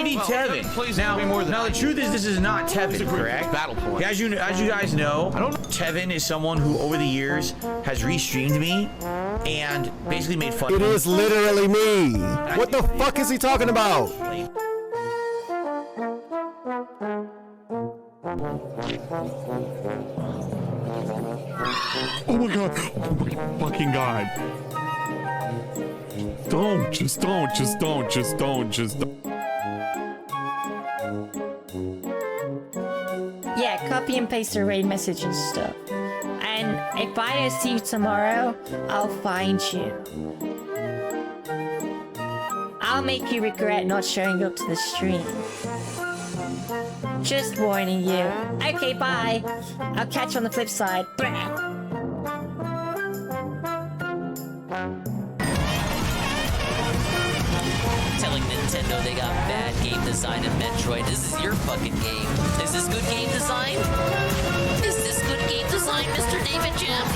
I need Tevin. Please now, be more than now the truth is, this is not Tevin, correct? Battle point. As you guys know, Tevin is someone who over the years has restreamed me and basically made fun. It is literally me. What the fuck is he talking about? Oh my god. Oh my fucking god. Don't. Yeah, copy and paste the raid message and stuff. And if I don't see you tomorrow, I'll find you. I'll make you regret not showing up to the stream. Just warning you. Okay, bye. I'll catch you on the flip side. Telling Nintendo they got bad game design in Metroid. This is your fucking game. Is this good game design? Is this good game design, Mr. David Jam?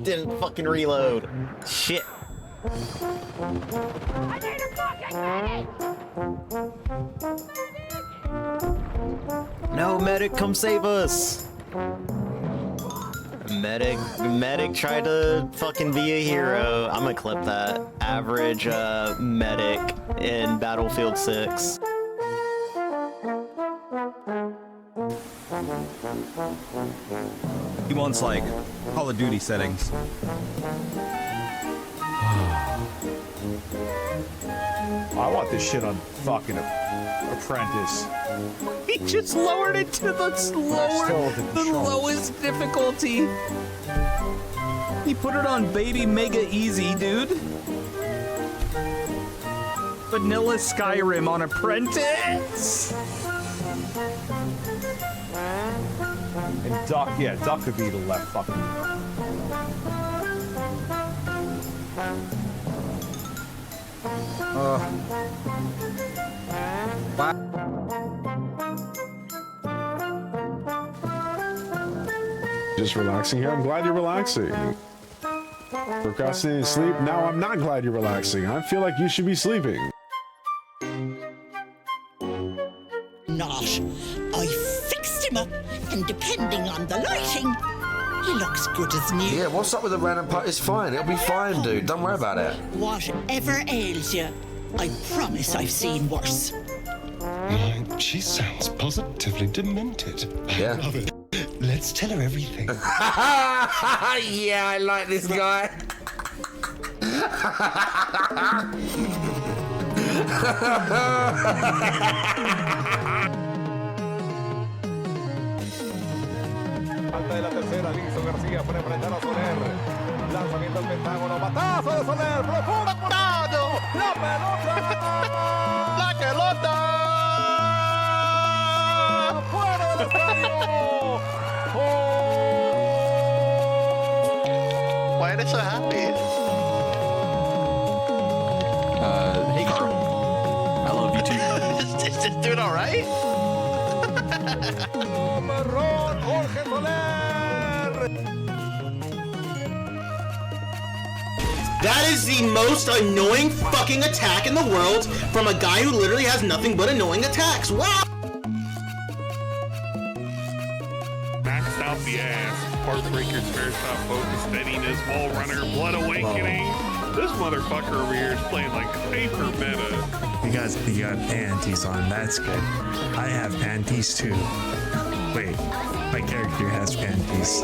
Didn't fucking reload. Shit. No, medic, come save us. Medic tried to fucking be a hero. I'm gonna clip that. Average medic in Battlefield 6. He wants like Call of Duty settings. I want this shit on fucking Apprentice. He just lowered it to the lowest difficulty. He put it on baby mega easy, dude. Vanilla Skyrim on Apprentice. And Duck, yeah, Duck could be the left fucking. Just relaxing here. I'm glad you're relaxing. Procrastinating sleep. Now I'm not glad you're relaxing. I feel like you should be sleeping. Not. I fixed him up, and depending on the lighting, he looks good as new. Yeah, what's up with the random part? It's fine. It'll be fine, dude. Don't worry about it. Whatever ails you, I promise I've seen worse. She sounds positively demented. Yeah. I love it. Let's tell her everything. Yeah, I like this guy. Falta de la tercera, Lizo García puede enfrentar a Soler. Lanzamiento al Pentágono, batazo de Soler, profundo curado. La pelota. La pelota. Fuera del estadio. Why are they so happy? Hey Carl. I love you too. Is this doing alright? Jorge Soler. That is the most annoying fucking attack in the world from a guy who literally has nothing but annoying attacks. Wow! Maxed out the ass. Heartbreaker, spare stop, focus, steadiness, ball runner, blood awakening. This motherfucker over here is playing like hyper meta. You got panties on, that's good. I have panties too. Wait, my character has panties.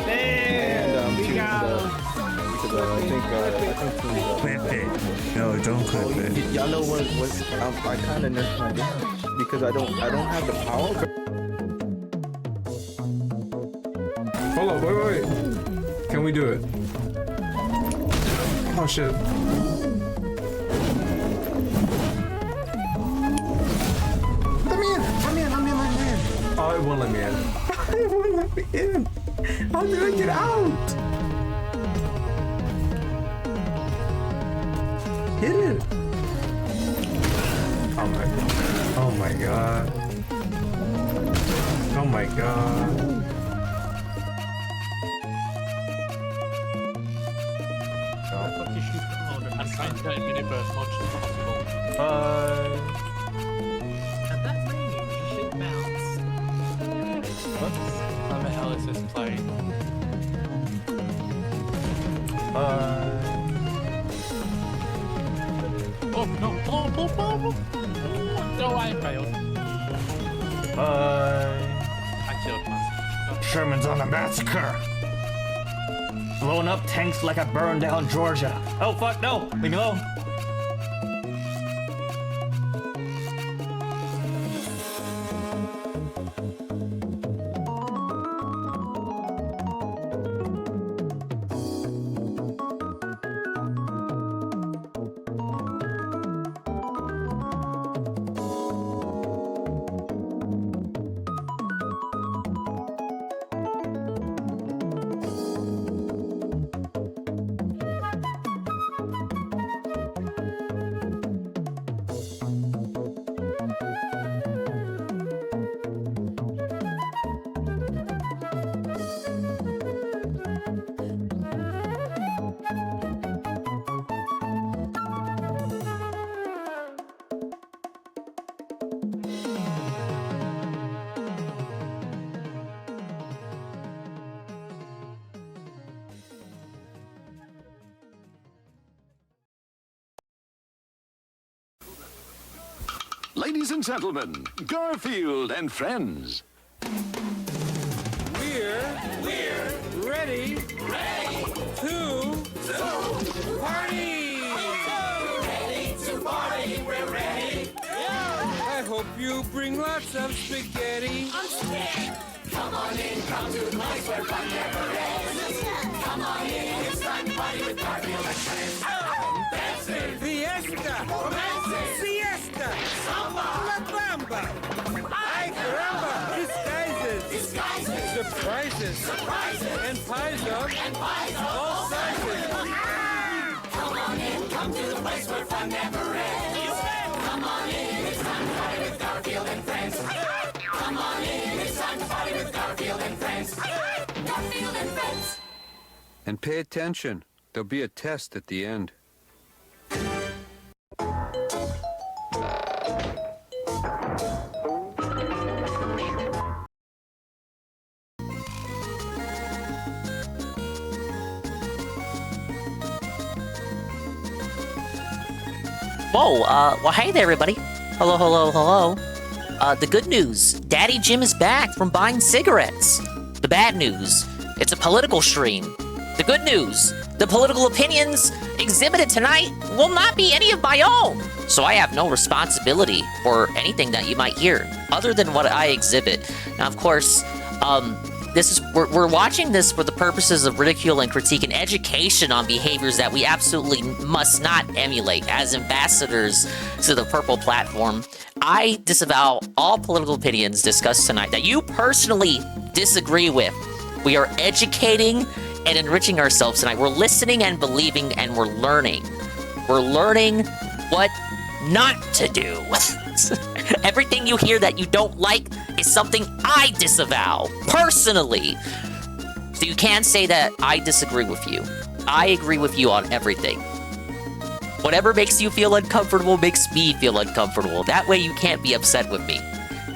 And we got I think Clip it. No, don't clip it. Y'all know what I kind of nerfed my damage because I don't have the power. Hold up, wait. Can we do it? Oh shit. Let me in. Oh, it won't let me in. It won't let me in. How did I get out? Hit it. Oh my god. Oh my god. Oh my god. How the hell is this played? Oh no! Oh, no, I failed. I killed myself. Sherman's on a massacre. Blowing up tanks like I burned down Georgia. Oh fuck no! Leave me alone. Ladies and gentlemen, Garfield and friends. We're ready to party. Ready to party. We're ready. I hope you bring lots of spaghetti. I'm scared. Come on in, come to the place where fun never ends. Come on in, it's time to party with Garfield and friends. Dancing, fiesta, romancing, siesta, samba, la bamba, ay caramba, disguises, surprises, and pies of all sizes. Come on in, come to the place where fun never ends. Come on in, it's time to party with Garfield and friends. Come on in, it's time to party with Garfield and friends. Garfield and friends. And pay attention. There'll be a test at the end. Whoa, well, hey there, everybody. Hello, hello, hello. The good news, Daddy Jim is back from buying cigarettes. The bad news, it's a political stream. The good news, the political opinions exhibited tonight will not be any of my own. So I have no responsibility for anything that you might hear, other than what I exhibit. Now, of course, we're watching this for the purposes of ridicule and critique and education on behaviors that we absolutely must not emulate. As ambassadors to the Purple Platform, I disavow all political opinions discussed tonight that you personally disagree with. We are educating and enriching ourselves tonight. We're listening and believing, and we're learning. We're learning what not to do. Everything you hear that you don't like is something I disavow, personally. So you can't say that I disagree with you. I agree with you on everything. Whatever makes you feel uncomfortable makes me feel uncomfortable. That way you can't be upset with me.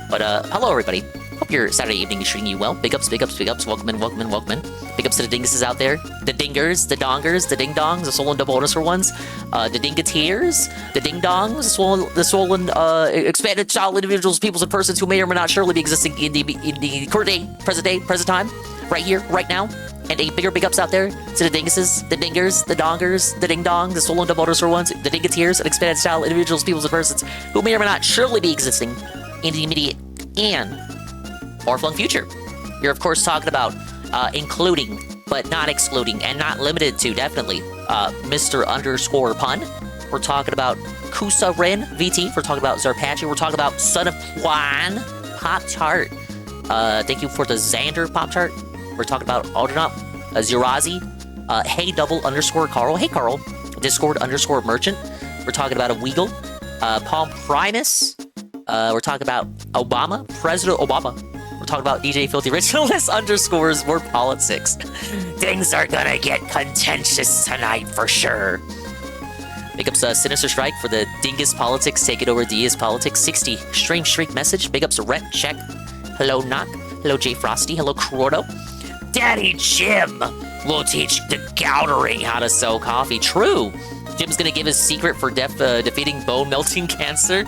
But, hello everybody. Hope your Saturday evening is treating you well. Big ups, big ups, big ups. Welcome in, welcome in, welcome in. Big ups to the dinguses out there. The dingers, the dongers, the ding-dongs, the swollen double underscore ones. The dingateers, the ding-dongs, the swollen, expanded child individuals, peoples, and persons who may or may not surely be existing in the current day, present time, right here, right now. And a bigger big ups out there to the dinguses, the dingers, the dongers, the ding-dongs, the swollen double underscore ones, the dingateers, and expanded child individuals, peoples, and persons who may or may not surely be existing in the immediate and far-flung future. You're, of course, talking about including, but not excluding, and not limited to, definitely, Mr. Underscore Pun. We're talking about Kusa Rin VT. We're talking about Zarpachi. We're talking about Son of Juan Pop-Tart. Thank you for the Xander Pop-Tart. We're talking about Aldenop, Zirazi, Hey Double underscore Carl. Hey Carl. Discord underscore Merchant. We're talking about a Weagle. Paul Primus. We're talking about Obama, President Obama. We're talking about DJ Filthy Originalist _ more politics. Things are gonna get contentious tonight for sure. Big ups Sinister Strike for the Dingus Politics. Take it over Diaz Politics. 60 Stream Shriek message. Big ups Rhett Check. Hello Knock. Hello J Frosty. Hello Croto. Daddy Jim will teach the Goutering how to sell coffee. True. Jim's gonna give his secret for defeating bone melting cancer.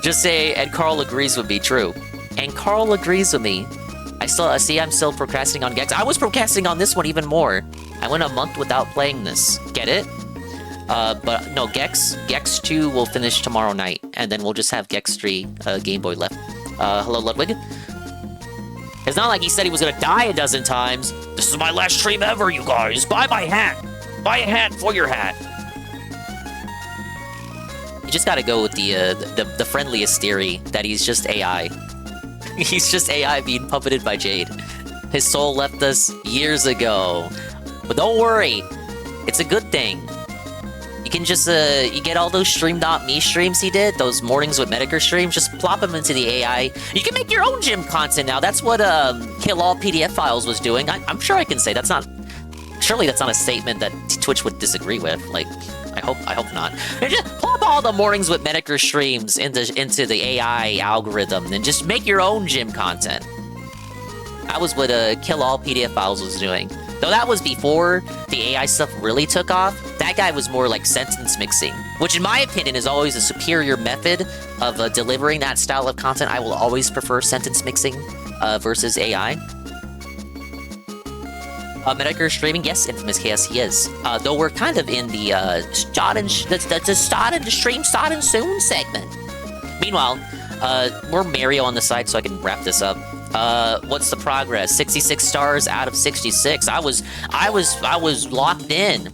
Just say, and Carl agrees with me. True. And Carl agrees with me. I'm still procrastinating on Gex. I was procrastinating on this one even more. I went a month without playing this. Get it? But no, Gex 2 will finish tomorrow night, and then we'll just have Gex 3 Game Boy left. Hello, Ludwig. It's not like he said he was gonna die a dozen times. This is my last stream ever, you guys. Buy my hat. Buy a hat for your hat. You just gotta go with the friendliest theory that he's just AI. He's just AI being puppeted by Jade. His soul left us years ago. But don't worry, it's a good thing. You can just, you get all those Stream.me streams he did, those Mornings with Medicare streams, just plop them into the AI. You can make your own gym content now. That's what Kill All PDF Files was doing. I'm sure I can say that's not... Surely that's not a statement that Twitch would disagree with. Like, I hope not. And just plop all the Mornings with Medicare streams into the AI algorithm and just make your own gym content. That was what Kill All PDF Files was doing. Though that was before the AI stuff really took off. That guy was more like sentence mixing, which in my opinion is always a superior method of delivering that style of content. I will always prefer sentence mixing versus AI. Medicare streaming, yes, Infamous Chaos, he is. Though we're kind of in the starting the stream starting soon segment. Meanwhile, we're Mario on the side, so I can wrap this up. What's the progress? 66 stars out of 66. I was locked in.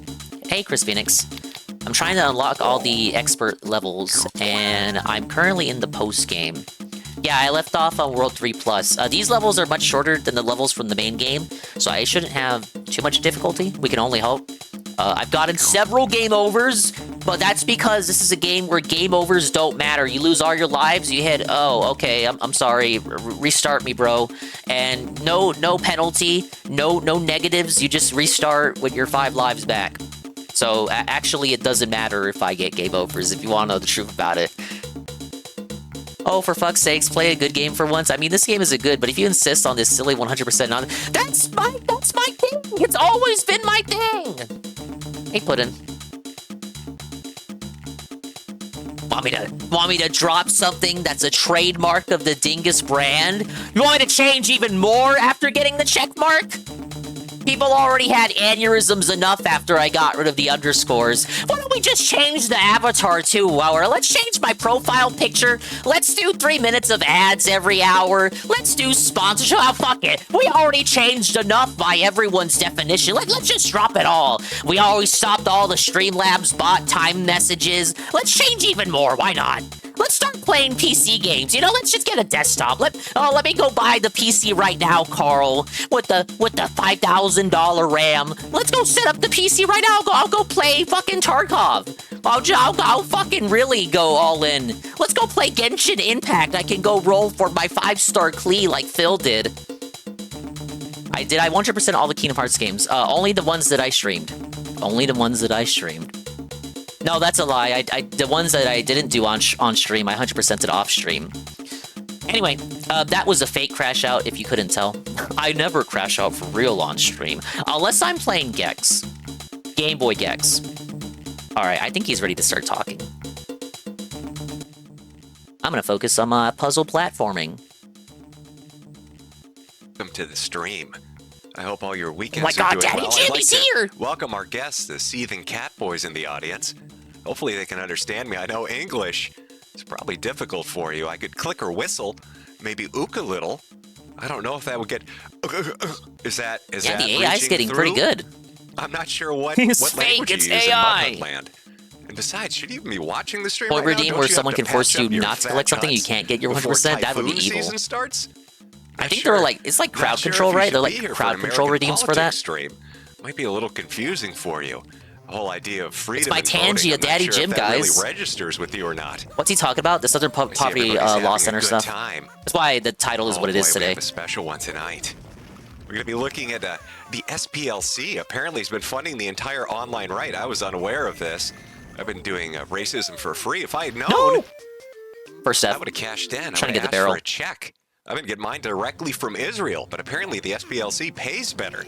Hey, Chris Phoenix. I'm trying to unlock all the expert levels, and I'm currently in the post game. Yeah, I left off on World 3+. These levels are much shorter than the levels from the main game, so I shouldn't have too much difficulty. We can only hope. I've gotten several game overs, but that's because this is a game where game overs don't matter. You lose all your lives, you hit, oh, okay, I'm sorry, restart me, bro. And no penalty, no negatives, you just restart with your 5 lives back. So actually, it doesn't matter if I get game overs, if you want to know the truth about it. Oh, for fuck's sakes, play a good game for once. I mean, this game isn't good, but if you insist on this silly 100% non... That's my thing! It's always been my thing! Hey, Puddin'. Want me to drop something that's a trademark of the Dingus brand? You want me to change even more after getting the check mark? People already had aneurysms enough after I got rid of the underscores. Why don't we just change the avatar too, or let's change my profile picture. Let's do 3 minutes of ads every hour. Let's do sponsorship. Oh, fuck it. We already changed enough by everyone's definition. Let's just drop it all. We always stopped all the Streamlabs bot time messages. Let's change even more. Why not? Let's start playing PC games. You know, let's just get a desktop. Let me go buy the PC right now, Carl, with the $5,000 RAM. Let's go set up the PC right now. I'll go play fucking Tarkov. I'll fucking really go all in. Let's go play Genshin Impact. I can go roll for my 5-star Klee like Phil did. I 100% all the Kingdom Hearts games. Only the ones that I streamed. Only the ones that I streamed. No, that's a lie. The ones that I didn't do on stream, I 100%'d it off stream. Anyway, that was a fake crash out, if you couldn't tell. I never crash out for real on stream. Unless I'm playing Gex. Game Boy Gex. Alright, I think he's ready to start talking. I'm gonna focus on my puzzle platforming. Welcome to the stream. I hope all your weekends oh my God, are doing Daddy well. Jimmy's here! Welcome our guests, the Seething Cat Boys in the audience. Hopefully they can understand me. I know English is probably difficult for you. I could click or whistle, maybe ook a little. I don't know if that would get... Is that yeah, the AI's getting through? Pretty good. I'm not sure what It's language fake, it's you use AI. in Muppet Land. And besides, should you even be watching the stream Point right redeem now? where Don't someone you can have to force patch you up your not to fat collect something you nuts can't get your 100%. before That would be typhoon evil. season starts? I think they're like, it's like crowd control, right? They're like crowd control redeems for that. Stream. Might be a little confusing for you. whole idea of freedom. It's my and voting. Tangia I'm not Daddy sure Jim, if that guys. really registers with you or not. What's he talking about? The Southern Poverty Law Center stuff. Time. That's why the title is what it is We today. have a special one tonight. We're going to be looking at the SPLC. Apparently, has been funding the entire online right. I was unaware of this. I've been doing racism for free. If I had known, First step. I would have cashed in. Trying to get the asked barrel. for a check. I've been getting mine directly from Israel, but apparently the SPLC pays better.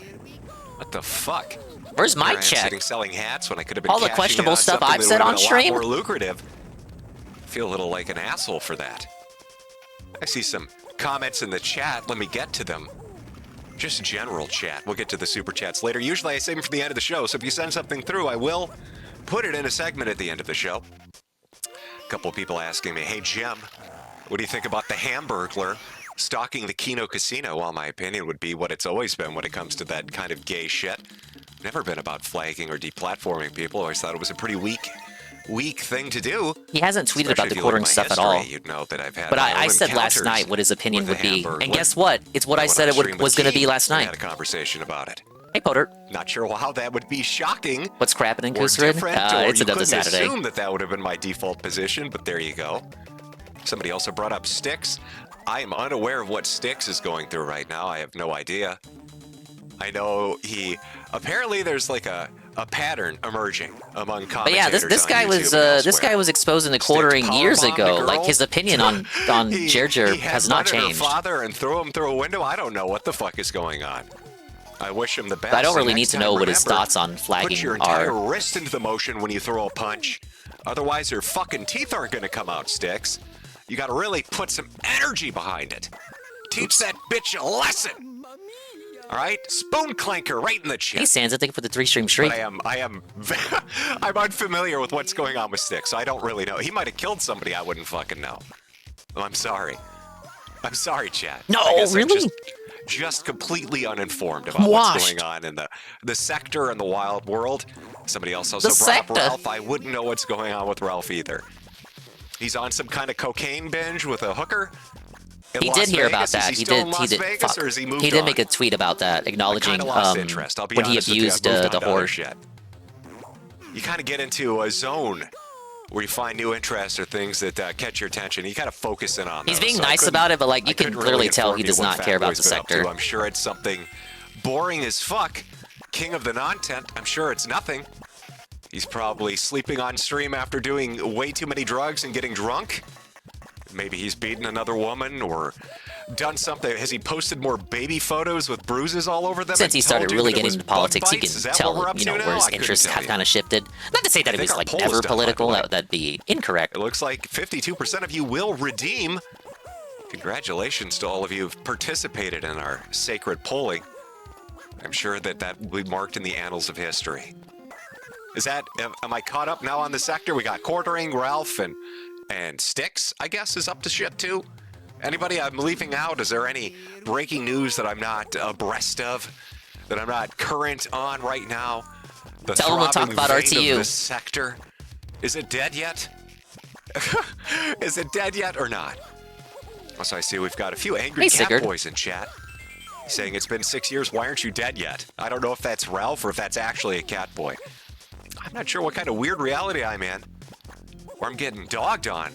What the fuck? Where's my Here I am check? sitting selling hats when I could have been All the cashing questionable in on stuff something I've that said would have on been a stream? lot more lucrative. I feel a little like an asshole for that. I see some comments in the chat. Let me get to them. Just general chat. We'll get to the super chats later. Usually I save them for the end of the show, so if you send something through, I will put it in a segment at the end of the show. A couple of people asking me, hey, Jim, what do you think about the Hamburglar stalking the Kino Casino? Well, my opinion would be what it's always been when it comes to that kind of gay shit. Never been about flagging or deplatforming people. Always thought it was a pretty weak thing to do. He hasn't tweeted Especially about if the you quartering look at stuff my at all. history, you'd know that I've had But my I own said last encounters night what his opinion with would the be. Hamburglar. And guess what? It's what I Went said on it stream was with going to be Keith. last We night. had a conversation about it. Hey, Potter. Not sure how that would be shocking. What's crapping in Or Gooserid? different, It's or you another couldn't Saturday. assume that would have been my default position, but there you go. Somebody also brought up Styx. I am unaware of what Styx is going through right now. I have no idea. I know apparently there's like a pattern emerging among commentators. But yeah, this on guy YouTube was and elsewhere. this guy was exposing the quartering years powerbombed ago. the Like girl. his opinion on Gerger he has not headbutted her changed. father and threw him through a window. I don't know what the fuck is going on. I wish him the best. But I don't really And need next to know time, what his remember, thoughts on put flagging your entire are. wrist into the motion when you throw a punch. Otherwise, your fucking teeth aren't going to come out, Sticks. You got to really put some energy behind it. Teach that bitch a lesson. All right, spoon clanker right in the chin. Hey, Sansa, thank you for the 3-stream streak. But I'm unfamiliar with what's going on with Sticks, so I don't really know. He might have killed somebody I wouldn't fucking know. Well, I'm sorry. I'm sorry, chat. No, I guess I'm really? just completely uninformed about what's going on in the sector and the wild world. Somebody else also brought up Ralph. I wouldn't know what's going on with Ralph either. He's on some kind of cocaine binge with a hooker. He did hear about that. He did. He did make a tweet about that, acknowledging when he abused the horse. You kind of get into a zone where you find new interests or things that catch your attention. You kind of focus in on. He's those. being So I nice couldn't- about it, but like I you can couldn't clearly really tell inform he you does what not care about the Fatboy's been up to. sector. I'm sure it's something boring as fuck. King of the non-tent. I'm sure it's nothing. He's probably sleeping on stream after doing way too many drugs and getting drunk. Maybe he's beaten another woman or done something. Has he posted more baby photos with bruises all over them? Since he started really getting into into politics, you can tell, where his interests have kind of shifted. Not to say that he was like never political, that'd be incorrect. It looks like 52% of you will redeem. Congratulations to all of you who've participated in our sacred polling. I'm sure that will be marked in the annals of history. Am I caught up now on the sector? We got Quartering, Ralph, and Styx, I guess, is up to shit too. Anybody I'm leaving out? Is there any breaking news that I'm not abreast of, that I'm not current on right now? The Tell them to talk about vein RTU. of the sector. Is it dead yet? Is it dead yet or not? Also, I see we've got a few angry cat boys in chat saying it's been 6 years. Why aren't you dead yet? I don't know if that's Ralph or if that's actually a cat boy. I'm not sure what kind of weird reality I'm in, where I'm getting dogged on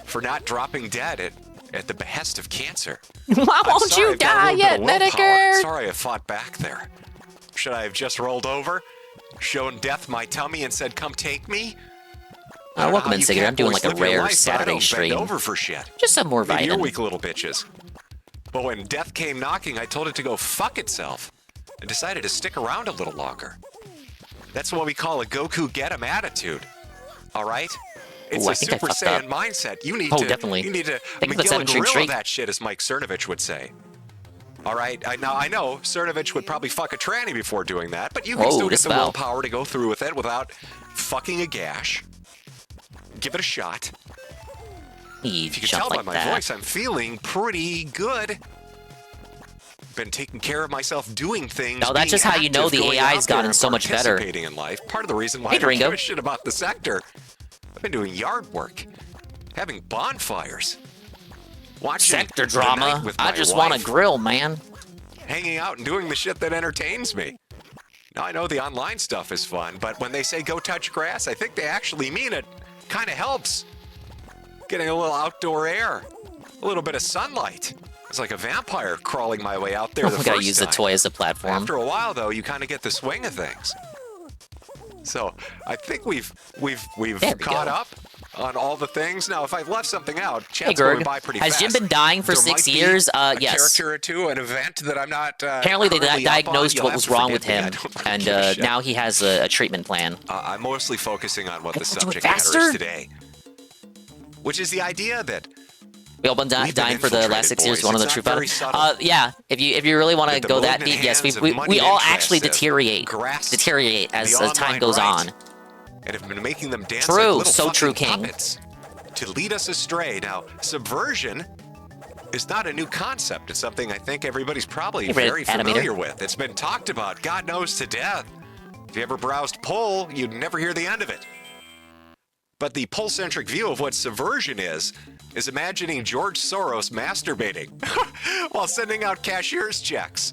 for not dropping dead at the behest of cancer. Why won't you die yet, Medicare? Sorry I fought back there. Should I have just rolled over, shown death my tummy, and said, "Come take me"? Welcome in, Sigurd. I'm doing like a rare Saturday stream. Over for shit. Just some more Maybe you're vitamin. weak little bitches. But when death came knocking, I told it to go fuck itself and decided to stick around a little longer. That's what we call a Goku get 'em attitude. All right? It's Ooh, I a think I Super fucked Saiyan up. mindset. You need Oh, to definitely. You need to Thank you for the 7-stream McGill streak. that shit, as Mike Cernovich would say. All right? I know Cernovich would probably fuck a tranny before doing that, but you can still get the disavow. willpower to go through with it without fucking a gash. Give it a shot. If you can tell by my voice, I'm feeling pretty good. Been taking care of myself, doing things. No, that's being just how you know active, the going AI's out there gotten and so much better. participating in life. Part of the reason why Hey, I don't give Ringo. a shit about the sector. I've been doing yard work, having bonfires, watching Sector The Night drama. with I my just want wife, to grill, man. hanging out and doing the shit that entertains me. Now, I know the online stuff is fun, but when they say go touch grass, I think they actually mean it. Kind of helps. Getting a little outdoor air, a little bit of sunlight. It's like a vampire crawling my way out there the first time. I gotta use the toy as a platform. After a while, though, you kind of get the swing of things. So I think we've caught up on all the things. Now, if I've left something out, chat's going by pretty fast. Has Jim been dying for 6 years? A Yes. character or two, an event that I'm not. Apparently, they currently up on. diagnosed You'll what have was to wrong forgive with me. him, I don't really and give a shit. now he has a treatment plan. I'm mostly focusing on what the do it subject matter faster? is today, which is the idea that We all been dying for the last 6 years. boys. One of the It's true not very father. subtle. Yeah, if you really want to the go that malignant deep, yes, hands of we moneyed all interests actually have deteriorate as the time online goes right on. and have been making them dance True, like little so true, fucking King. puppets to lead us astray. Now, subversion is not a new concept. It's something I think everybody's probably very familiar with. It's been talked about, God knows, to death. If you ever browsed Poll, you'd never hear the end of it. But the Poll-centric view of what subversion is imagining George Soros masturbating while sending out cashier's checks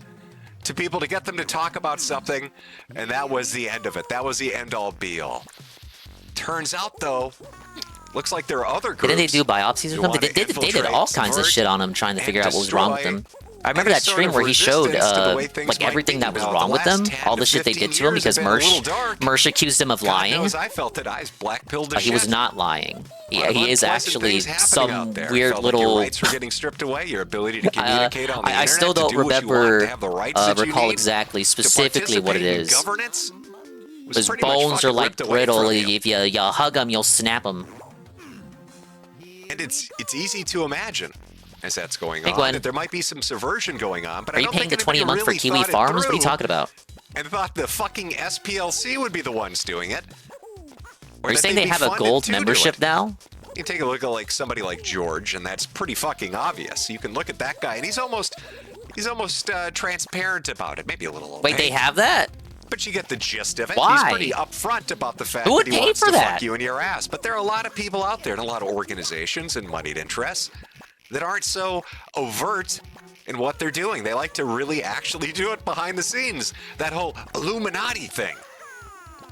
to people to get them to talk about something, and that was the end of it. That was the end-all, be-all. Turns out, though, looks like there are other groups. Didn't they do biopsies or something? They did all kinds of shit on him, trying to figure out what was wrong with him. I remember that stream where he showed like everything that was wrong with them, all the shit they did to him because Mersh accused him of lying. I felt that I was black-pilled to He was shit. not lying. He is actually some weird Felt like little. your rights were getting stripped away. Your ability to communicate on the I internet, still to don't do what you want, remember, to have the rights that you recall need, exactly, to specifically what it participate in is. governance was His pretty much bones are fucking like ripped away brittle. from you. If you hug him, you'll snap him. And it's easy to imagine as that's going Hey, on Gwen. that there might be some subversion going on, but Are I you don't paying think the 20 a anybody month for really Kiwi thought it Farms? What are you through talking about? and thought the fucking SPLC would be the ones doing it. Or Are you that saying they'd they be have a funded gold to do membership it. now? You take a look at like somebody like George, and that's pretty fucking obvious. You can look at that guy, and he's almost transparent about it. Maybe a little. Wait, they opaque. have that? But you get the gist of it. Why? He's pretty upfront about the fact Who would that he pay wants for to that? fuck you in your ass. But there are a lot of people out there and a lot of organizations and moneyed interests that aren't so overt in what they're doing. They like to really actually do it behind the scenes. That whole Illuminati thing.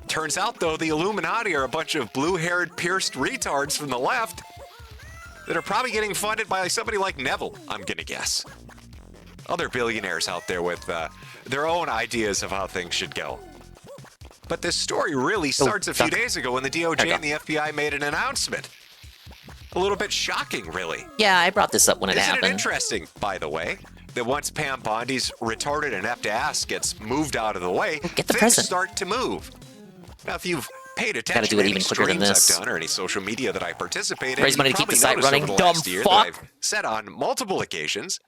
Turns out, though, the Illuminati are a bunch of blue-haired, pierced retards from the left that are probably getting funded by somebody like Neville, I'm gonna guess. Other billionaires out there with their own ideas of how things should go. But this story really starts a few days ago when the DOJ and the FBI made an announcement. A little bit shocking, really. Yeah, I brought this up when it Isn't happened. it interesting, by the way, that once Pam Bondi's retarded inept ass gets moved out of the way, Get the things present. start to move. Now, if you've paid attention Gotta do it to even any quicker than streams this. I've done or any social media that I participate in, Raise money you to keep the probably site noticed running, over the dumb last year fuck. that I've said on multiple occasions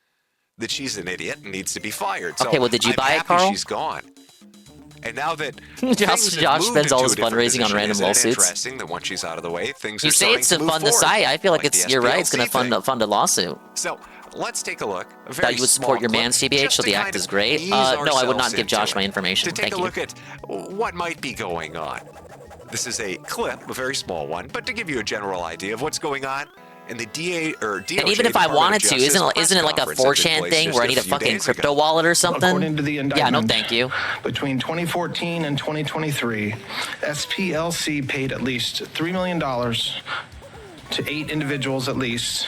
that she's an idiot and needs to be fired. So Okay, well, did you I'm buy it, happy Carl? She's gone. And now that Josh spends all his fundraising on random lawsuits. Interesting that once she's out of the way, things You are say starting it's to to move fund the forward, site. I feel like the you're right. It's going SPLC to fund a lawsuit. So let's take a look. A very Thought you would support small your clip, man's GBH, just so to the kind act of is great. ease No, I would ourselves not give into Josh it, my information. To take Thank a you. look at what might be going on. This is a clip, a very small one, but to give you a general idea of what's going on in the DOJ. And even if I wanted to, isn't it like a 4chan thing where I need a fucking crypto wallet or something? According to the indictment, yeah, no, thank you. Between 2014 and 2023, SPLC paid at least $3 million to 8 individuals at least.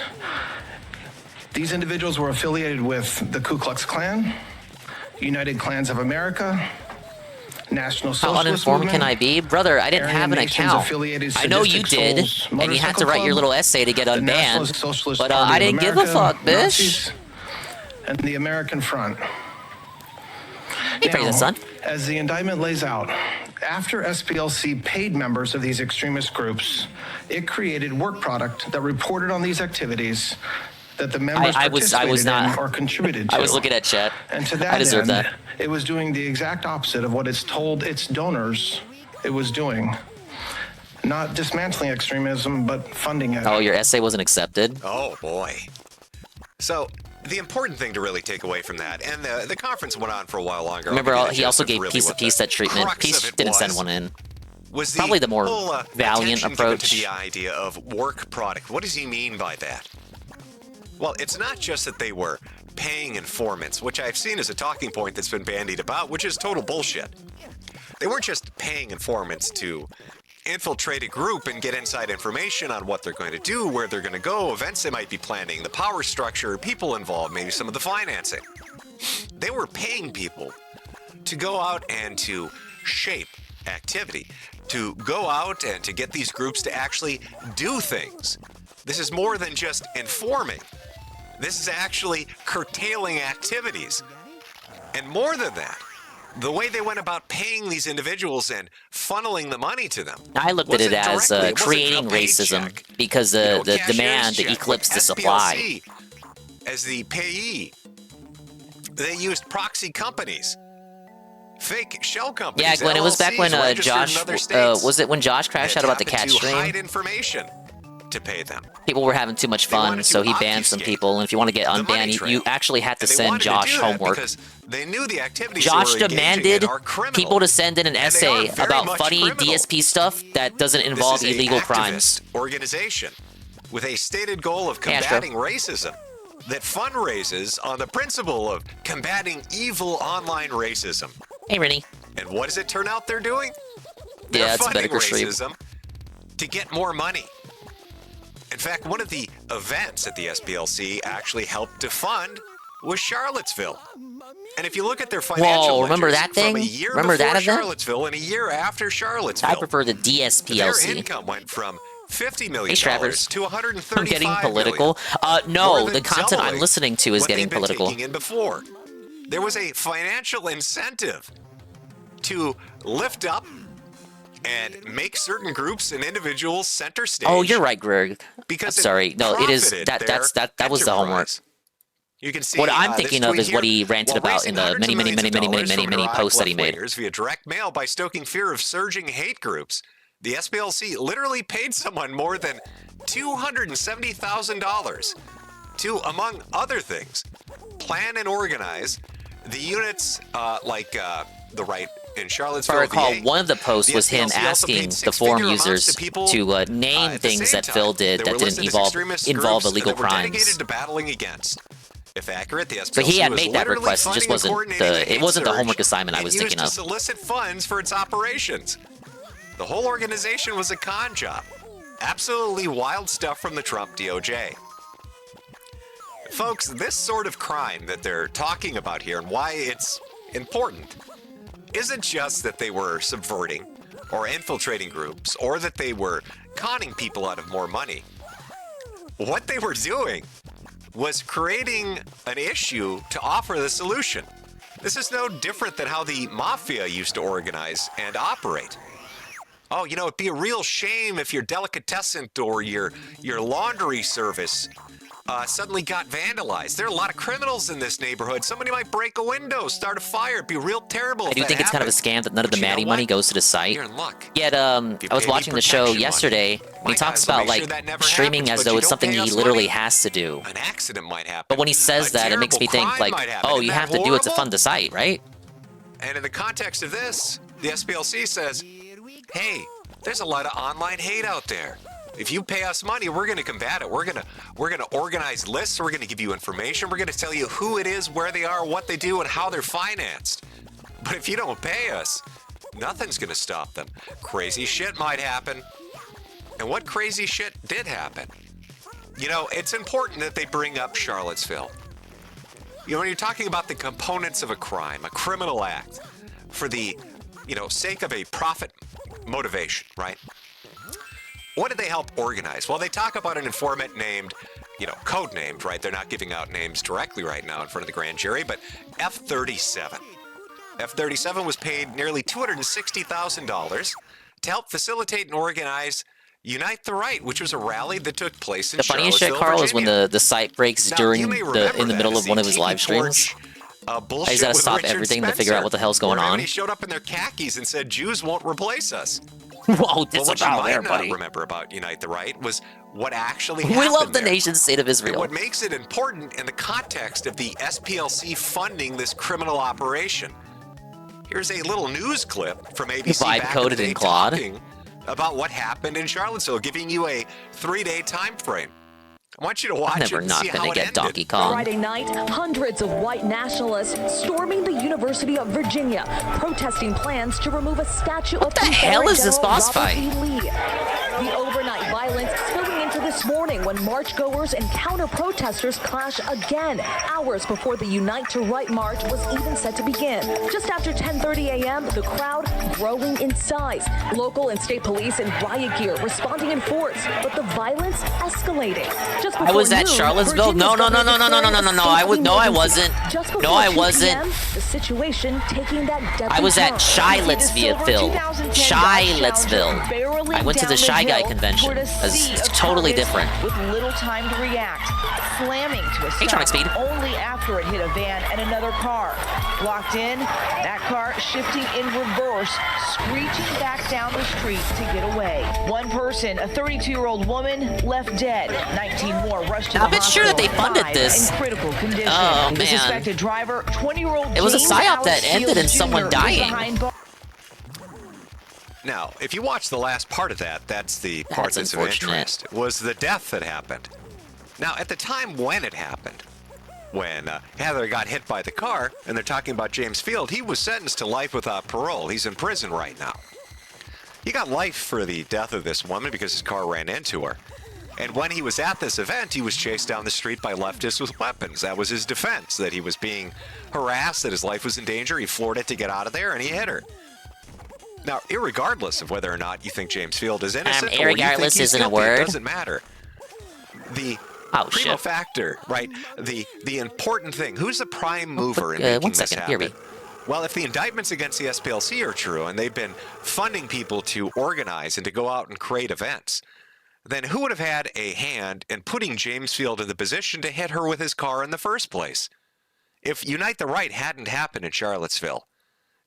These individuals were affiliated with the Ku Klux Klan, United Klans of America, National How Socialist uninformed Movement, can I be? Brother, I didn't Aryan have an Nations account. affiliated I know you Sadistic did, Souls and you had to Motorcycle write your Club, little essay to get the National unbanned. Socialist But Party I of didn't give a America, fuck, bitch. Nazis, and the American Front. Hey, praise the sun. As the indictment lays out, after SPLC paid members of these extremist groups, it created work product that reported on these activities that the members I was participated not. in or contributed to. I was looking at chat. And to that I deserve end, that. it was doing the exact opposite of what it's told its donors it was doing. Not dismantling extremism, but funding it. Oh, your essay wasn't accepted. Oh boy. So the important thing to really take away from that, and the conference went on for a while longer. Remember, I'll give you he the also gist of gave really Piece what of Peace that treatment. crux Peace of it didn't send was. one in. Was Probably the more whole, valiant attention given approach. to the idea of work product. What does he mean by that? Well, it's not just that they were paying informants, which I've seen as a talking point that's been bandied about, which is total bullshit. They weren't just paying informants to infiltrate a group and get inside information on what they're going to do, where they're going to go, events they might be planning, the power structure, people involved, maybe some of the financing. They were paying people to go out and to shape activity, to go out and to get these groups to actually do things. This is more than just informing. This is actually curtailing activities. And more than that, the way they went about paying these individuals and funneling the money to them. I looked at it as creating racism because the demand eclipsed the supply. As the payee, they used proxy companies, fake shell companies. Yeah, Glenn, it was back when Josh, was it when Josh crashed out about the cat stream? Hide information to pay them. People were having too much fun, so he banned some people. And if you want to get unbanned, you actually had to send Josh homework. They knew the activities Josh demanded people to send in an essay about funny DSP stuff that doesn't involve illegal crimes. Organization with a stated goal of combating racism that fundraises on the principle of combating evil online racism. Hey, Rennie. And what does it turn out they're doing? They're funding racism to get more money. In fact, one of the events at the SPLC actually helped to fund was Charlottesville. And if you look at their financial remember that thing? From a year Remember before that event? Charlottesville and a year after Charlottesville, I prefer the DSPLC. Their income went from $50 million Hey, Travers. to $135 I'm getting political. No, the content I'm doubling listening to is what getting they'd been political. taking in before. There was a financial incentive to lift up and make certain groups and individuals center stage. Oh, you're right, Greg. Because sorry. No, it is that was the homework. You can see what I'm this thinking of tweet is what here. he ranted While about in raising the hundreds of millions of dollars from many Iraq posts that he made. left-wingers via direct mail by stoking fear of surging hate groups, the SPLC literally paid someone more than $270,000 to, among other things, plan and organize the units like the right in Charlottesville. If I recall, VA. one of the posts The was him SPLC also paid asking the six-figure forum amounts users to people, to name at the things same that Phil time did that that were didn't listed as involve extremist groups illegal that were dedicated crimes. to battling against. If accurate, the SPLC But he had was made that literally request. It just funding and wasn't coordinating it hate wasn't the surge homework assignment I and was used thinking to of. solicit funds for its operations. The whole organization was a con job. Absolutely wild stuff from the Trump DOJ. Folks, this sort of crime that they're talking about here and why it's important isn't just that they were subverting or infiltrating groups or that they were conning people out of more money. What they were doing was creating an issue to offer the solution. This is no different than how the mafia used to organize and operate. Oh, you know, it'd be a real shame if your delicatessen or your laundry service suddenly got vandalized. There are a lot of criminals in this neighborhood. Somebody might break a window, start a fire. It'd be real terrible. I do think it's kind of a scam that none of the Maddie money goes to the site. You're in luck. Yet, I was watching the show yesterday. And he talks about like streaming as though it's something he literally has to do. An accident might happen. But when he says that, it makes me think like, oh, you have to do it to fund the site, right? And in the context of this, the SPLC says, hey, there's a lot of online hate out there. If you pay us money, we're going to combat it. We're going to organize lists. We're going to give you information. We're going to tell you who it is, where they are, what they do, and how they're financed. But if you don't pay us, nothing's going to stop them. Crazy shit might happen. And what crazy shit did happen? You know, it's important that they bring up Charlottesville. You know, when you're talking about the components of a crime, a criminal act, for the, sake of a profit motivation, right? What did they help organize? Well, they talk about an informant named, code-named, right? They're not giving out names directly right now in front of the grand jury, but F-37. F-37 was paid nearly $260,000 to help facilitate and organize Unite the Right, which was a rally that took place in The funniest shit, Charlottesville, Carl, Virginia. is when the site breaks Now, during you may remember in the middle that of as one the of his Tiki live streams. Torch, He's bullshit got to with stop Richard everything to figure out Spencer, what the hell's going where on. everybody showed up in their khakis and said, Jews won't replace us. Whoa, Well, this what you about might there, not buddy. remember about Unite the Right was what actually We happened love the there. nation state of And Israel. what makes it important in the context of the SPLC funding this criminal operation. Here's a little news clip from ABC Vibe back coded in the in day Claude. talking about what happened in Charlottesville, giving you a 3-day time frame. I want you to watch Never it and not see how gonna it get ended. Donkey Kong. Friday night, hundreds of white nationalists storming the University of Virginia, protesting plans to remove a statue of What the hell is this boss Robert fight? E. Lee. The overnight violence spilling into this morning when marchgoers and counter-protesters clash again, hours before the Unite to Right march was even set to begin. Just after 10:30 a.m., the crowd growing in size. Local and state police in riot gear responding in force, but the violence escalating. Just I was at noon, Charlottesville. No. I wasn't. Just No, I before 2 wasn't. p.m., the situation taking that deadly I was at turn. Charlottesville. I went to the Shy Guy convention. It's totally different. With little time to react, slamming to a Tronic stop speed. only after it hit a van and another car. Blocked in, that car shifting in reverse, screeching back down the street to get away. One person, a 32-year-old woman, left dead. 19 more rushed to the I'm sure that they hospital, funded 5 this. in critical condition. Oh, The man. suspected driver, 20-year-old It was a James psyop that Alex ended in Fields someone Jr. was dying. behind bars. Now, if you watch the last part of that, that's the part that's of unfortunate. interest. Was the death that happened. Now, at the time when it happened, when Heather got hit by the car, and they're talking about James Field, he was sentenced to life without parole. He's in prison right now. He got life for the death of this woman because his car ran into her. And when he was at this event, he was chased down the street by leftists with weapons. That was his defense, that he was being harassed, that his life was in danger. He floored it to get out of there, and he hit her. Now, irregardless of whether or not you think James Field is innocent or you think irregardless he's isn't a guilty, word. it doesn't matter. The primo factor, right? The important thing. Who's the prime mover in making one this second, hear happen? me. Well, if the indictments against the SPLC are true, and they've been funding people to organize and to go out and create events, then who would have had a hand in putting James Field in the position to hit her with his car in the first place? If Unite the Right hadn't happened in Charlottesville,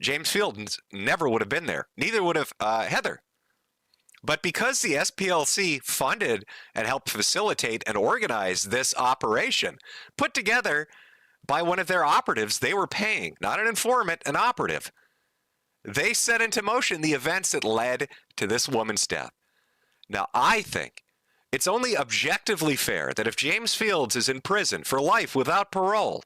James Field never would have been there. Neither would have Heather. But because the SPLC funded and helped facilitate and organize this operation, put together by one of their operatives they were paying, not an informant, an operative, they set into motion the events that led to this woman's death. Now, I think it's only objectively fair that if James Fields is in prison for life without parole,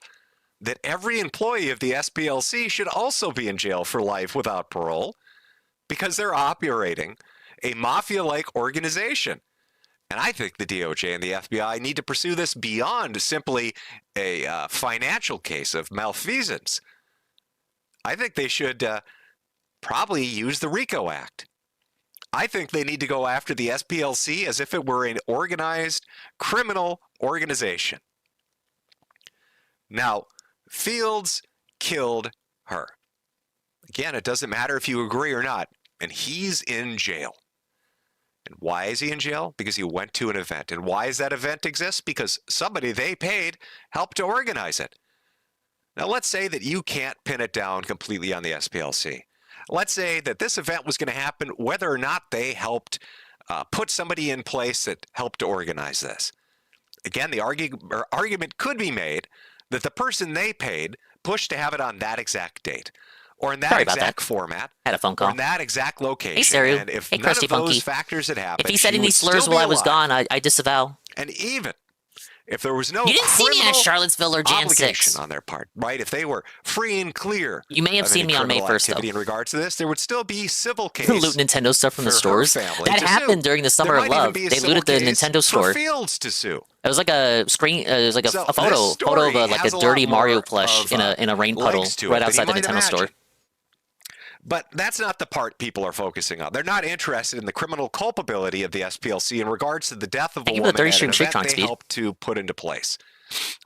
that every employee of the SPLC should also be in jail for life without parole because they're operating a mafia-like organization. And I think the DOJ and the FBI need to pursue this beyond simply a financial case of malfeasance. I think they should probably use the RICO Act. I think they need to go after the SPLC as if it were an organized criminal organization. Now, Fields killed her. Again, it doesn't matter if you agree or not, and he's in jail. And why is he in jail? Because he went to an event. And why does that event exist? Because somebody they paid helped to organize it. Now, let's say that you can't pin it down completely on the SPLC. Let's say that this event was going to happen whether or not they helped put somebody in place that helped to organize this. Again, the argument could be made that the person they paid pushed to have it on that exact date, or in that exact format, Had a phone call. or in that exact location. Hey, Saru. And if Hey, none Crusty of those Funky. factors had happened, If he said she any would slurs still while be I was alive. gone, I disavow. And even if there was no You didn't see me at criminal Charlottesville or Jan obligation 6. on their part, right? If they were free and clear, You may have of seen any me on May criminal 1st, though. activity in regards to this, there would still be civil case. Loot Nintendo stuff from the for her stores. family That to happened sue. during the There Summer of might even Love. be a They civil looted the case Nintendo for store. Fields to sue. It was like a screen. It was like So a photo this of story like has a a dirty lot more Mario plush of, in a rain puddle legs to it right than outside you the might Nintendo store. imagine. But that's not the part people are focusing on. They're not interested in the criminal culpability of the SPLC in regards to the death of a Thank you for the woman 30 at stream an streak event Tronic they speed. helped to put into place.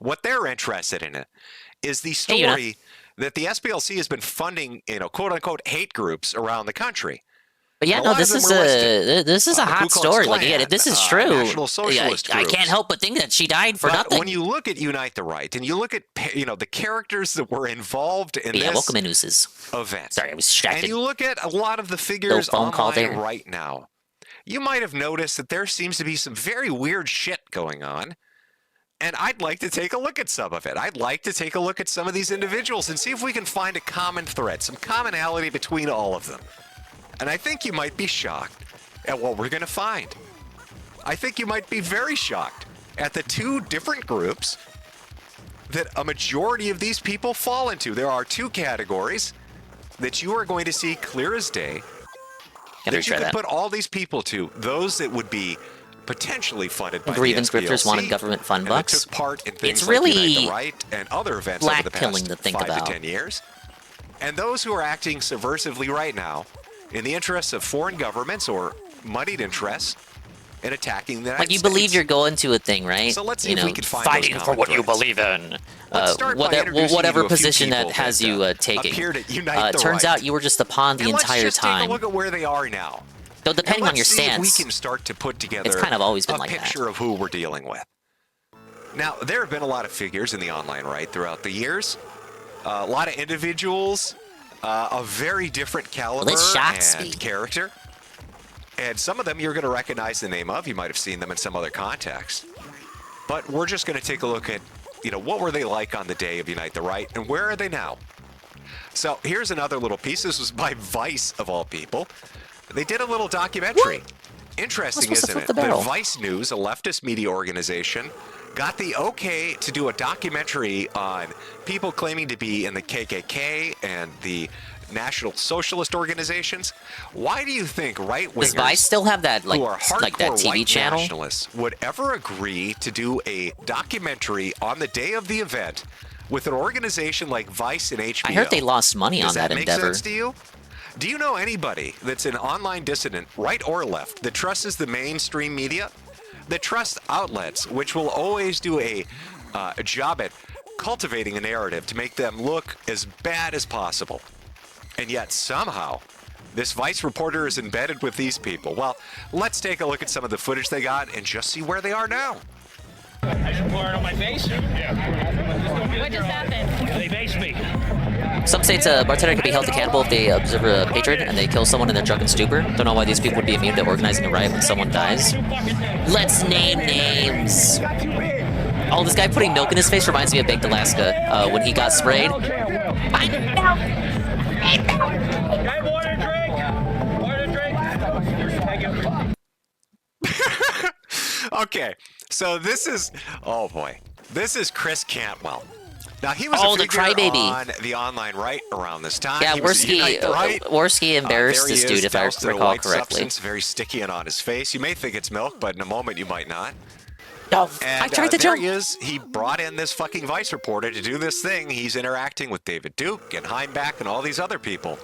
What they're interested in is the Hey, Yuna. story that the SPLC has been funding, quote unquote, hate groups around the country. But yeah, A no, lot of this them is were listed. a The hot Ku Klux story. Like, Klan, yeah, if this is true, National Socialist I groups. can't help but think that she died for But nothing. when you look at Unite the Right and you look at the characters that were involved in Yeah, this welcome in, Ooses. event, Sorry, I was distracted. and you look at a lot of the figures phone call online there. right now, you might have noticed that there seems to be some very weird shit going on. And I'd like to take a look at some of it. I'd like to take a look at some of these individuals and see if we can find a common thread, some commonality between all of them. And I think you might be shocked at what we're going to find. I think you might be very shocked at the two different groups that a majority of these people fall into. There are two categories that you are going to see clear as day that you could put all these people to. Those that would be potentially funded by grievance the grifters wanted government fund bucks. Took part in things it's like really Unite the Right and other events over the past to think 5 about. to 10 years. And those who are acting subversively right now in the interests of foreign governments or moneyed interests and attacking the United Like you States. believe you're going to a thing, right? So let's see you if know, we can find fighting those for what you common believe in. Let's start by introducing you Whatever to a few position that people has that, you taking. appeared at Unite the Turns Right. out you were just a pawn the And entire let's just time. take a look at where they are now. Though depending on your see if stance, we can start to put together it's kind of always been a like that. picture of who we're dealing with. Now, there have been a lot of figures in the online right throughout the years. A lot of individuals of very different caliber and character. And some of them you're going to recognize the name of. You might have seen them in some other context. But we're just going to take a look at, what were they like on the day of Unite the Right, and where are they now? So here's another little piece. This was by Vice, of all people. They did a little documentary. Interesting, isn't it? That Vice News, a leftist media organization, got the okay to do a documentary on people claiming to be in the KKK and the National Socialist organizations. Why do you think right-wingers Does Vice still have that who are like that hardcore TV white channel? nationalists would ever agree to do a documentary on the day of the event with an organization like Vice and HBO? I heard they lost money on that Does that make endeavor. sense to you? Do you know anybody that's an online dissident, right or left, that trusts the mainstream media, that trusts outlets which will always do a job at cultivating a narrative to make them look as bad as possible? And yet somehow this Vice reporter is embedded with these people. Well, let's take a look at some of the footage they got and just see where they are now. I should pour it on my face? Yeah. What just happened? They based me. Some states a bartender could be held accountable if they observe a patron and they kill someone in their drunken stupor. Don't know why these people would be immune to organizing a riot when someone dies. Let's name names. Oh, this guy putting milk in his face reminds me of Baked Alaska when he got sprayed. Okay, so this is, oh boy, this is Chris Cantwell. Now, he was a the figure crybaby on the online right around this time. Yeah, He was at Unite the Right. Worski embarrassed There he this is, dude, if I doused in a recall white correctly. substance, very sticky and on his face. You may think it's milk, but in a moment you might not. Oh, And I tried to there jump. he is. He brought in this fucking Vice reporter to do this thing. He's interacting with David Duke and Heimbach and all these other people.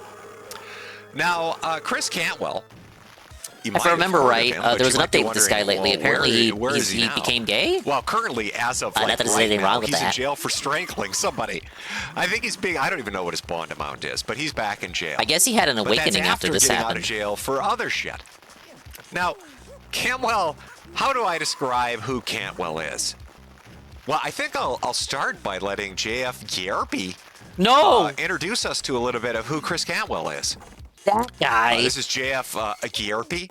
Now, Chris Cantwell, you If might I remember have heard of right, him, there but was you an might be update with this guy wondering, lately. well, Apparently, where is he now? became gay. Well, currently, as of not like that there's right anything now, wrong with he's in that. jail for strangling somebody. I think he's being, I don't even know what his bond amount is, but he's back in jail. I guess he had an But awakening that's after this getting out happened. of jail for other shit. Now, Cantwell, how do I describe who Cantwell is? Well, I think I'll start by letting JF Gierpe introduce us to a little bit of who Chris Cantwell is. That guy. This is JF Gierpe.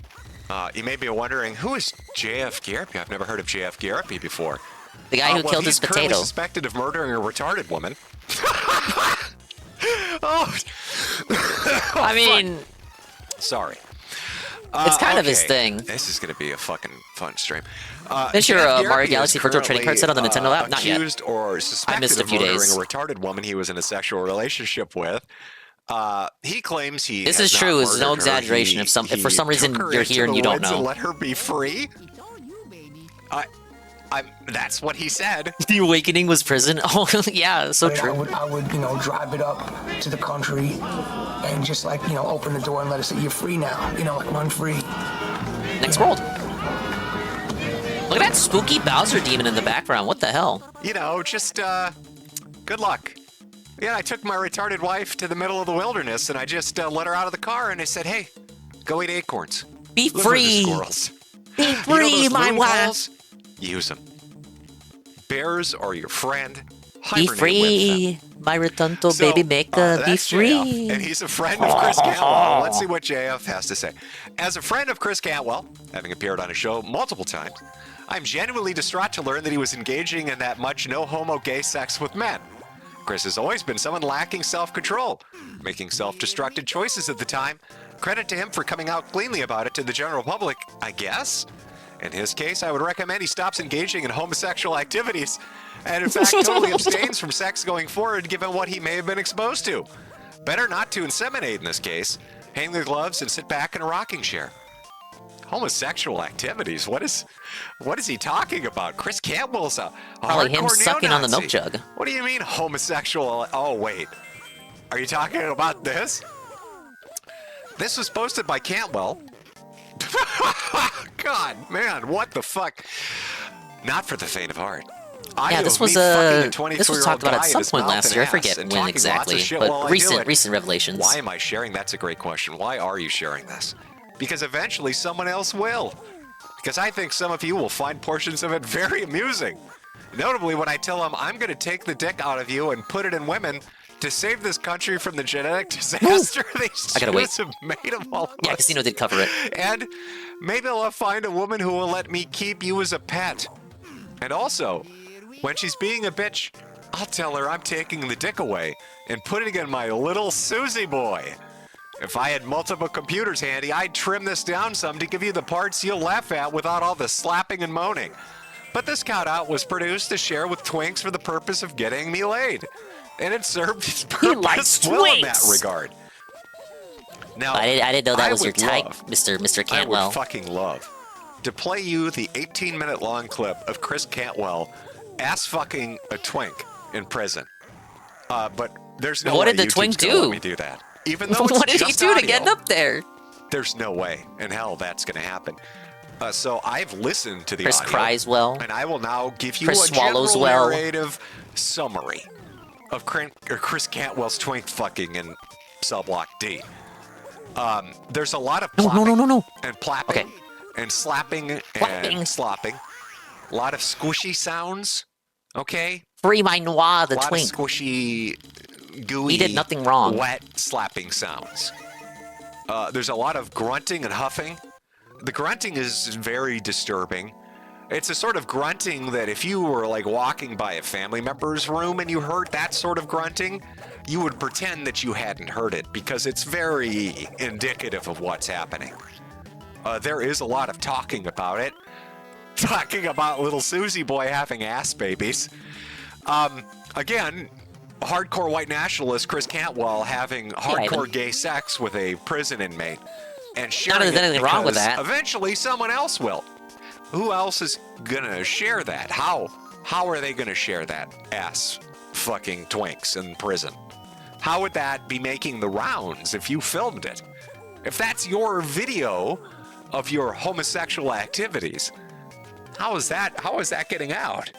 You may be wondering, who is JF Gierpe? I've never heard of JF Gierpe before. The guy who killed his he's currently potato. suspected of murdering a retarded woman. I mean, sorry. It's kind of his okay. thing. This is going to be a fucking fun stream. Is your JF Mario Gierpe Galaxy is Virtual Trading Card set on the currently, Nintendo app? Not yet. Accused or suspected missed a few of murdering days. a retarded woman he was in a sexual relationship with. He claims he This has is not true. It's no murdered her. exaggeration. He- If for some he reason took her you're into here and the you don't woods and know. let her be free. That's what he said. The awakening was prison. Oh yeah, so But true. I would, drive it up to the country and just open the door and let us say, you're free now. Run free. Next world. Look at that spooky Bowser demon in the background. What the hell? Just good luck. Yeah, I took my retarded wife to the middle of the wilderness and I just let her out of the car and I said, hey, go eat acorns. Be Live with the free. squirrels. Be You know free, those my loon wife. calls? Use them. Bears are your friend. Be Hibernate with free, my retonto baby maker. Be that's free. JF, and he's a friend of Chris Cantwell. Let's see what JF has to say. As a friend of Chris Cantwell, having appeared on his show multiple times, I'm genuinely distraught to learn that he was engaging in that much no-homo gay sex with men. Chris has always been someone lacking self-control, making self-destructive choices at the time. Credit to him for coming out cleanly about it to the general public, I guess. In his case, I would recommend he stops engaging in homosexual activities and, in fact, totally abstains from sex going forward given what he may have been exposed to. Better not to inseminate in this case. Hang the gloves and sit back in a rocking chair. Homosexual activities? What is he talking about? Chris Cantwell's a Probably him hardcore sucking on the neo-Nazi. milk jug. What do you mean homosexual? Oh, wait. Are you talking about this? This was posted by Cantwell. God, man, what the fuck? Not for the faint of heart. Yeah, this was talked about at some point last year. I forget when exactly, but recent revelations. Why am I sharing? That's a great question. Why are you sharing this? Because eventually someone else will. Because I think some of you will find portions of it very amusing. Notably, when I tell them I'm going to take the dick out of you and put it in women to save this country from the genetic disaster these Jews have made of all of us. Yeah, Casino did cover it. And maybe I'll find a woman who will let me keep you as a pet. And also, when she's being a bitch, I'll tell her I'm taking the dick away and putting it in my little Susie boy. If I had multiple computers handy, I'd trim this down some to give you the parts you'll laugh at without all the slapping and moaning. But this cutout was produced to share with twinks for the purpose of getting me laid. And it served its purpose well in that regard. Now, I didn't know that was your would type, love- Mr. I Cantwell. would fucking love to play you the 18-minute long clip of Chris Cantwell ass fucking a twink in prison. But there's no What way did the YouTube's twink gonna do? let me do that. Even though it's What did he just do to audio, get up there? There's no way in hell that's going to happen. So I've listened to the Chris audio. cries well. And I will now give you Chris a general swallows well. narrative summary of Chris Cantwell's twink fucking in Cell Block D. There's a lot of plopping and plapping and slapping and slopping. A lot of squishy sounds. Okay? Free my noir, the a lot twink. of squishy, gooey, He did nothing wrong. wet slapping sounds. There's a lot of grunting and huffing. The grunting is very disturbing. It's a sort of grunting that if you were like walking by a family member's room and you heard that sort of grunting, you would pretend that you hadn't heard it because it's very indicative of what's happening. There is a lot of talking about it. Talking about little Susie boy having ass babies. Again, hardcore white nationalist Chris Cantwell having hardcore gay sex with a prison inmate and sharing Not that there's anything wrong with because that. Eventually, someone else will. Who else is gonna share that? How are they gonna share that ass fucking twinks in prison? How would that be making the rounds if you filmed it? If that's your video of your homosexual activities, how is that getting out?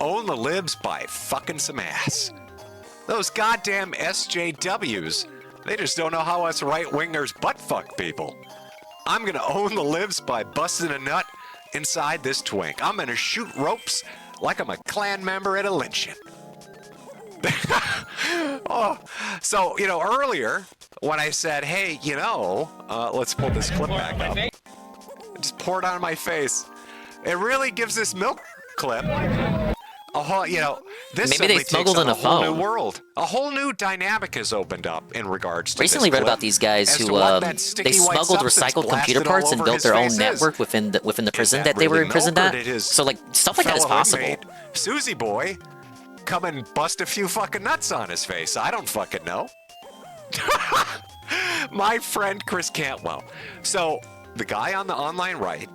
Own the libs by fucking some ass. Those goddamn SJWs, they just don't know how us right-wingers butt-fuck people. I'm gonna own the libs by busting a nut inside this twink. I'm gonna shoot ropes like I'm a Klan member at a lynching. Oh, so, earlier when I said, hey, let's pull this clip back up. Just pour it on my face. It really gives this milk clip a whole, this Maybe they suddenly smuggled takes on in a a whole phone. new world. A whole new dynamic has opened up in regards to Recently this read clip about these guys as who to what that sticky they white smuggled substance recycled computer blasted all parts and over built his their own face network within the prison that they really were imprisoned milk, or at. did his So stuff like that is fellow possible. inmate, Susie boy, come and bust a few fucking nuts on his face. I don't fucking know. My friend Chris Cantwell. So the guy on the online right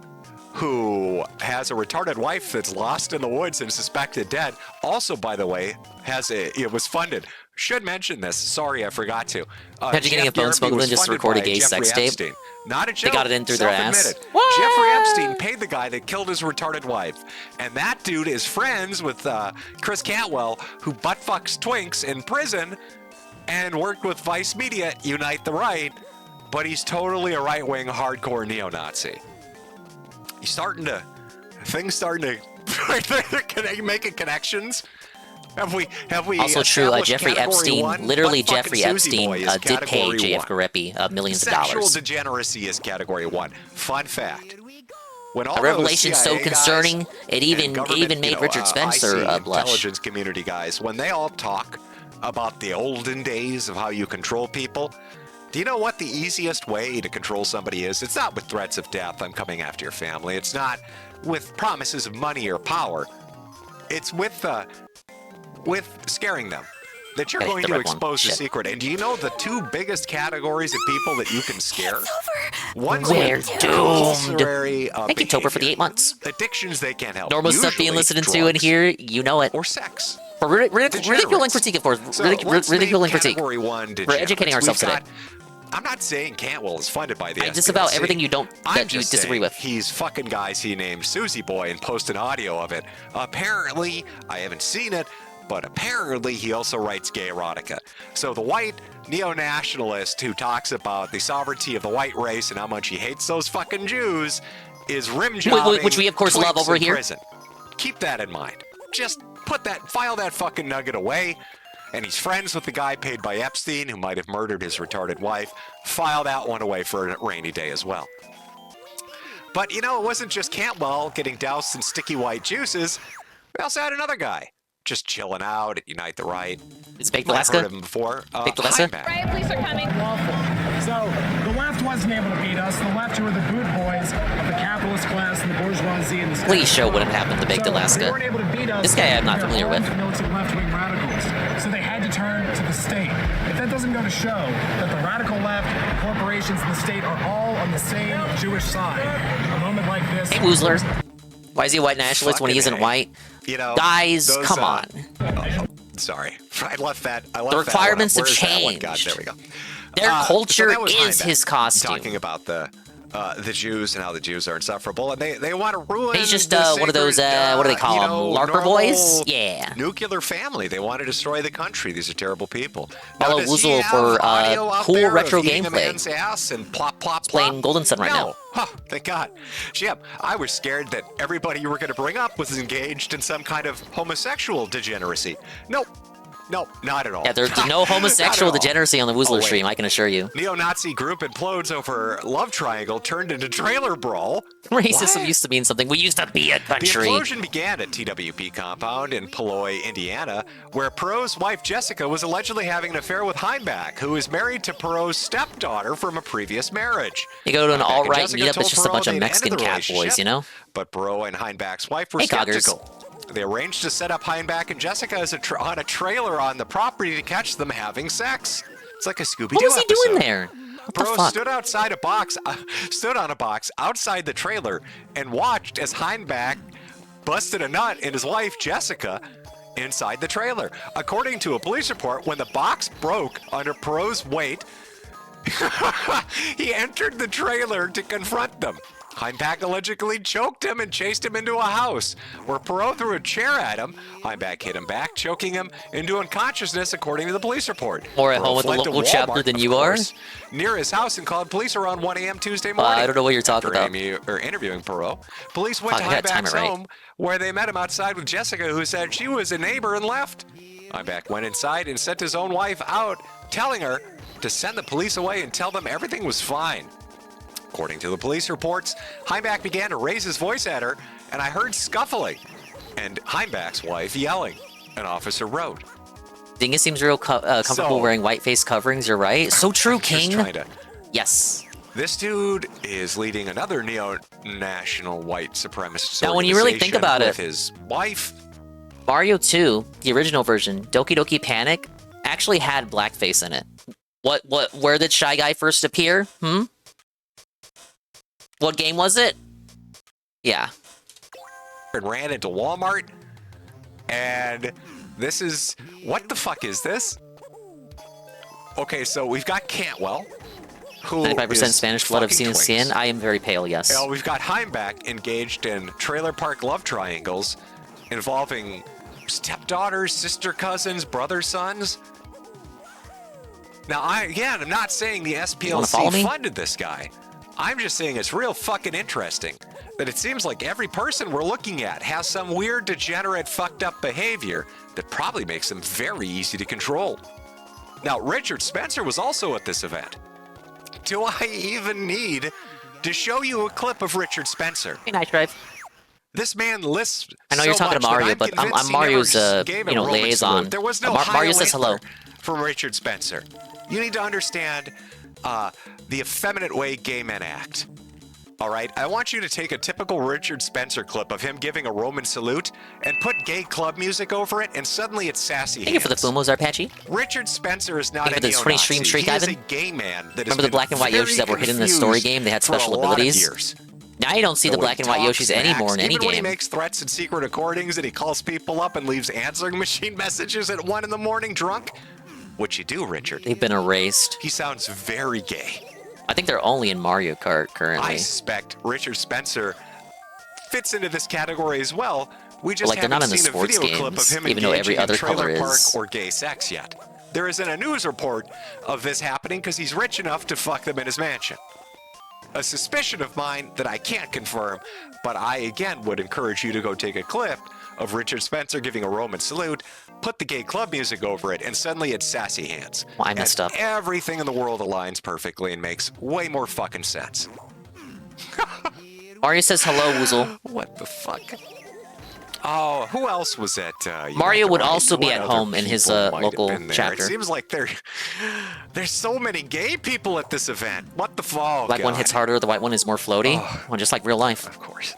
who has a retarded wife that's lost in the woods and suspected dead, also, by the way, it was funded. Should mention this. Sorry, I forgot to. Imagine getting a phone smuggled in just to record a gay sex tape. Epstein. Not a joke. They got it in through their ass. Self-admitted. Jeffrey Epstein paid the guy that killed his retarded wife. And that dude is friends with Chris Cantwell, who butt fucks twinks in prison and worked with Vice Media, Unite the Right, but he's totally a right-wing hardcore neo-Nazi. Things starting to making connections. Have we Also true, established Jeffrey category Epstein, one? literally Butt-fucking Jeffrey Susie Epstein boy is did pay category J.F. one. Garepi millions of Sexual dollars. degeneracy is category one. Fun fact. When all A revelation those so CIA guys concerning, it and even government, made Richard Spencer IC, blush. intelligence community guys, when they all talk about the olden days of how you control people, Do you know what the easiest way to control somebody is? It's not with threats of death, I'm coming after your family. It's not with promises of money or power. It's with scaring them. That you're going to expose a secret. And do you know the two biggest categories of people that you can scare? One's We're with doomed. compulsory Thank you, Topher, for the 8 months. Addictions they can't help. Normal stuff being Usually listened to in here, you know it. Or sex. For ridiculing critique, of course. So let's Ridiculing leave critique. category one We're degenerates. educating ourselves We've today. got- I'm not saying Cantwell is funded by the SPLC. Just about everything you don't I'm that you just disagree saying with. He's fucking guys he named Susie Boy and posted audio of it. Apparently, I haven't seen it, but apparently he also writes gay erotica. So the white neo-nationalist who talks about the sovereignty of the white race and how much he hates those fucking Jews is rim-jobbing Which we, of course, love twinks over in here. prison. Keep that in mind. Just file that fucking nugget away. And he's friends with the guy paid by Epstein who might have murdered his retarded wife. File that one away for a rainy day as well. But you know, it wasn't just Cantwell getting doused in sticky white juices. We also had another guy just chilling out at Unite the Right. It's Baked I've Alaska. heard of him before. Baked Alaska. Riot police are coming. So the left wasn't able to beat us. The left, who were the boot boys of the capitalist class and the bourgeoisie and the Please show what happened to Baked They Alaska. weren't able to beat us. This guy I'm not They're familiar with. militant left-wing radicals. So they had to turn to the state. If that doesn't go to show that the radical left, corporations, and the state are all on the same Jewish side, a moment like this. Hey, Woozler. Why is he a white nationalist when he isn't white? You know, guys, those, come on. Sorry, I left that. The requirements have changed. changed. God, there we go. Their So culture that was is Heineck his costume. Talking about the Jews and how the Jews are insufferable, and they want to ruin. He's just the one of those, sacred, what do they call you them, know, LARPer normal boys? Yeah. Nuclear family. They want to destroy the country. These are terrible people. Follow does he Woozle have for audio out cool there of retro eating a gameplay. man's ass and plop plop He's playing plop? Golden Sun right No. now. Huh, thank God. Jim, I was scared that everybody you were going to bring up was engaged in some kind of homosexual degeneracy. Nope. Nope, not at all. Yeah, there's no homosexual Not at all. degeneracy on the Woozler Oh, wait. stream, I can assure you. Neo-Nazi group implodes over love triangle turned into trailer brawl. Racism What? used to mean something. We used to be a The country. implosion began at TWP compound in Peloy, Indiana, where Perot's wife Jessica was allegedly having an affair with Heimbach, who is married to Perot's stepdaughter from a previous marriage. You go to an Heimbach and alt-right Jessica meetup, told it's just a Perot bunch of they'd Mexican ended the cat boys, relationship, you know? But Perot and Heimbach's wife were Hey, Coggers. skeptical. They arranged to set up Heimbach and Jessica as on a trailer on the property to catch them having sex. It's like a Scooby-Doo What was he episode. doing there? What the Bro fuck? stood on a box outside the trailer and watched as Heimbach busted a nut in his wife Jessica inside the trailer. According to a police report, when the box broke under Perot's weight, he entered the trailer to confront them. Heimbach allegedly choked him and chased him into a house, where Perot threw a chair at him. Heimbach hit him back, choking him into unconsciousness, according to the police report. More at Perot home with the fled to local chapter Walmart, than of you are? course, near his house and called police around 1 a.m. Tuesday morning. I don't know what you're talking After about. interviewing Perot, police went Fuck, to I gotta time Heimbach's it right. home, where they met him outside with Jessica, who said she was a neighbor and left. Heimbach went inside and sent his own wife out, telling her to send the police away and tell them everything was fine. According to the police reports, Heimbach began to raise his voice at her, and I heard scuffling and Heimbach's wife yelling, an officer wrote. Dingus seems real comfortable So- wearing white face coverings, you're right. So true, Just King. trying to- Yes. This dude is leading another neo-national white supremacist Now, when you really think organization about with it- his wife. Mario 2, the original version, Doki Doki Panic, actually had blackface in it. Where did Shy Guy first appear? What game was it? Yeah. And ran into Walmart, and this is, what the fuck is this? Okay, so we've got Cantwell, who 95% is Spanish blood, I've seen his fucking skin. I am very pale, yes. We've got Heimbach engaged in trailer park love triangles involving stepdaughters, sister cousins, brother sons. Now, I'm not saying the follow me? SPLC funded this guy. I'm just saying it's real fucking interesting that it seems like every person we're looking at has some weird, degenerate, fucked up behavior that probably makes them very easy to control. Now, Richard Spencer was also at this event. Do I even need to show you a clip of Richard Spencer? Hey, Night Drive. This man lists. I know you're so talking to much that Mario, I'm but I'm convinced he Mario's, never gave him Roman liaison. salute. There was no Mario Heil says Hitler hello. from Richard Spencer. You need to understand the effeminate way gay men act. All right, I want you to take a typical Richard Spencer clip of him giving a Roman salute and put gay club music over it, and suddenly it's sassy. Thank you for the Fumos, Arpachi. Richard Spencer is not a neo-Nazi. 20 stream streak, he is Ivan. a gay man that Remember the black and white Yoshis that were hidden in the story game? They had special abilities. Now you don't see the black and white Yoshis anymore in any Even when he game. makes threats and secret recordings and he calls people up and leaves answering machine messages at 1 in the morning drunk. What you do, Richard? They've been erased. He sounds very gay. I think they're only in Mario Kart currently. I suspect Richard Spencer fits into this category as well. We just Like, they're not haven't in the seen a sports video clip of games, him even though every engaging in other color trailer park is. or gay sex yet. There isn't a news report of this happening because he's rich enough to fuck them in his mansion. A suspicion of mine that I can't confirm, but I again would encourage you to go take a clip of Richard Spencer giving a Roman salute, put the gay club music over it, and suddenly it's sassy hands. Well, I messed up. Everything in the world aligns perfectly and makes way more fucking sense. Mario says hello, Woozle. What the fuck? Oh, who else was at? Mario would also be at home in his local It chapter. seems like there's so many gay people at this event. What the fuck? Black one hits harder, the white one is more floaty. Well, just like real life. Of course.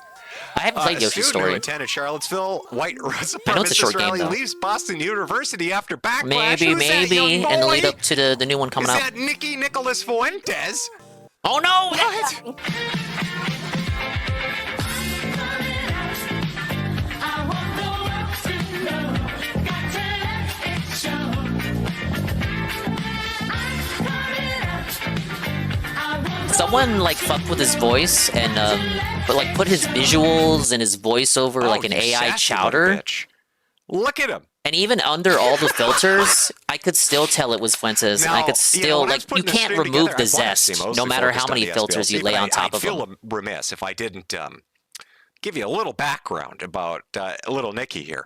I haven't played Yoshi's Student who Story. attended Charlottesville White Rose I know it's a short game, rally though. leaves Boston University after backlash. Maybe, Who's that young maybe, in the boy? lead up to the new one coming Is out. that Nicky Nicholas Fuentes? Oh no! What? Someone like fucked with his voice and but like put his visuals and his voice over like an you AI sassy chowder. little bitch. Look at him. And even under all the filters, I could still tell it was Fuentes. And I Now, could still when I like was putting you this can't stream remove together, the I wanted to see zest, no mostly matter how focused many on the filters you SPLC, lay but on top I of them. feel remiss if I didn't give you a little background about little Nicky here.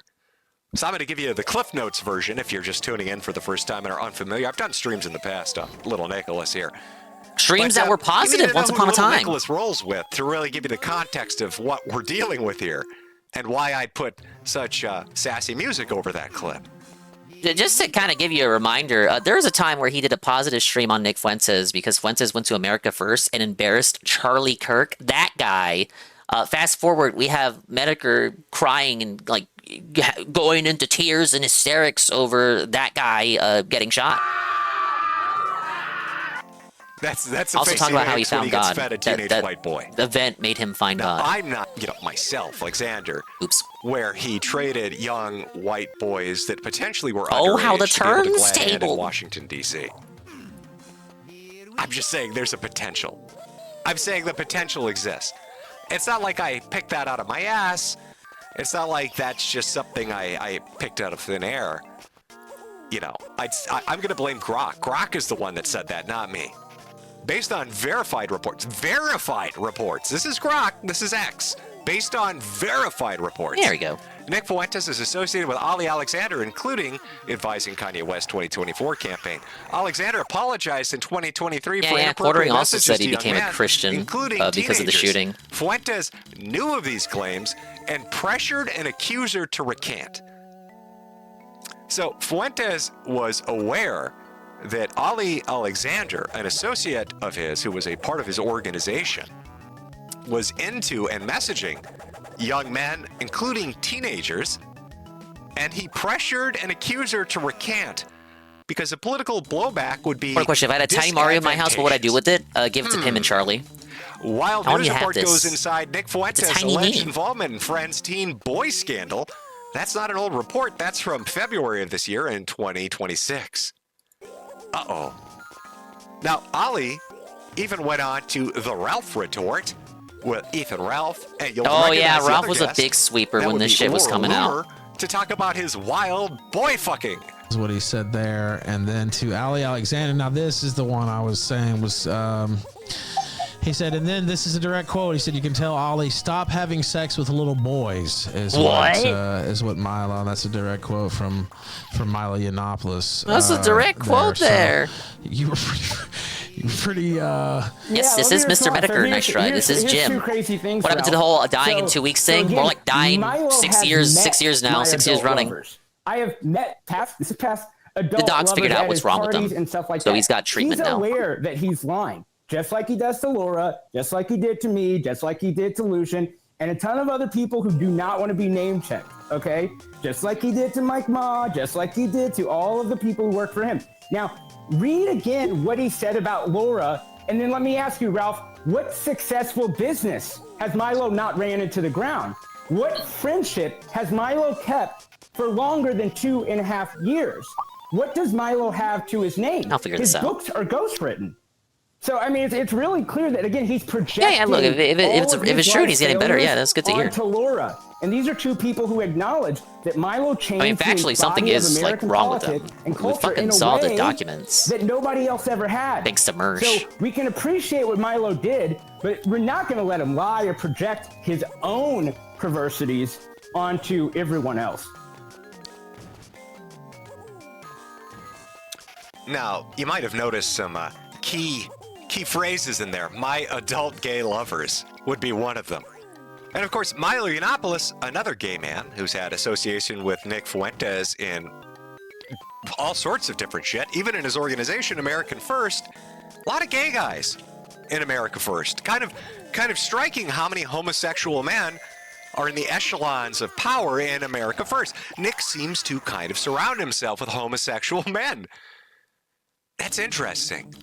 So I'm going to give you the Cliff Notes version if you're just tuning in for the first time and are unfamiliar. I've done streams in the past on Little Nicholas here. Streams that were positive once upon a time. Nicholas rolls with to really give you the context of what we're dealing with here and why I put such sassy music over that clip. Just to kind of give you a reminder, there was a time where he did a positive stream on Nick Fuentes because Fuentes went to America first and embarrassed Charlie Kirk. That guy. Fast forward, we have Medicare crying and like going into tears and hysterics over that guy getting shot. That's also talking about how he found God. Fed a teenage white boy. The event made him find God. I'm not, myself, Alexander. Oops. Where he traded young white boys that potentially were Oh, underage how the to be able to glad hand in turnstable. Washington, D.C. I'm just saying there's a potential. I'm saying the potential exists. It's not like I picked that out of my ass. It's not like that's just something I picked out of thin air. I'm going to blame Grok. Grok is the one that said that, not me. Based on verified reports. Verified reports. This is Grok. This is X. Based on verified reports. There we go. Nick Fuentes is associated with Ali Alexander, including advising Kanye West's 2024 campaign. Alexander apologized in 2023 for Quartering inappropriate also messages said he to young became a men, Christian including because of the teenagers. shooting. Fuentes knew of these claims and pressured an accuser to recant. So Fuentes was aware that Ali Alexander, an associate of his who was a part of his organization, was into and messaging young men, including teenagers, and he pressured an accuser to recant because the political blowback would be One question: if I had a tiny Mario in my house, what would I do with it? Give it to Pim and Charlie. Wild How news do you have report this? goes inside Nick Fuentes' tiny alleged me. involvement in Friends' teen boy scandal. That's not an old report. That's from February of this year in 2026. Uh-oh. Now, Ali even went on to the Ralph retort with Ethan Ralph. And you'll Oh yeah, recognize the Ralph other was a guest. big sweeper That when would this be shit was Laura coming Loomer, out. to talk about his wild boy fucking. Is what he said there. And then to Ali Alexander. Now, this is the one I was saying was, he said, and then this is a direct quote. He said, you can tell Ali, stop having sex with little boys. Is what Milo, that's a direct quote from Milo Yiannopoulos. That's a direct quote there. So you were pretty, Yes, this is Mr. Medicare. Nice try. This is Jim. Two crazy things, What happened to the whole dying in So- 2 weeks so thing? again, More like dying Milo 6 has years. met 6 years now. my 6 years adult running. lovers. I have met past adult docs figured lovers out at what's his wrong with parties him. and stuff like So that. he's got treatment He's now. aware that he's lying, just like he does to Laura, just like he did to me, just like he did to Lucian, and a ton of other people who do not want to be name checked, okay? Just like he did to Mike Ma, just like he did to all of the people who work for him. Now, read again what he said about Laura, and then let me ask you, Ralph, what successful business has Milo not ran into the ground? What friendship has Milo kept for longer than 2.5 years? What does Milo have to his name? I'll figure his this out. books are ghostwritten. So, I mean, it's really clear that, again, he's projecting Yeah, look, if all of it's his true and life he's getting better, yeah, failures that's good to hear. onto Laura. And these are two people who acknowledge that Milo changed I mean, factually, something is like wrong with them. and We culture fucking in a saw the way documents. that nobody else ever had. Thanks to Mersh. So we can appreciate what Milo did, but we're not going to let him lie or project his own perversities onto everyone else. Now, you might have noticed some key phrases in there. My adult gay lovers would be one of them. And of course, Milo Yiannopoulos, another gay man who's had association with Nick Fuentes in all sorts of different shit, even in his organization, American First. A lot of gay guys in America First. Kind of striking how many homosexual men are in the echelons of power in America First. Nick seems to kind of surround himself with homosexual men. That's interesting.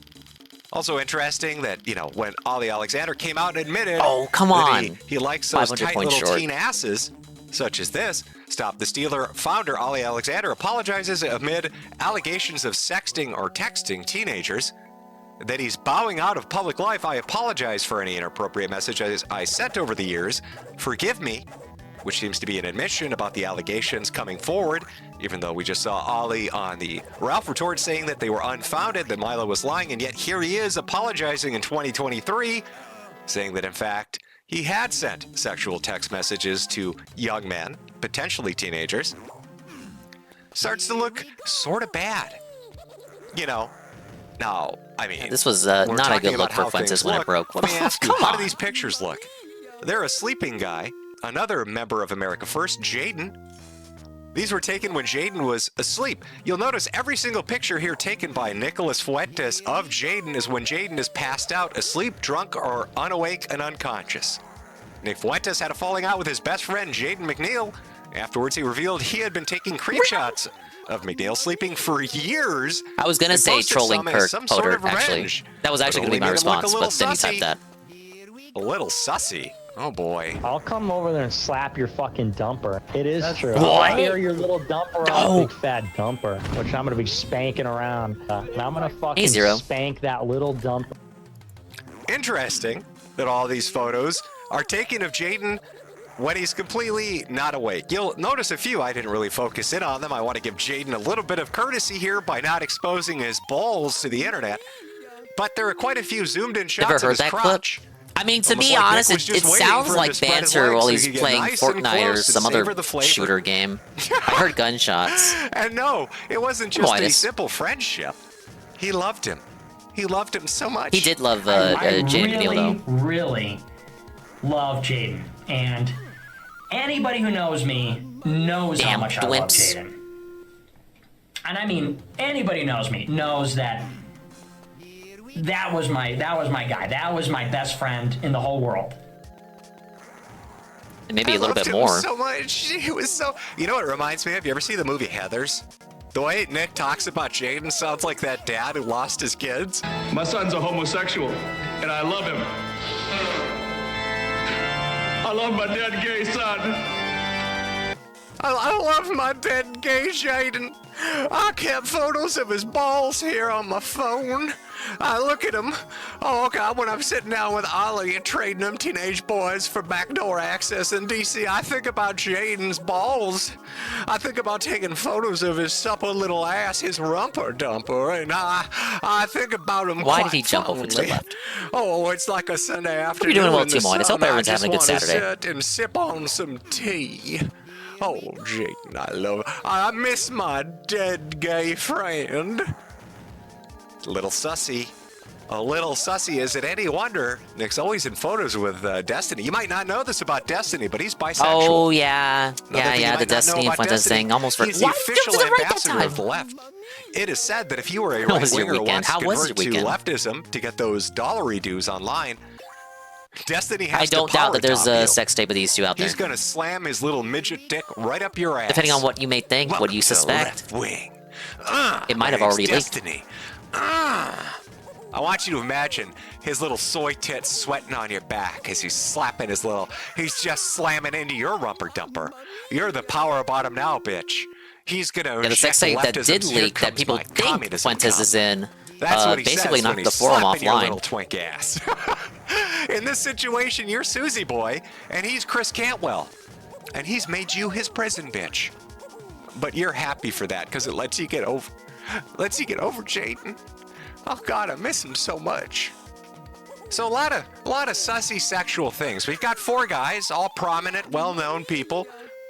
Also interesting that, you know, when Ollie Alexander came out and admitted that he likes those tight little teen asses, such as this, Stop the Stealer founder Ollie Alexander apologizes amid allegations of sexting or texting teenagers, that he's bowing out of public life. I apologize for any inappropriate messages I sent over the years. Forgive me, which seems to be an admission about the allegations coming forward, even though we just saw Ollie on the Ralph Retort saying that they were unfounded, that Milo was lying, and yet here he is apologizing in 2023, saying that in fact he had sent sexual text messages to young men, potentially teenagers. Starts to look sort of bad. You know, now, I mean, This was we're not a talking good look about for how Fuentes things when it look. broke. Let me ask you, Come how do on. these pictures look? They're a sleeping guy, another member of America First, Jaden. These were taken when Jaden was asleep. You'll notice every single picture here taken by Nicholas Fuentes of Jaden is when Jaden is passed out, asleep, drunk, or unawake and unconscious. Nick Fuentes had a falling out with his best friend, Jaden McNeil. Afterwards, he revealed he had been taking creep shots of McNeil sleeping for years. I was going to and say posted trolling some as Kirk some sort Potter, of actually. revenge, That was but actually going to be only my made him look response, a little but then he typed sussy. that. A little sussy. Oh boy. I'll come over there and slap your fucking dumper. It is true. What? I'll tear your little dumper off, big fat dumper, which I'm gonna be spanking around. And I'm gonna fucking spank that little dumper. Interesting that all these photos are taken of Jaden when he's completely not awake. You'll notice a few. I didn't really focus in on them. I want to give Jaden a little bit of courtesy here by not exposing his balls to the internet. But there are quite a few zoomed in shots Ever of heard his that clip? crotch. I mean, to Almost be like Nick honest, was it just waiting sounds for him like to spread his banter legs while so he he's could get playing nice and Fortnite or close and some other savor the flavor. shooter game. I heard gunshots. And no, it wasn't just a Minus. simple friendship. He loved him. He loved him so much. He did love I Jaden McNeil, though. really love Jaden. And anybody who knows me knows how much I love Jaden. And I mean, anybody who knows me knows that that was my guy. That was my best friend in the whole world. And maybe a little bit I more. loved him so much. He was so. You know what it reminds me of? You ever see the movie Heathers? The way Nick talks about Jaden sounds like that dad who lost his kids. My son's a homosexual, and I love him. I love my dead gay son. I love my dead gay Jaden. I kept photos of his balls here on my phone. I look at him. Oh, God, when I'm sitting down with Ollie and trading them teenage boys for backdoor access in D.C., I think about Jaden's balls. I think about taking photos of his supple little ass, his rumper dumper, and I think about him. Why did he jump over to the left? Oh, it's like a Sunday afternoon. Hope you're doing well, in the T-Minus. Hope sun. everyone's I having a good just wanna Saturday. sit and sip on some tea. Oh, Jaden, I love. I miss my dead gay friend. Little sussy. A little sussy. Is it any wonder Nick's always in photos with Destiny? You might not know this about Destiny, but he's bisexual. Oh, yeah. The Destiny and Fuentes thing. Almost for... He's the official ambassador of the left. It is said that if you were a right-winger once to convert to leftism to get those dollary dues online, Destiny has I don't doubt that there's a sex tape of these two out there. He's going to slam his little midget dick right up your ass. Depending on what you may think, what you suspect. Left wing. It might have already leaked. Destiny. I want you to imagine his little soy tits sweating on your back as he's slapping his little... He's just slamming into your rumper dumper. You're the power bottom now, bitch. He's going to the sex tape that did leak that people think Fuentes is in That's what he basically says knocked when the he's forum slapping your offline. little twink ass. In this situation, you're Susie Boy, and he's Chris Cantwell. And he's made you his prison bitch. But you're happy for that, because it lets you get over... Jaden. Oh God, I miss him so much. So a lot of sussy sexual things. We've got 4 guys, all prominent, well-known people.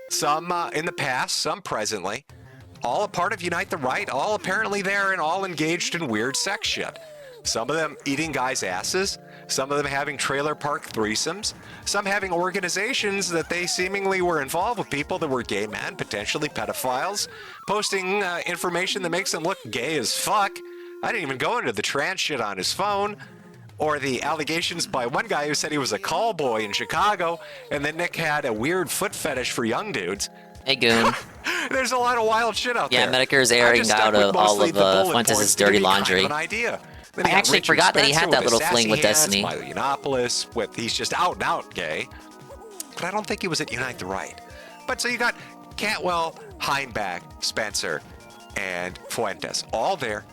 Some in the past, some presently. All a part of Unite the Right, all apparently there and all engaged in weird sex shit. Some of them eating guys' asses. Some of them having trailer park threesomes. Some having organizations that they seemingly were involved with people that were gay men, potentially pedophiles, posting information that makes them look gay as fuck. I didn't even go into the trans shit on his phone, or the allegations by one guy who said he was a call boy in Chicago, and then Nick had a weird foot fetish for young dudes. Hey, Goon. There's a lot of wild shit out there. Yeah, Medicare's airing out of all of Fuentes' dirty laundry. I actually forgot that he had that little fling with Destiny. He's just out and out gay. But I don't think he was at Unite the Right. But so you got Cantwell, Heinbach, Spencer, and Fuentes. All there.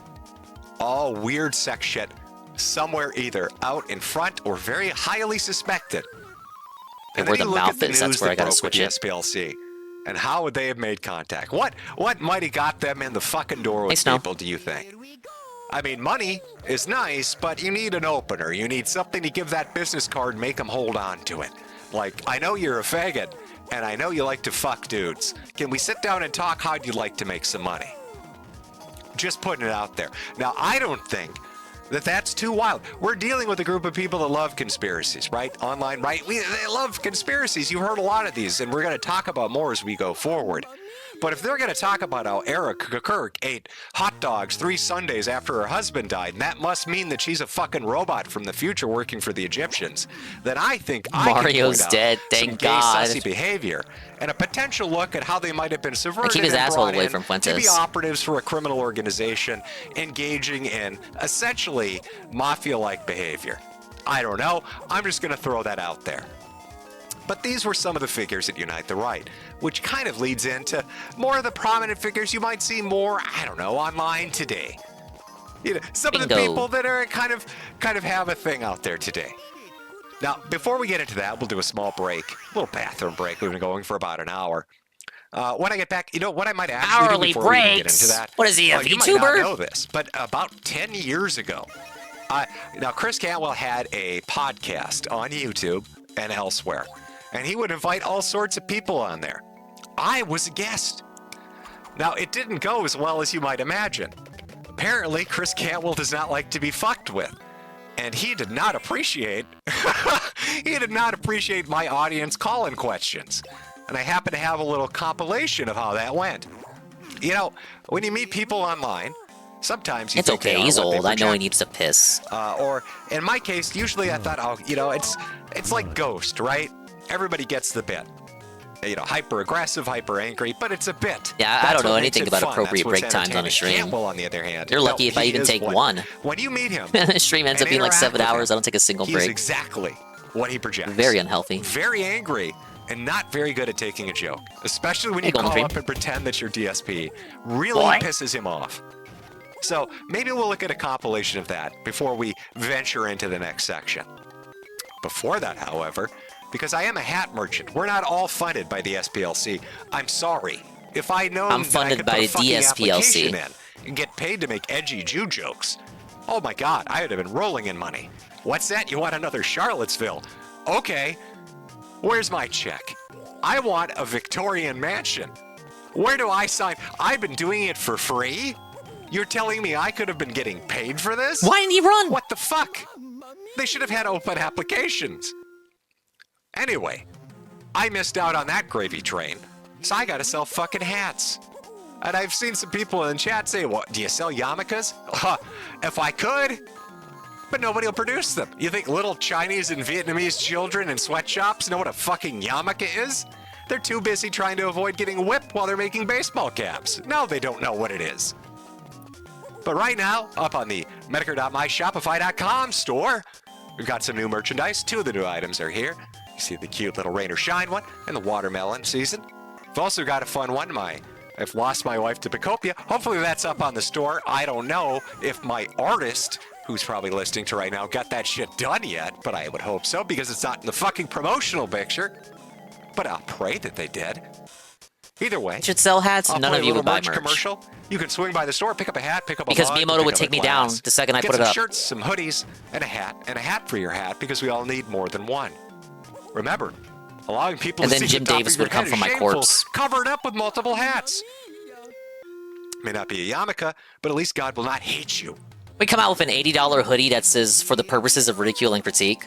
All weird sex shit. Somewhere either out in front or very highly suspected. And where the mouth is, that's where I gotta switch it. SPLC. And how would they have made contact? What might have got them in the fucking door with people, do you think? I mean, money is nice, but you need an opener. You need something to give that business card and make them hold on to it. Like, I know you're a faggot, and I know you like to fuck dudes. Can we sit down and talk how'd you like to make some money? Just putting it out there. Now, I don't think that that's too wild. We're dealing with a group of people that love conspiracies, right? Online, right? They love conspiracies. You've heard a lot of these, and we're going to talk about more as we go forward. But if they're going to talk about how Eric Kirk ate hot dogs 3 Sundays after her husband died, and that must mean that she's a fucking robot from the future working for the Egyptians, then I think Mario's I dead, thank some God. gay, sussy behavior and a potential look at how they might have been subverted keep his and asshole brought away in from to Fuentes. be operatives for a criminal organization engaging in essentially mafia-like behavior. I don't know. I'm just going to throw that out there. But these were some of the figures at Unite the Right, which kind of leads into more of the prominent figures you might see more, I don't know, online today. You know, some of the people that are kind of have a thing out there today. Now, before we get into that, we'll do a small break, a little bathroom break. We've been going for about an hour. When I get back, you know what I might actually do before we get into that? What is he, a You might VTuber? not know this, but about 10 years ago, now Chris Cantwell had a podcast on YouTube and elsewhere. And he would invite all sorts of people on there. I was a guest. Now, it didn't go as well as you might imagine. Apparently, Chris Cantwell does not like to be fucked with. And he did not appreciate my audience calling questions. And I happen to have a little compilation of how that went. You know, when you meet people online, sometimes you it's think okay, he's old. I know he needs to piss. Or in my case, usually I thought, oh, you know, it's like Ghost, right? Everybody gets the bit. You know, hyper aggressive, hyper angry, but it's a bit. Yeah, I don't know anything about appropriate break times on a stream. Campbell, on the other hand, you're lucky if I even take one. When you meet him, the stream ends up being like 7 hours. I don't take a single break. He's exactly what he projects. Very unhealthy. Very angry, and not very good at taking a joke. Especially when you call up and pretend that you're DSP. Really pisses him off. So maybe we'll look at a compilation of that before we venture into the next section. Before that, however, because I am a hat merchant, we're not all funded by the SPLC. I'm sorry. If I know I'm funded by the DSPLC and get paid to make edgy Jew jokes, oh my God, I would have been rolling in money. What's that? You want another Charlottesville? Okay. Where's my check? I want a Victorian mansion. Where do I sign? I've been doing it for free. You're telling me I could have been getting paid for this? Why didn't he run? What the fuck? They should have had open applications. Anyway, I missed out on that gravy train, so I gotta sell fucking hats. And I've seen some people in chat say, "What? Do you sell yarmulkes?" If I could, but nobody will produce them. You think little Chinese and Vietnamese children in sweatshops know what a fucking yarmulke is? They're too busy trying to avoid getting whipped while they're making baseball caps. No, they don't know what it is. But right now, up on the Medicare.myshopify.com store, we've got some new merchandise. 2 of the new items are here. You see the cute little Rain or Shine one and the watermelon season. We've also got a fun one, I've lost my wife to Pacopia. Hopefully that's up on the store. I don't know if my artist, who's probably listening to right now, got that shit done yet, but I would hope so because it's not in the fucking promotional picture. But I'll pray that they did. Either way, should sell hats. None of you would buy merch. Commercial. You can swing by the store, pick up a hat, pick up a because mug, Miyamoto would take me down the second I put it up. Get some shirts, some hoodies, and a hat for your hat because we all need more than one. Remember, allowing people and to then see Jim the top Davis of your would come head from is my corpse, covered up with multiple hats. May not be a yarmulke, but at least God will not hate you. We come out with an $80 hoodie that says, "For the purposes of ridicule and critique."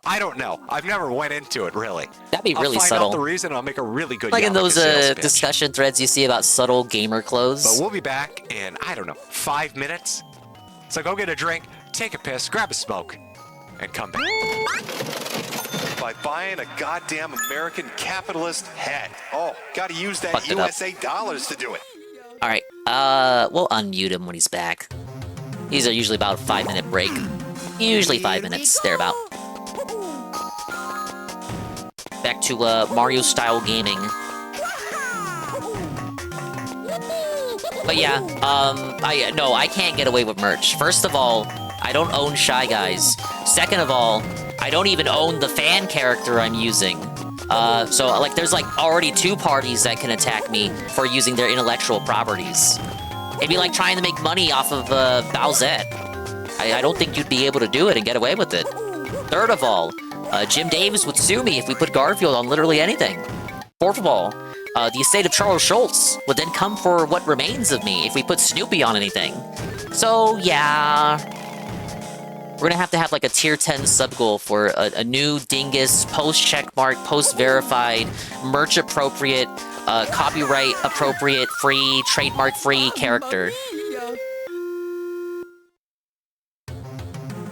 I don't know. I've never went into it, really. That'd be really I'll find subtle. out the reason, I'll make a really good like in those sales pitch. discussion threads you see about subtle gamer clothes. But we'll be back in, I don't know, 5 minutes. So go get a drink, take a piss, grab a smoke, and come back. By buying a goddamn American capitalist hat. Oh, gotta use that USA dollars to do it. All right, we'll unmute him when he's back. These are usually about a 5-minute break. Usually 5 minutes, thereabout. Back to Mario-style gaming. But yeah, I can't get away with merch. First of all, I don't own Shy Guys. Second of all, I don't even own the fan character I'm using. So like, there's like already 2 parties that can attack me for using their intellectual properties. It'd be like trying to make money off of Bowsette. I don't think you'd be able to do it and get away with it. Third of all, Jim Davis would sue me if we put Garfield on literally anything. Fourth of all, the estate of Charles Schultz would then come for what remains of me if we put Snoopy on anything. So, yeah. We're gonna have to have like a tier 10 sub-goal for a new dingus, post-checkmark, post-verified, merch-appropriate, copyright-appropriate, free, trademark-free character.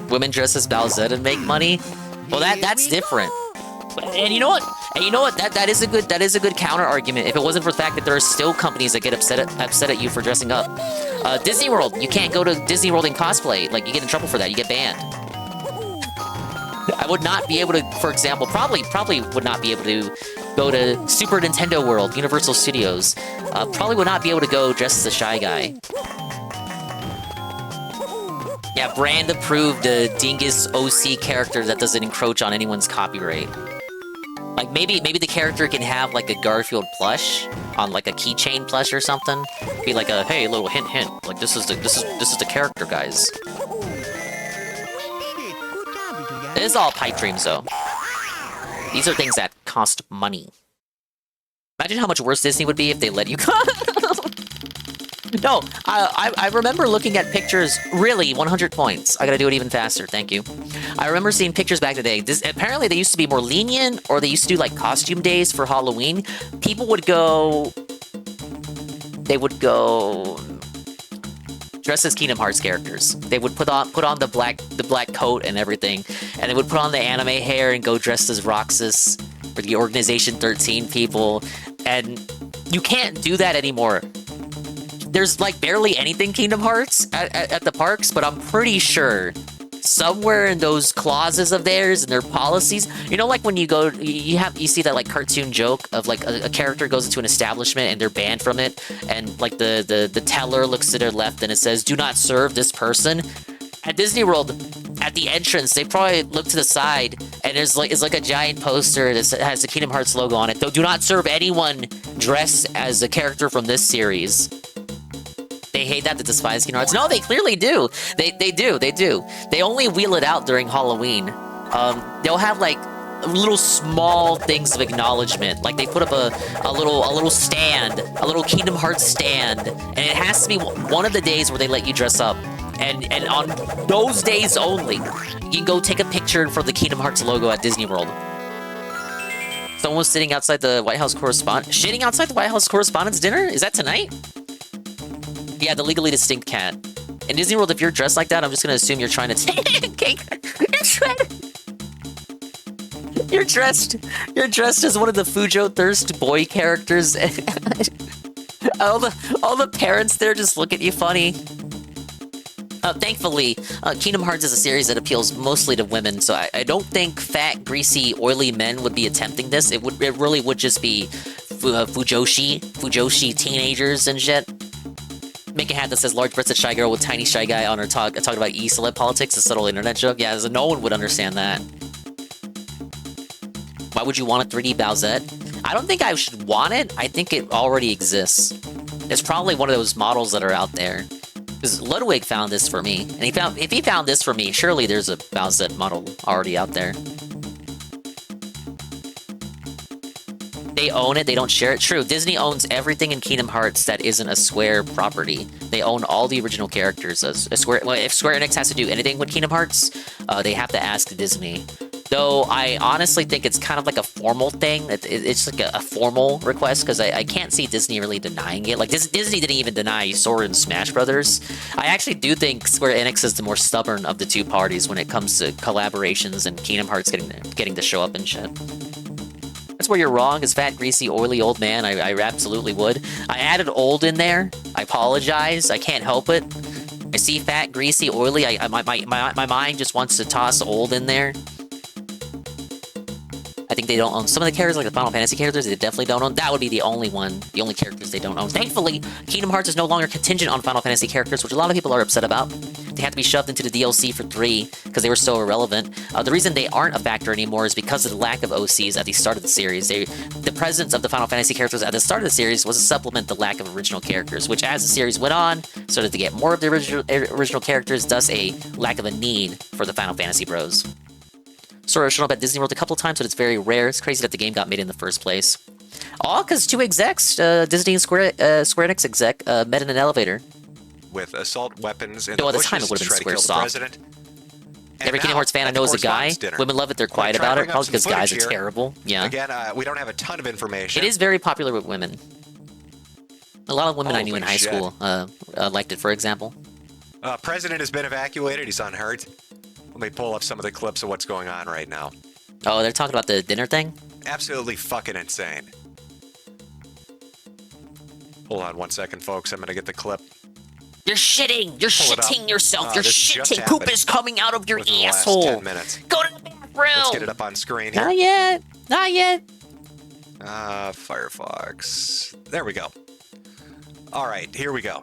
Women dress as Bowsette and make money? Well, that's different. And you know what? That is a good counter argument. If it wasn't for the fact that there are still companies that get upset at you for dressing up. Disney World, you can't go to Disney World in cosplay. Like, you get in trouble for that. You get banned. I would not be able to, for example, probably would not be able to go to Super Nintendo World, Universal Studios. Probably would not be able to go dressed as a Shy Guy. Yeah, brand approved dingus OC character that doesn't encroach on anyone's copyright. Like maybe the character can have like a Garfield plush on like a keychain plush or something. Be like a hey, little hint. Like this is the character, guys. It is all pipe dreams though. These are things that cost money. Imagine how much worse Disney would be if they let you go. No, I remember looking at pictures, really, 100 points. I gotta do it even faster, thank you. I remember seeing pictures back in the day. Apparently, they used to be more lenient, or they used to do, like, costume days for Halloween. People would go... They would go... dressed as Kingdom Hearts characters. They would put on the black coat and everything, and they would put on the anime hair and go dressed as Roxas, or the Organization 13 people, and you can't do that anymore. There's like barely anything Kingdom Hearts at the parks, but I'm pretty sure somewhere in those clauses of theirs and their policies, you know, like when you go, you see that like cartoon joke of like a character goes into an establishment and they're banned from it, and like the teller looks to their left and it says, "Do not serve this person." At Disney World, at the entrance, they probably look to the side and it's like a giant poster that has the Kingdom Hearts logo on it. Do not serve anyone dressed as a character from this series. They hate that, they despise Kingdom Hearts. No, they clearly do. They do. They only wheel it out during Halloween. They'll have like little small things of acknowledgement. Like they put up a little stand, a little Kingdom Hearts stand, and it has to be one of the days where they let you dress up. And on those days only, you can go take a picture for the Kingdom Hearts logo at Disney World. Someone was sitting outside the White House shitting outside the White House Correspondents' dinner? Is that tonight? Yeah, the legally distinct cat. In Disney World, if you're dressed like that, I'm just gonna assume you're trying to take cake. You're dressed as one of the Fujo Thirst boy characters. all the parents there just look at you funny. Thankfully, Kingdom Hearts is a series that appeals mostly to women, so I don't think fat, greasy, oily men would be attempting this. It really would just be Fujoshi teenagers and shit. Make a hat that says large-breasted shy girl with tiny shy guy on her talking about e-celeb politics, a subtle internet joke. Yeah, so no one would understand that. Why would you want a 3D Bowsette? I don't think I should want it. I think it already exists. It's probably one of those models that are out there. Because Ludwig found this for me, and if he found this for me, surely there's a Bowsette model already out there. They own it, they don't share it. True, Disney owns everything in Kingdom Hearts that isn't a Square property. They own all the original characters. If Square Enix has to do anything with Kingdom Hearts, they have to ask Disney. Though I honestly think it's kind of like a formal thing. It's like a formal request, because I can't see Disney really denying it. Like, Disney didn't even deny Sora and Smash Brothers. I actually do think Square Enix is the more stubborn of the two parties when it comes to collaborations and Kingdom Hearts getting to show up and shit. That's where you're wrong, as fat, greasy, oily old man. I absolutely would. I added old in there. I apologize. I can't help it. I see fat, greasy, oily. My mind just wants to toss old in there. I think they don't own some of the characters, like the Final Fantasy characters. They definitely don't own. That would be the only characters they don't own. Thankfully, Kingdom Hearts is no longer contingent on Final Fantasy characters, which a lot of people are upset about. They had to be shoved into the DLC for 3 because they were so irrelevant. The reason they aren't a factor anymore is because of the lack of OCs at the start of the series. The presence of the Final Fantasy characters at the start of the series was to supplement the lack of original characters, which as the series went on, started to get more of the original characters, thus a lack of a need for the Final Fantasy bros. Sora shown up at Disney World a couple of times, but it's very rare. It's crazy that the game got made in the first place. All because two execs, Disney and Square Enix exec, met in an elevator. With assault weapons in the bushes time it would to have been try to kill the president. Every Kingdom Hearts fan I know is a guy. Women love it, they're quiet about it, probably because guys are terrible. Yeah. Again, we don't have a ton of information. It is very popular with women. A lot of women I knew in high school liked it, for example. President has been evacuated. He's unhurt. Let me pull up some of the clips of what's going on right now. Oh, they're talking about the dinner thing? Absolutely fucking insane. Hold on one second, folks. I'm going to get the clip. You're shitting! You're shitting yourself! You're shitting! Poop is coming out of your asshole! Last 10 minutes. Go to the bathroom! Let's get it up on screen here. Not yet! Not yet! Firefox. There we go. All right, here we go.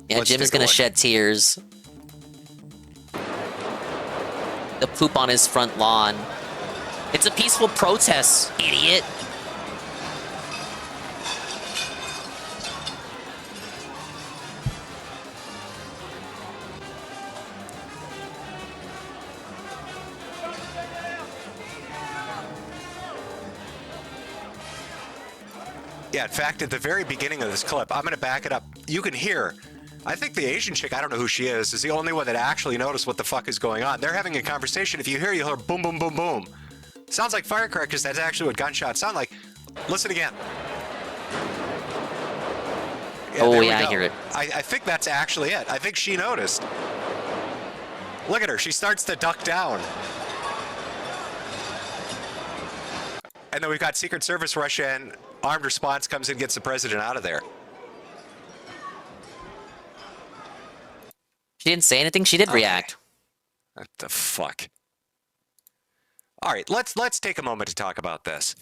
Yeah, Jim is going to shed tears. The poop on his front lawn. It's a peaceful protest, idiot. Yeah, in fact, at the very beginning of this clip, I'm going to back it up. You can hear, I think the Asian chick, I don't know who she is the only one that actually noticed what the fuck is going on. They're having a conversation. If you hear boom, boom, boom, boom. Sounds like firecrackers. That's actually what gunshots sound like. Listen again. Yeah, oh, yeah, I hear it. I think that's actually it. I think she noticed. Look at her. She starts to duck down. And then we've got Secret Service rush in. Armed response comes in, gets the president out of there. She didn't say anything. She did react. What the fuck? All right, let's take a moment to talk about this.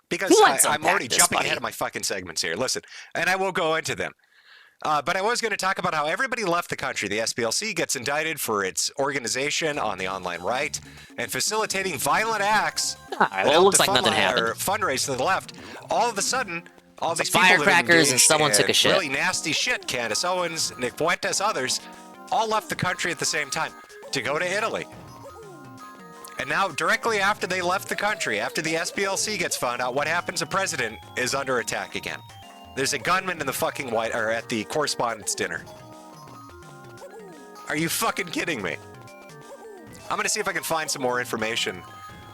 Because I'm already jumping ahead of my fucking segments here. Listen, and I will go into them. But I was going to talk about how everybody left the country. The SPLC gets indicted for its organization on the online right and facilitating violent acts. Well, it looks like nothing happened. Or fundraise to the left. All of a sudden, all these firecrackers and someone took a shit. Really nasty shit. Candace Owens, Nick Fuentes, others, all left the country at the same time to go to Italy. And now, directly after they left the country, after the SPLC gets found out, what happens? The president is under attack again. There's a gunman in the fucking at the correspondence dinner. Are you fucking kidding me? I'm gonna see if I can find some more information.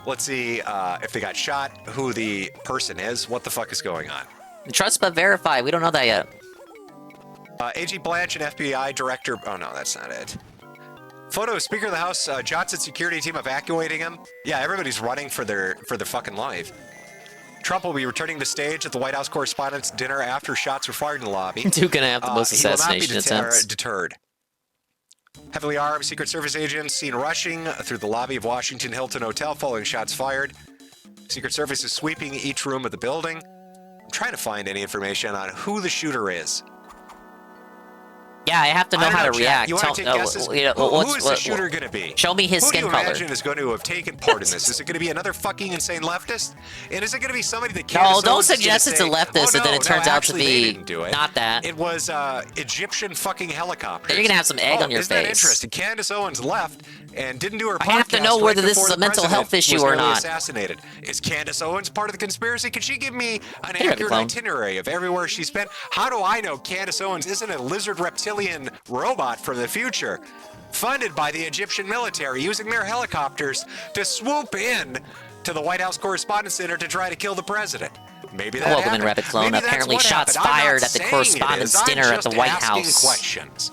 Let's see if they got shot, who the person is, what the fuck is going on. Trust but verify. We don't know that yet. AG Blanche and FBI director. Oh no, that's not it. Photo of Speaker of the House, Johnson security team evacuating him. Yeah, everybody's running for their fucking life. Trump will be returning to stage at the White House Correspondents' Dinner after shots were fired in the lobby. Dude gonna have the most assassination attempts. Deterred. Heavily armed Secret Service agents seen rushing through the lobby of Washington Hilton Hotel following shots fired. Secret Service is sweeping each room of the building. I'm trying to find any information on who the shooter is. Yeah, I have to know how to react. You want to take guesses? Who is the shooter going to be? Show me his skin color. Who do you imagine is going to have taken part in this? Is it going to be another fucking insane leftist? And is it going to be somebody that can't? No, don't suggest it's a leftist and then it turns out to be not that. It was Egyptian fucking helicopters. You're going to have some egg on your face. Isn't that interesting? Candace Owens left and didn't do her podcast. I have to know whether this is a mental health issue or not. Assassinated. Is Candace Owens part of the conspiracy? Can she give me an accurate itinerary of everywhere she's been? How do I know Candace Owens isn't a lizard reptilian robot from the future, funded by the Egyptian military, using their helicopters to swoop in to the White House Correspondents' Center to try to kill the president? Maybe that Welcome happened. in Rapid Clone. Maybe Apparently shots fired at the Correspondents' Dinner at the White House. Questions.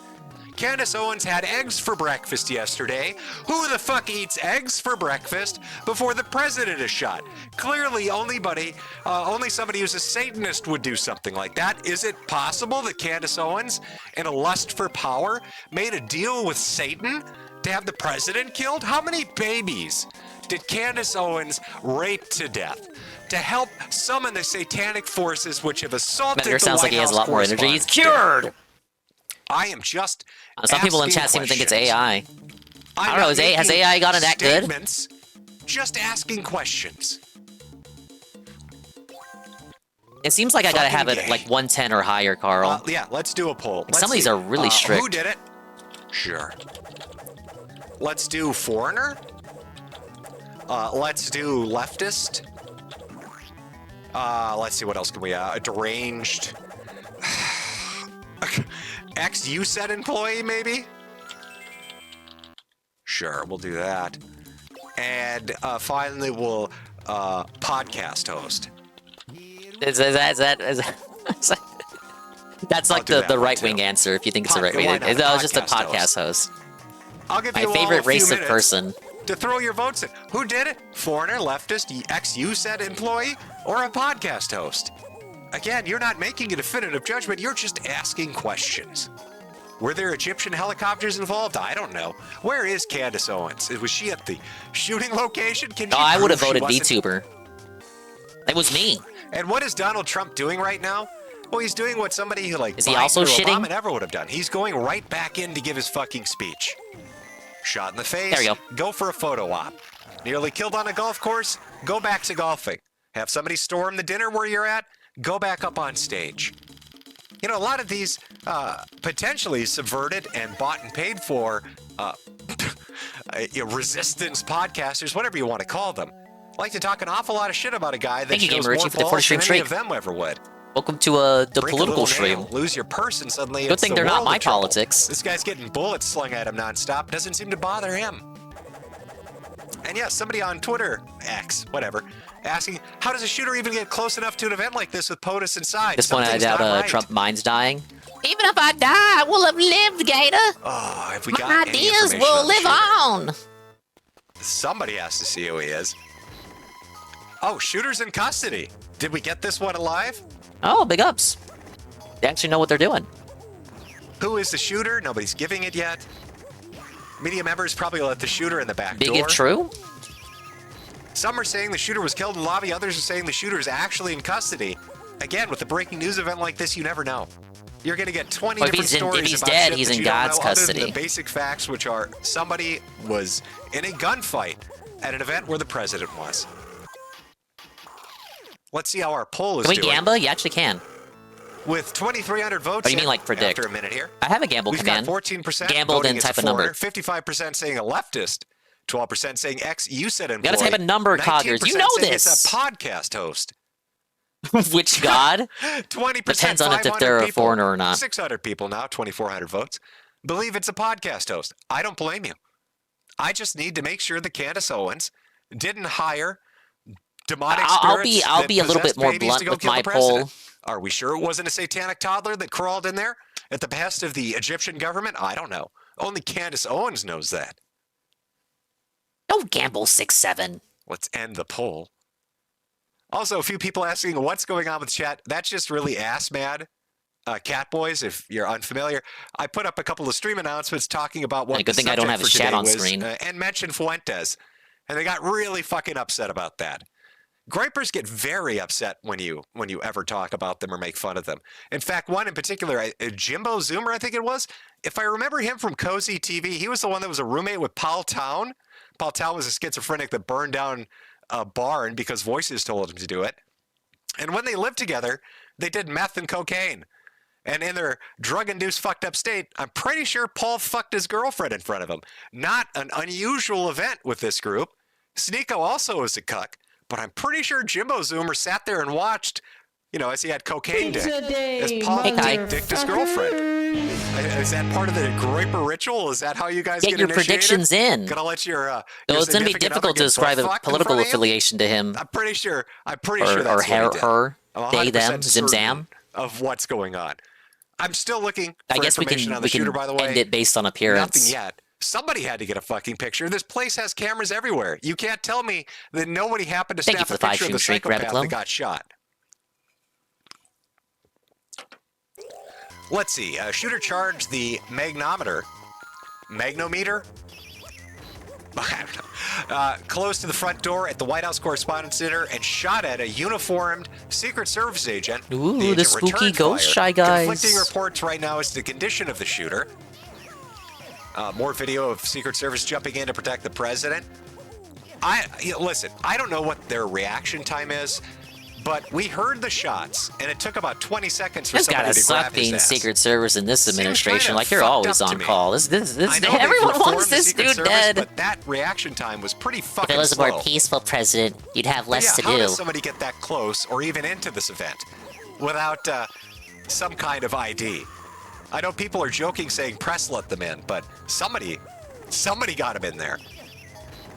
Candace Owens had eggs for breakfast yesterday. Who the fuck eats eggs for breakfast before the president is shot? Clearly, only somebody who's a Satanist would do something like that. Is it possible that Candace Owens, in a lust for power, made a deal with Satan to have the president killed? How many babies did Candace Owens rape to death to help summon the satanic forces which have assaulted the White House? Sounds like he has a lot more energy. He's cured! I am just some people in chat seem to think it's AI. I don't know. Has AI gotten that good? Just asking questions. It seems like I gotta have it like 110 or higher, Carl. Yeah, let's do a poll. Some of these are really strict. Who did it? Sure. Let's do foreigner. Let's do leftist. Let's see, what else can we? Deranged. Ex-USET employee, maybe? Sure, we'll do that. And finally, we'll podcast host. That's like the right-wing answer, if you think it's the right wing. No, it's just a podcast host. I'll give my you favorite race of person. To throw your votes in. Who did it? Foreigner, leftist, ex-USET employee, or a podcast host? Again, you're not making a definitive judgment. You're just asking questions. Were there Egyptian helicopters involved? I don't know. Where is Candace Owens? Was she at the shooting location? I would have voted VTuber. It was me. And what is Donald Trump doing right now? Well, he's doing what somebody who is he also shitting? Obama never would have done. He's going right back in to give his fucking speech. Shot in the face. There you go. Go for a photo op. Nearly killed on a golf course? Go back to golfing. Have somebody storm the dinner where you're at? Go back up on stage. You know, a lot of these potentially subverted and bought and paid for resistance podcasters, whatever you want to call them, like to talk an awful lot of shit about a guy that shows more balls than any of them ever would. Welcome to the political stream. Lose your purse and suddenly good thing they're not my politics. This guy's getting bullets slung at him nonstop. Doesn't seem to bother him. And yeah, somebody on Twitter, X, whatever, asking, how does a shooter even get close enough to an event like this with POTUS inside? This one I doubt Trump mind's dying. Even if I die, I will have lived, Gator. Oh, if we my got ideas will live on. Somebody has to see who he is. Oh, shooter's in custody. Did we get this one alive? Oh, big ups. They actually know what they're doing. Who is the shooter? Nobody's giving it yet. Media members probably let the shooter in the back door. Big it true? Some are saying the shooter was killed in the lobby. Others are saying the shooter is actually in custody. Again, with a breaking news event like this, you never know. You're going to get 20 different stories if he's about dead, shit he's that in you God's don't know, custody. other than the basic facts, which are somebody was in a gunfight at an event where the president was. Let's see how our poll is doing. Can we gamble? You actually can. With 2,300 votes. What do you mean, like predict? After a minute here, I have a gamble command. We've got 14% gambled in type of number. 55% saying a leftist, 12% saying X, you said employee. Gotta type a number, Coggers. You know saying this. It's a podcast host. Which god? 20% Depends on if they're a foreigner or not. 600 people now, 2,400 votes. Believe it's a podcast host. I don't blame you. I just need to make sure that Candace Owens didn't hire demonic spirits. I'll be a little bit more blunt with my poll. Are we sure it wasn't a satanic toddler that crawled in there at the behest of the Egyptian government? I don't know. Only Candace Owens knows that. Don't gamble 6-7. Let's end the poll. Also, a few people asking what's going on with chat. That's just really ass mad. Cat Boys, if you're unfamiliar, I put up a couple of stream announcements talking about what good thing I don't have a chat on screen. And mentioned Fuentes, and they got really fucking upset about that. Gripers get very upset when you ever talk about them or make fun of them. In fact, one in particular, Jimbo Zoomer, I think it was. If I remember him from Cozy TV, he was the one that was a roommate with Paul Town. Paul Town was a schizophrenic that burned down a barn because Voices told him to do it. And when they lived together, they did meth and cocaine. And in their drug-induced fucked up state, I'm pretty sure Paul fucked his girlfriend in front of him. Not an unusual event with this group. Sneeko also is a cuck, but I'm pretty sure Jimbo Zoomer sat there and watched, as he had cocaine dick, as Paul dicked his girlfriend. Is that part of the Groiper ritual? Is that how you guys get your predictions in? Gonna let your it's gonna be difficult to describe a political affiliation to him. I'm pretty sure that's or her, they, them, zim zam of what's going on. I'm still looking for I guess information on the shooter, by the way. End it based on appearance. Nothing yet. Somebody had to get a fucking picture. This place has cameras everywhere. You can't tell me that nobody happened to snap a picture of the psychopath that got shot. Let's see. Shooter charged the magnometer. Magnometer? Close to the front door at the White House Correspondents' Center and shot at a uniformed Secret Service agent. Ooh, the spooky ghost shy guys. Conflicting reports right now as to the condition of the shooter. More video of Secret Service jumping in to protect the president. Listen, I don't know what their reaction time is, but we heard the shots, and it took about 20 seconds for somebody to grab his ass. Secret Service in this administration. Like, you're always on call. Everyone wants this dude dead. But that reaction time was pretty fucking slow. If it was a more peaceful president, you'd have less to do. How does somebody get that close or even into this event without some kind of ID? I know people are joking saying press let them in, but somebody got him in there.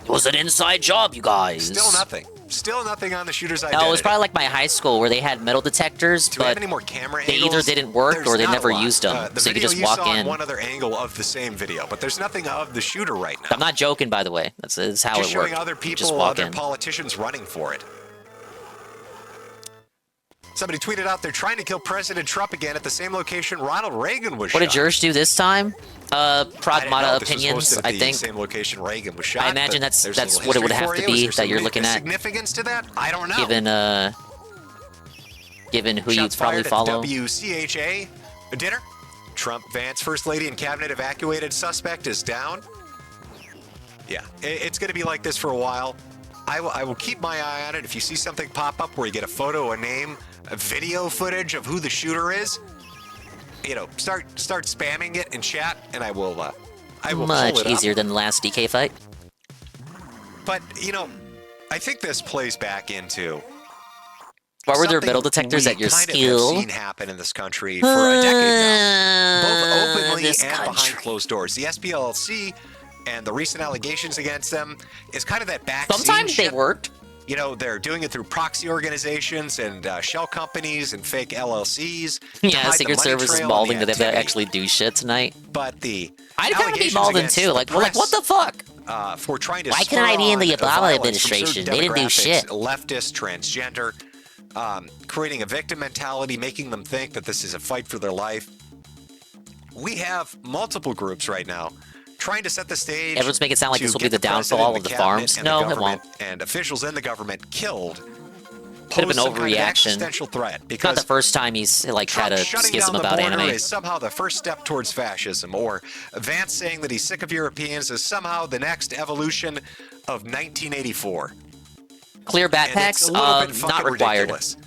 It was an inside job, you guys. Still nothing. Still nothing on the shooter's identity. No, it was probably like my high school where they had metal detectors, Do we have any more camera they angles? either didn't work or they never used them, The so you could video just walk saw in. One other angle of the same video, but there's nothing of the shooter right now. I'm not joking, by the way. That's how just it works. showing other people, other politicians running for it. Somebody tweeted out they're trying to kill President Trump again at the same location Ronald Reagan was shot. What did yours do this time? Pragmata opinions, I think. Same location Reagan was shot. I imagine that's what it would have to be that you're looking at. Significance to that? I don't know. Given who Shots you'd probably follow. WCHA dinner. Trump, Vance, First Lady, and Cabinet evacuated. Suspect is down. Yeah, it's going to be like this for a while. I will keep my eye on it. If you see something pop up where you get a photo, a name, a video footage of who the shooter is, start spamming it in chat, and I will Much pull it easier up. than the last DK fight. But I think this plays back into. Why were there metal detectors at your school? Have seen happen in this country for a decade now, both openly and behind closed doors. The SPLC and the recent allegations against them is kind of that backseat. Sometimes they worked. They're doing it through proxy organizations and shell companies and fake LLCs. Yeah, Secret Service is mauling that they have to actually do shit tonight. But I'd kind of be mauled too. Like, what the fuck? For trying to Why couldn't I be in the Obama administration? They didn't do shit. Leftist, transgender, creating a victim mentality, making them think that this is a fight for their life. We have multiple groups right now trying to set the stage. Everyone's making it sound like this will be the downfall of the farms. No, it won't. And officials in the government killed. Could have been overreaction. Existential threat because not the first time he's had a schism about anime. Is somehow the first step towards fascism, or Vance saying that he's sick of Europeans is somehow the next evolution of 1984. Clear backpacks, not required. Ridiculous.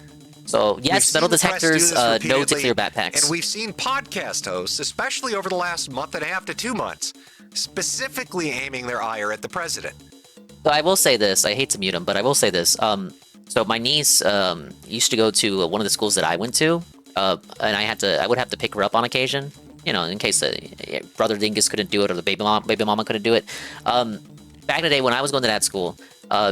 So yes, metal detectors, no to clear backpacks. And we've seen podcast hosts, especially over the last month and a half to 2 months, specifically aiming their ire at the president. So I will say this. I hate to mute him, but I will say this. So my niece used to go to one of the schools that I went to, and I would have to pick her up on occasion, you know, in case Brother Dingus couldn't do it or the baby mama couldn't do it. Back in the day when I was going to that school,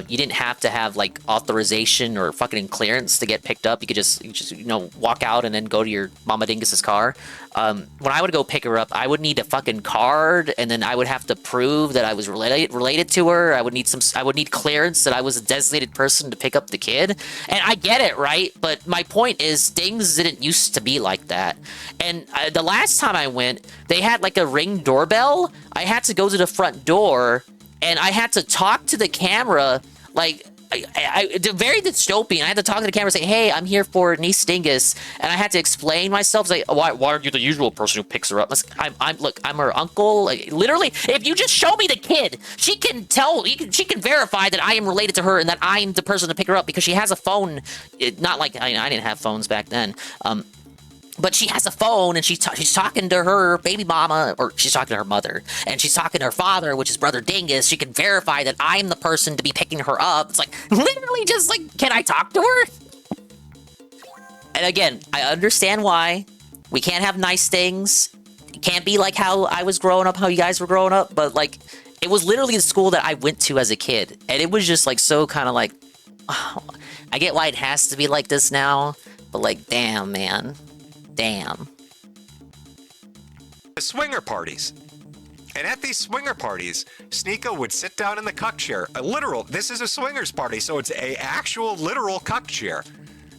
you didn't have to have like authorization or fucking clearance to get picked up. You could just you know, walk out and then go to your Mama Dingus's car. When I would go pick her up, I would need a fucking card, and then I would have to prove that I was related to her. I would need clearance that I was a designated person to pick up the kid. And I get it, right? But my point is, things didn't used to be like that. And the last time I went, they had like a Ring doorbell. I had to go to the front door, and I had to talk to the camera, like, very dystopian. I had to talk to the camera and say, hey, I'm here for niece Dingus. And I had to explain myself. Like, why aren't you the usual person who picks her up? Look, I'm her uncle. Like, literally, if you just show me the kid, she can she can verify that I am related to her and that I'm the person to pick her up because she has a phone. Not like, I didn't have phones back then. But she has a phone, and she's talking to her baby mama, or she's talking to her mother, and she's talking to her father, which is Brother Dingus. She can verify that I'm the person to be picking her up. It's like, literally just like, can I talk to her? And again, I understand why. We can't have nice things. It can't be like how I was growing up, how you guys were growing up, but like, it was literally the school that I went to as a kid, and it was just like, so kind of like, oh, I get why it has to be like this now, but like, damn, man. Damn. Swinger parties. And at these swinger parties, Sneeko would sit down in the cuck chair. This is a swingers party, so it's a actual literal cuck chair.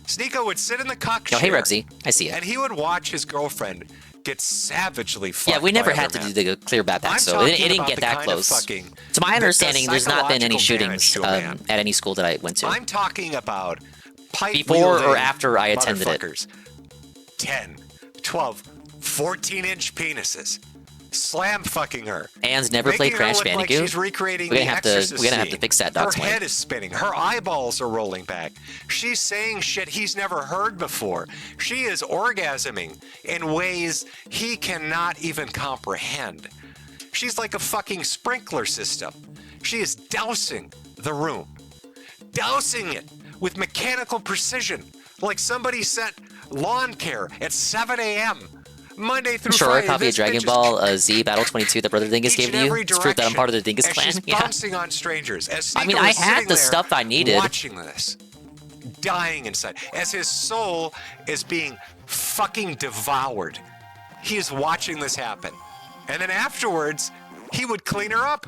Sneeko would sit in the cuck chair. Oh, hey, Rexy. I see it. And he would watch his girlfriend get savagely fucked. Yeah, we never had to do the clear backpack, so it didn't get that close. To my understanding, there's not been any shootings at any school that I went to. I'm talking about pipe before or after I attended it. 10, 12, 14-inch penises. Slam fucking her. Anne's never played Crash Bandicoot. Like she's recreating we're gonna have to fix that, Doc. Her head is spinning. Her eyeballs are rolling back. She's saying shit he's never heard before. She is orgasming in ways he cannot even comprehend. She's like a fucking sprinkler system. She is dousing the room. Dousing it with mechanical precision. Like somebody set lawn care at 7 a.m. Monday through Friday. A copy of Dragon Ball Z Battle 22 that Brother Dingus gave to you. It's proof that I'm part of the Dingus clan. She's bouncing on strangers. As I mean, I had the stuff I needed. Watching this, dying inside, as his soul is being fucking devoured. He is watching this happen, and then afterwards, he would clean her up.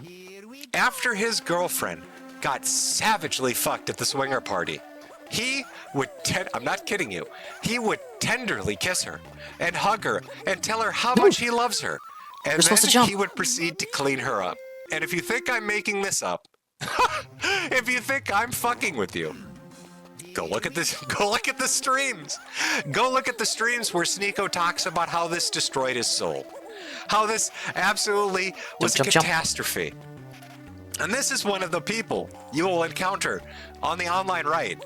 After his girlfriend got savagely fucked at the swinger party, he would, I'm not kidding you, he would tenderly kiss her and hug her and tell her how much he loves her. And then he would proceed to clean her up. And if you think I'm making this up, if you think I'm fucking with you, go look at this. Go look at the streams. Go look at the streams where Sneeko talks about how this destroyed his soul. How this absolutely was a catastrophe. And this is one of the people you will encounter on the online right.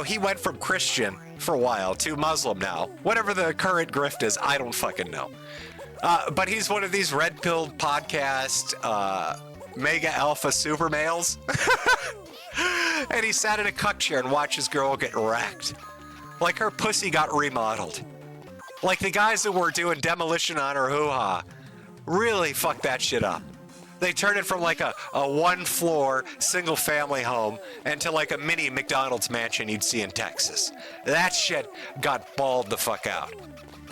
He went from Christian for a while to Muslim now. Whatever the current grift is, I don't fucking know. But he's one of these red-pilled podcast, mega alpha super males. And he sat in a cuck chair and watched his girl get wrecked. Like her pussy got remodeled. Like the guys that were doing demolition on her hoo-ha really fucked that shit up. They turned it from like a one-floor single-family home into like a mini McDonald's mansion you'd see in Texas. That shit got balled the fuck out.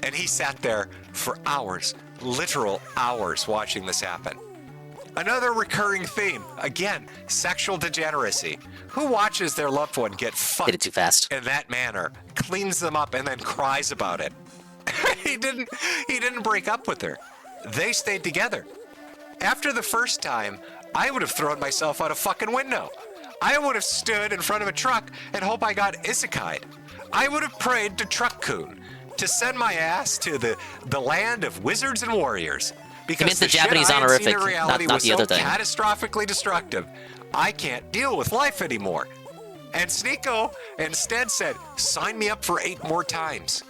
And he sat there for hours, literal hours, watching this happen. Another recurring theme, again, sexual degeneracy. Who watches their loved one get fucked too fast in that manner, cleans them up, and then cries about it? He didn't break up with her. They stayed together. After the first time, I would have thrown myself out a fucking window. I would have stood in front of a truck and hope I got isekai'd. I would have prayed to Truck-kun to send my ass to the land of wizards and warriors. Because the Japanese honorific, not was the other so thing. Catastrophically destructive. I can't deal with life anymore. And Sneeko instead said, sign me up for 8 more times.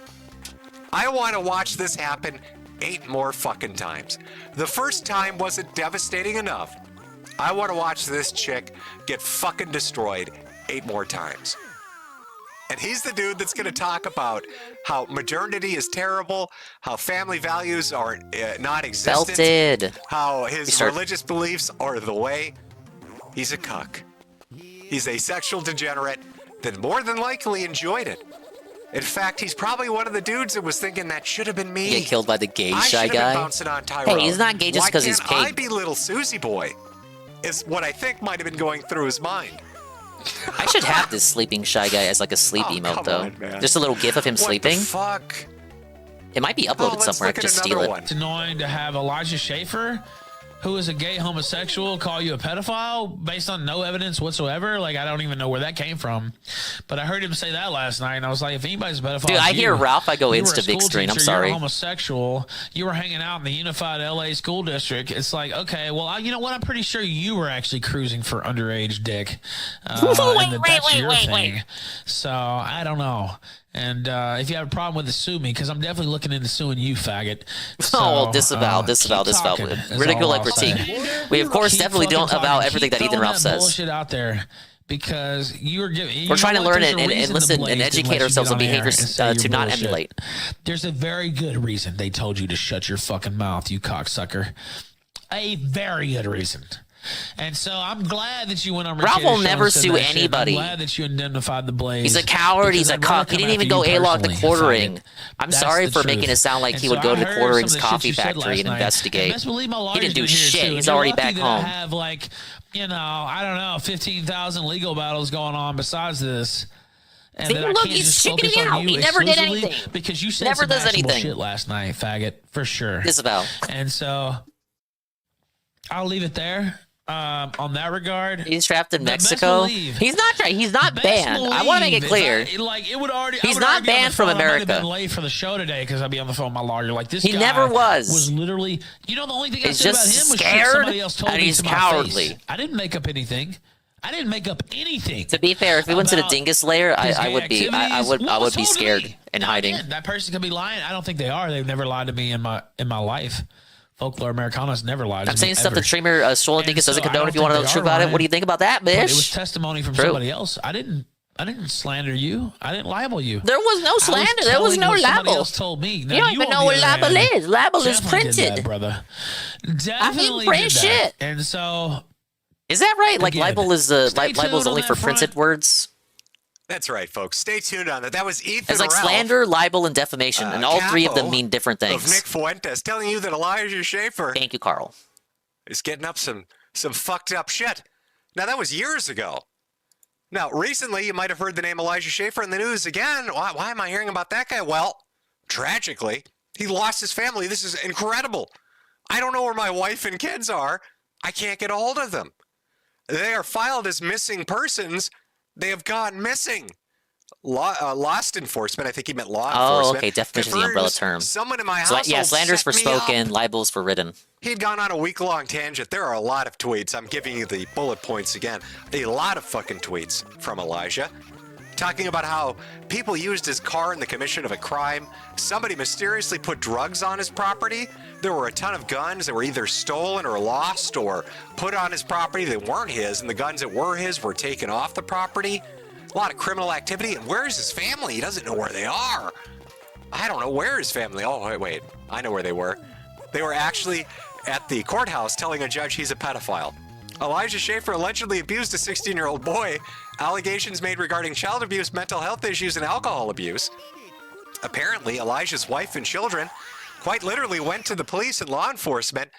I want to watch this happen 8 more fucking times. The first time wasn't devastating enough. I want to watch this chick get fucking destroyed 8 more times. And he's the dude that's going to talk about how modernity is terrible, how family values are not existent, Belted. how his religious beliefs are the way. He's a cuck. He's a sexual degenerate that more than likely enjoyed it. In fact, he's probably one of the dudes that was thinking that should have been me. Get killed by the gay shy Been guy. bouncing on Tyrone. Hey, he's not gay just because he's Why can't I pink. be little Susie boy? Is what I think might have been going through his mind. I should have this sleeping shy guy as like a sleep emote though. Just a little gif of him sleeping. Fuck. It might be uploaded somewhere. I could just steal it. It's annoying to have Elijah Schaefer, who is a gay homosexual, call you a pedophile based on no evidence whatsoever. Like, I don't even know where that came from. But I heard him say that last night, and I was like, if anybody's a pedophile, Dude, I hear Ralph, I go you were a insta big school screen. I'm teacher, sorry. You're a homosexual. You were hanging out in the unified LA school district. It's like, okay, well, you know what? I'm pretty sure you were actually cruising for underage dick. Wait. So, I don't know. And if you have a problem with it, sue me, because I'm definitely looking into suing you, faggot. So, Oh, disavow. Ridicule and critique. We, of course, definitely don't avow everything that Ethan Ralph says. Bullshit out there. Because you're giving. We're trying to learn and listen and educate ourselves on behaviors to not emulate. There's a very good reason they told you to shut your fucking mouth, you cocksucker. A very good reason. And so I'm glad that you went on. Ralph will never sue anybody. I'm glad that you indemnified the Blaze. He's a coward. He's a cuck. He didn't even go A-log the quartering. I'm sorry for making it sound like he would go to the quartering's coffee factory and investigate. He didn't do shit. He's already back home. I have like, you know, I don't know, 15,000 legal battles going on besides this. And See, then I look, can't he's just focus chickening on out. you He never did exclusively anything. because you said Never some does actionable anything. shit last night, faggot, for sure. Disavow. And so I'll leave it there. On that regard, he's trapped in Mexico. He's not. He's not banned. I want to make it clear. He's not banned from America. I've been late for the show today because I'd be on the phone with my lawyer. Like this. He guy never was. Was literally. You know, the only thing I He's said about just him was scared, shit somebody else told and me he's to cowardly. my face. I didn't make up anything. To be fair, if we went to the dingus layer, I would be. I would be scared and hiding. That person could be lying. I don't think they are. They've never lied to me in my life. Folklore Americana's never lied to me. I'm saying stuff ever. that streamer Stolen Dingus doesn't condone. If you want to know the truth about it, what do you think about that, bitch? But it was testimony from somebody else. I didn't slander you. I didn't libel you. There was no slander. There was no libel. Somebody else told me. Now, you don't even know what libel is. Libel is printed, did that, brother. Definitely print did that. shit. And so, is that right? Like again, libel is libel is only for printed words. That's right, folks. Stay tuned on that. That was Ethan It's like Ralph, slander, libel, and defamation, and all three of them mean different of things. Nick Fuentes telling you that Elijah Schaefer Thank you, Carl. is getting up some fucked up shit. Now, that was years ago. Now, recently, you might have heard the name Elijah Schaefer in the news again. Why am I hearing about that guy? Well, tragically, he lost his family. This is incredible. I don't know where my wife and kids are. I can't get a hold of them. They are filed as missing persons. They have gone missing. Lost enforcement. I think he meant law enforcement. Oh, okay. Definition is the umbrella term. Someone in my So, household yeah, slander's for set me spoken, up. libel's for written. He'd gone on a week-long tangent. There are a lot of tweets. I'm giving you the bullet points again. A lot of fucking tweets from Elijah. Talking about how people used his car in the commission of a crime. Somebody mysteriously put drugs on his property. There were a ton of guns that were either stolen or lost or put on his property that weren't his, and the guns that were his were taken off the property. A lot of criminal activity. And where's his family? He doesn't know where they are. I don't know where his family. Oh, wait. I know where they were. They were actually at the courthouse telling a judge he's a pedophile. Elijah Schaefer allegedly abused a 16-year-old boy. Allegations made regarding child abuse, mental health issues, and alcohol abuse. Apparently, Elijah's wife and children quite literally went to the police and law enforcement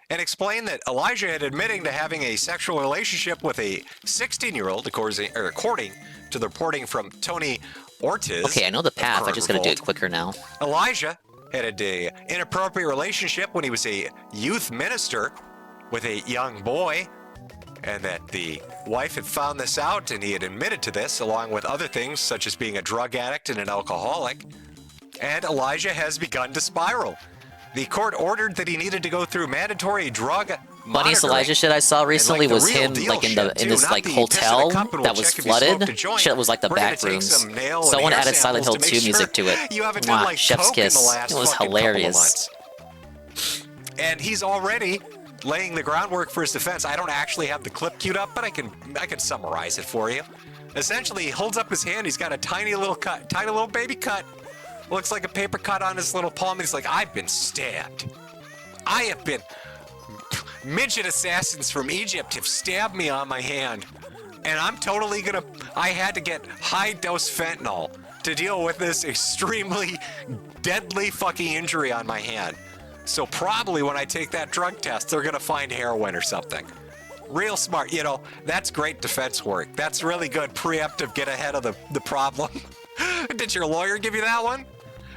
and explained that Elijah had admitting to having a sexual relationship with a 16-year-old, according to the reporting from Tony Ortiz. Okay, I know the path. I just gotta do it quicker now. Elijah had an inappropriate relationship when he was a youth minister with a young boy, and that the wife had found this out, and he had admitted to this, along with other things such as being a drug addict and an alcoholic. And Elijah has begun to spiral. The court ordered that he needed to go through mandatory drug Funniest Elijah shit I saw recently was him like in this like hotel that was flooded. Shit was like the back rooms. Someone added Silent Hill 2 music to it. Wow, chef's kiss. It was hilarious. And he's already laying the groundwork for his defense. I don't actually have the clip queued up, but I can summarize it for you. Essentially, he holds up his hand. He's got a tiny little cut, tiny little baby cut. Looks like a paper cut on his little palm. He's like, I've been stabbed. I have been... Midget assassins from Egypt have stabbed me on my hand. And I'm totally gonna... I had to get high-dose fentanyl to deal with this extremely deadly fucking injury on my hand. So probably when I take that drug test, they're gonna find heroin or something. Real smart, you know, that's great defense work. That's really good preemptive, get ahead of the problem. Did your lawyer give you that one?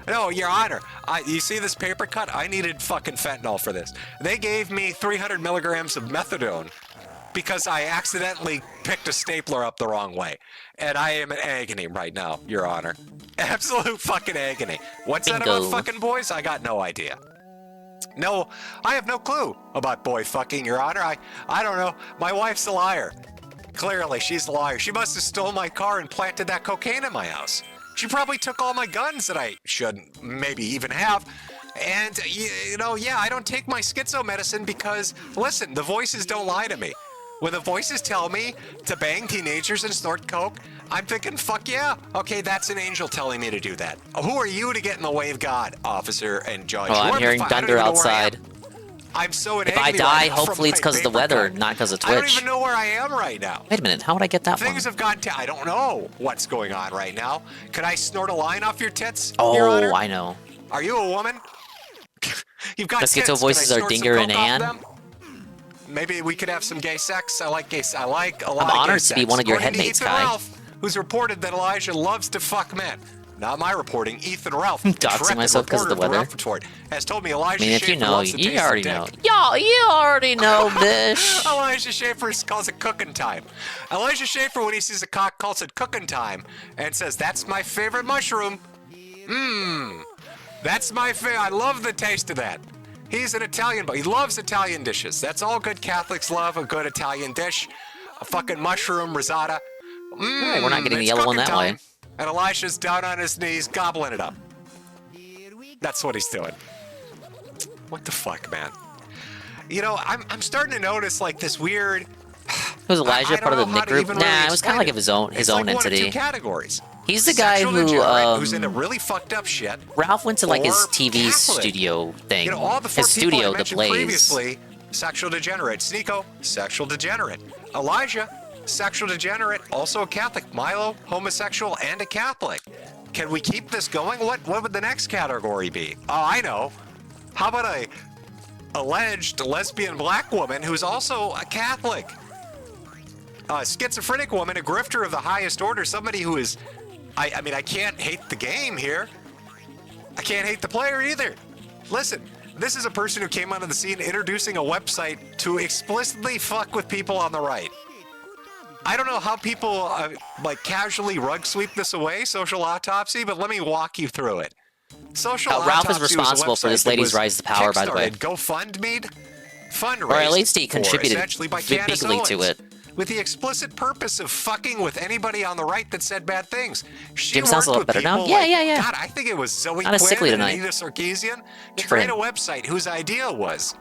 No, Your Honor, you see this paper cut? I needed fucking fentanyl for this. They gave me 300 milligrams of methadone because I accidentally picked a stapler up the wrong way. And I am in agony right now, Your Honor. Absolute fucking agony. What's that about fucking boys? I got no idea. No, I have no clue about boy fucking, Your Honor. I don't know. My wife's a liar. Clearly, she's a liar. She must have stolen my car and planted that cocaine in my house. She probably took all my guns that I shouldn't maybe even have. And, you know, yeah, I don't take my schizo medicine because, listen, the voices don't lie to me. When the voices tell me to bang teenagers and snort coke, I'm thinking, fuck yeah. Okay, that's an angel telling me to do that. Who are you to get in the way of God, officer and judge? Oh, I'm hearing thunder outside. I'm so if I die, hopefully it's because of the weather, not because of Twitch. I don't even know where I am right now. Wait a minute, how would I get that Things have gone I don't know what's going on right now. Could I snort a line off your tits, Oh, Your Honor? I know. Are you a woman? You've got the schizo voices are Dinger and Ann. Maybe we could have some gay sex. I like gay sex. I like a lot I'm of honored gay to be sex. one of your According to headmates, Ethan Kai. Ralph, who's reported that Elijah loves to fuck men. Not my reporting. Ethan Ralph, doxing myself because of the weather. has told me Elijah I mean, if you Schaefer know, loves the you taste already of know. dick. You already know, bitch. Elijah Schaefer calls it cooking time. Elijah Schaefer, when he sees a cock, calls it cooking time and says, "That's my favorite mushroom." That's my favorite. I love the taste of that. He's an Italian, but he loves Italian dishes. That's all good Catholics love, a good Italian dish. A fucking mushroom risotto. Right, we're not getting the yellow one that way. And Elisha's down on his knees, gobbling it up. That's what he's doing. What the fuck, man? You know, I'm starting to notice like this weird. Was Elijah part of the Nick group? Nah, it was kind of like his own like entity. One of two categories. He's the guy who's into really fucked up shit. Ralph went to like his TV Catholic. studio thing. You know, all the four his people I studio, the mentioned Blaze. previously, sexual degenerate. Sneeko, sexual degenerate. Elijah, sexual degenerate, also a Catholic. Milo, homosexual and a Catholic. Can we keep this going? What would the next category be? Oh, I know. How about a alleged lesbian black woman who's also a Catholic? A schizophrenic woman, a grifter of the highest order, somebody who is, I mean, I can't hate the game here. I can't hate the player either. Listen, this is a person who came onto the scene introducing a website to explicitly fuck with people on the right. I don't know how people like casually rug sweep this away, social autopsy, but let me walk you through it. Social Ralph is Autopsy was a responsible for this website that lady's was rise to power, by the way. kickstarted, GoFundMe, fundraised, Or at least he for, contributed essentially by Candace bigly to Owens, it. with the explicit purpose of fucking with anybody on the right that said bad things. She Jim sounds a worked lot with better now. people Yeah, like, yeah, yeah. God, I think it was Zoe Not as sickly Quinn and tonight. Anita Sarkeesian to For create a him. website whose idea was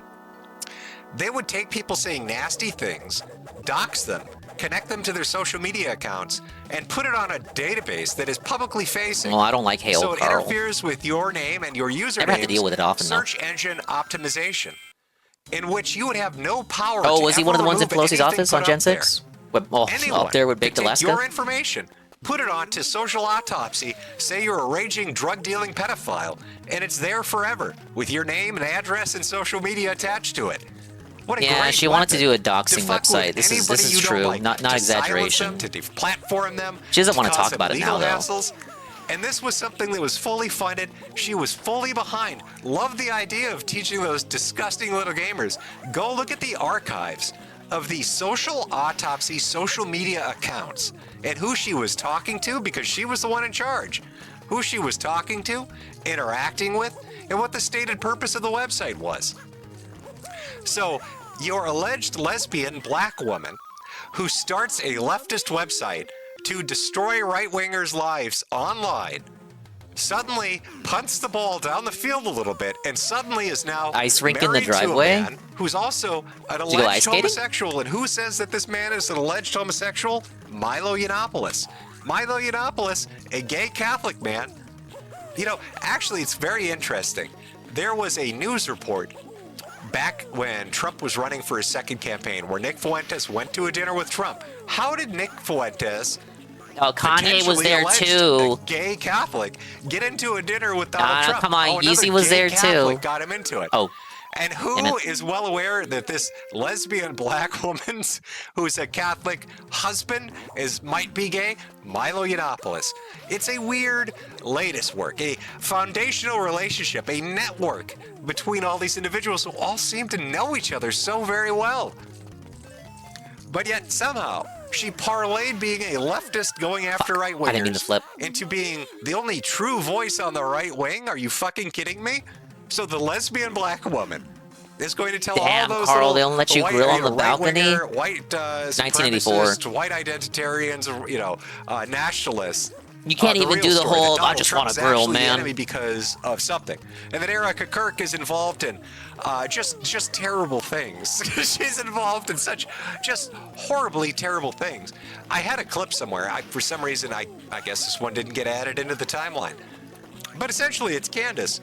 they would take people saying nasty things, dox them, connect them to their social media accounts, and put it on a database that is publicly facing. Well, I don't like Hale So it Carl. interferes with your name and your username. Never had to deal with it often, though. Search engine optimization, in which you would have no power. Oh, to was he one of the ever ones in remove Pelosi's anything office put on up Gen there. 6? Up there with Baked Take Alaska? your information, put it on to social autopsy, say you're a raging drug-dealing pedophile, and it's there forever, with your name and address and social media attached to it. What a Yeah, great she wanted to do a weapon doxing fuck with website. This anybody is you don't true, like, not to silence exaggeration. them, to deplatform them. She doesn't want to cause talk them about it now, legal though. hassles. And this was something that was fully funded. She was fully behind. Loved the idea of teaching those disgusting little gamers. Go look at the archives of the social autopsy social media accounts and who she was talking to, because she was the one in charge. Who she was talking to, interacting with, and what the stated purpose of the website was. So your alleged lesbian black woman who starts a leftist website to destroy right-wingers' lives online suddenly punts the ball down the field a little bit and suddenly is now ice rink in the married to a driveway? man who's also an go alleged ice skating? homosexual. And who says that this man is an alleged homosexual? Milo Yiannopoulos. Milo Yiannopoulos, a gay Catholic man. You know, actually, it's very interesting. There was a news report back when Trump was running for his second campaign where Nick Fuentes went to a dinner with Trump. How did Nick Fuentes, Oh, Kanye was potentially there alleged too. gay Catholic, get into a dinner with Donald Trump? Come on, Oh, another Yeezy was gay there Catholic too. got him into it. Oh. And who is well aware that this lesbian black woman who's a Catholic husband might be gay? Milo Yiannopoulos. It's a weird latest work, a foundational relationship, a network between all these individuals who all seem to know each other so very well. But yet somehow she parlayed being a leftist going after right-wingers I didn't mean to flip. into being the only true voice on the right wing. Are you fucking kidding me? So the lesbian black woman is going to tell Damn, all those Carl, little they don't let you white, grill on the right-winger, balcony? white 1984. supremacists, white identitarians, nationalists. You can't the even real do the story, that whole, I Donald just Trump want is to grill, actually the man. enemy because of something. And then Erica Kirk is involved in just terrible things. She's involved in such just horribly terrible things. I had a clip somewhere. For some reason, I guess this one didn't get added into the timeline. But essentially, it's Candace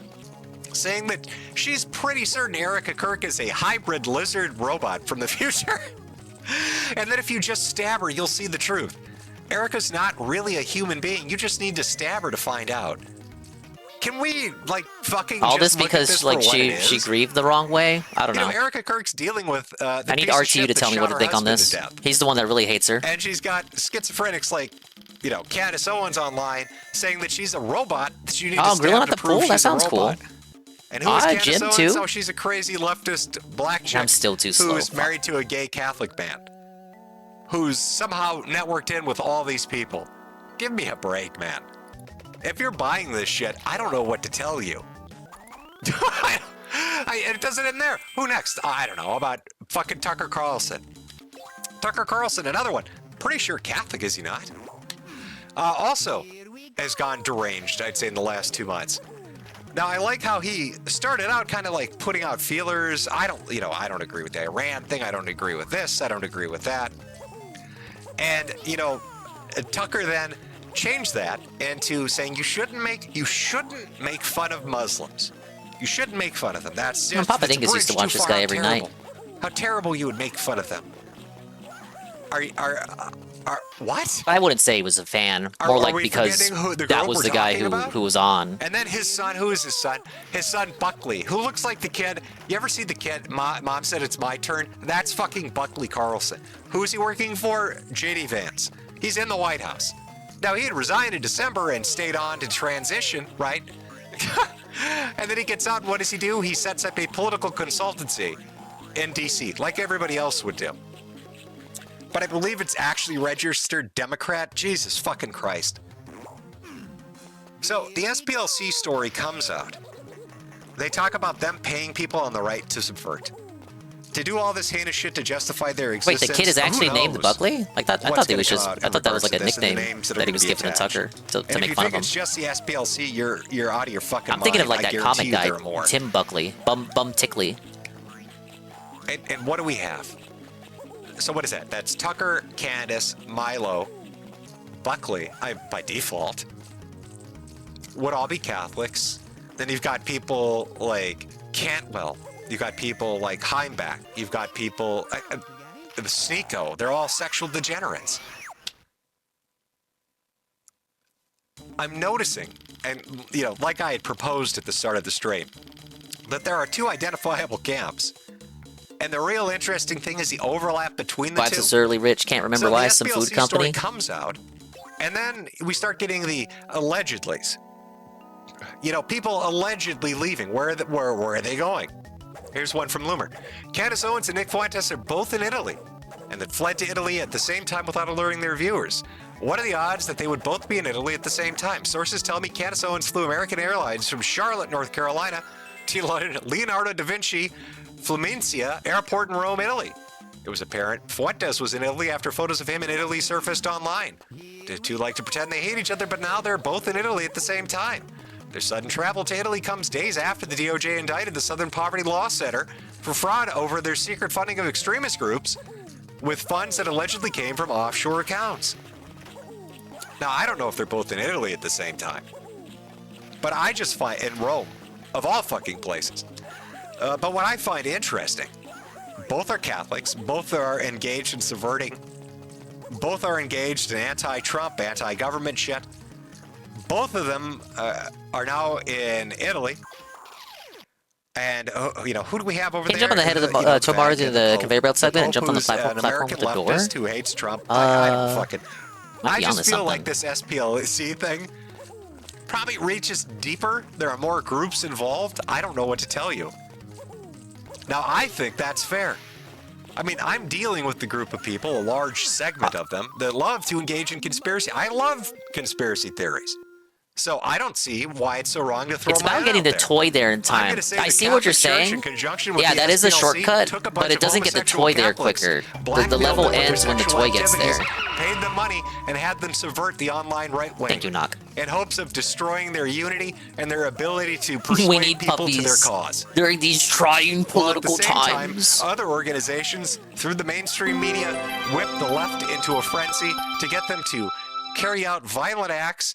saying that she's pretty certain Erica Kirk is a hybrid lizard robot from the future. And that if you just stab her, you'll see the truth. Erica's not really a human being. You just need to stab her to find out. Can we, fucking All just this look at because this for what she it is? grieved the wrong way? I don't know. Erica Kirk's dealing with the I need piece of RTU shit to that tell me shot what to her think on husband this. to death. He's the one that really hates her. And she's got schizophrenics like, Candace Owens online saying that she's a robot that you need to grilling stab at to the prove pool? That she's a sounds cool. robot. And who is Candace Jim, Owens? too. Oh, she's a crazy leftist black chick. I'm still too slow. Who's married to a gay Catholic man. Who's somehow networked in with all these people. Give me a break, man. If you're buying this shit, I don't know what to tell you. It doesn't end there. Who next? I don't know. How about fucking Tucker Carlson? Tucker Carlson, another one. Pretty sure Catholic, is he not? Also has gone deranged, I'd say, in the last 2 months. Now, I like how he started out kind of like putting out feelers. I don't agree with the Iran thing. I don't agree with this. I don't agree with that. And, Tucker then changed that into saying you shouldn't make fun of Muslims. You shouldn't make fun of them. That's just Papa Dingus used to watch this guy every night. How terrible you would make fun of them. What? I wouldn't say he was a fan. More like because that was the guy who was on. And then his son, who is his son? His son Buckley, who looks like the kid. You ever see the kid? Mom said it's my turn. That's fucking Buckley Carlson. Who is he working for? JD Vance. He's in the White House. Now, he had resigned in December and stayed on to transition, right? And then he gets out, and what does he do? He sets up a political consultancy in D.C., like everybody else would do. But I believe it's actually registered Democrat. Jesus fucking Christ. So the SPLC story comes out. They talk about them paying people on the right to subvert. To do all this heinous shit to justify their Wait, existence. the kid is actually named Buckley? I thought that was like a nickname that he was given to Tucker to make fun of him. If it's just the SPLC, you're out of your fucking mind. I'm thinking of like that comic guy, there are more. Tim Buckley, Bum Tickley. And what do we have? So what is that? That's Tucker, Candace, Milo, Buckley, by default, would all be Catholics. Then you've got people like Cantwell. You've got people like Heimbach. You've got people, Sneeko. They're all sexual degenerates. I'm noticing, and like I had proposed at the start of the stream, that there are two identifiable camps. And the real interesting thing is the overlap between the two. Why Surly Rich can't remember why some food company. Story comes out, and then we start getting the allegedlys. People allegedly leaving. Where are they going? Here's one from Loomer. Candace Owens and Nick Fuentes are both in Italy, and that fled to Italy at the same time without alerting their viewers. What are the odds that they would both be in Italy at the same time? Sources tell me Candace Owens flew American Airlines from Charlotte, North Carolina, to Leonardo da Vinci Flamincia Airport in Rome, Italy. It was apparent Fuentes was in Italy after photos of him in Italy surfaced online. The two like to pretend they hate each other, but now they're both in Italy at the same time. Their sudden travel to Italy comes days after the DOJ indicted the Southern Poverty Law Center for fraud over their secret funding of extremist groups with funds that allegedly came from offshore accounts. Now, I don't know if they're both in Italy at the same time, but I just find in Rome, of all fucking places. But what I find interesting, both are Catholics, both are engaged in subverting, both are engaged in anti-Trump, anti-government shit. Both of them are now in Italy. And, who do we have over there? Can you jump on the head of the Tomar to the conveyor belt segment and jump on the platform with the door? Who hates Trump. I don't fucking... I just feel something. like this SPLC thing probably reaches deeper. There are more groups involved. I don't know what to tell you. Now, I think that's fair. I mean, I'm dealing with the group of people, a large segment of them, that love to engage in conspiracy. I love conspiracy theories. So I don't see why it's so wrong to throw It's about getting the toy there in time. I see what you're saying. Yeah, that is a shortcut, but it doesn't get the toy there quicker. The level ends when the toy gets there. Paid them money and had them subvert the online right wing. Thank you, Knock. In hopes of destroying their unity and their ability to persuade people to their cause. During these trying political at the same times. Time, other organizations, through the mainstream media, whip the left into a frenzy to get them to carry out violent acts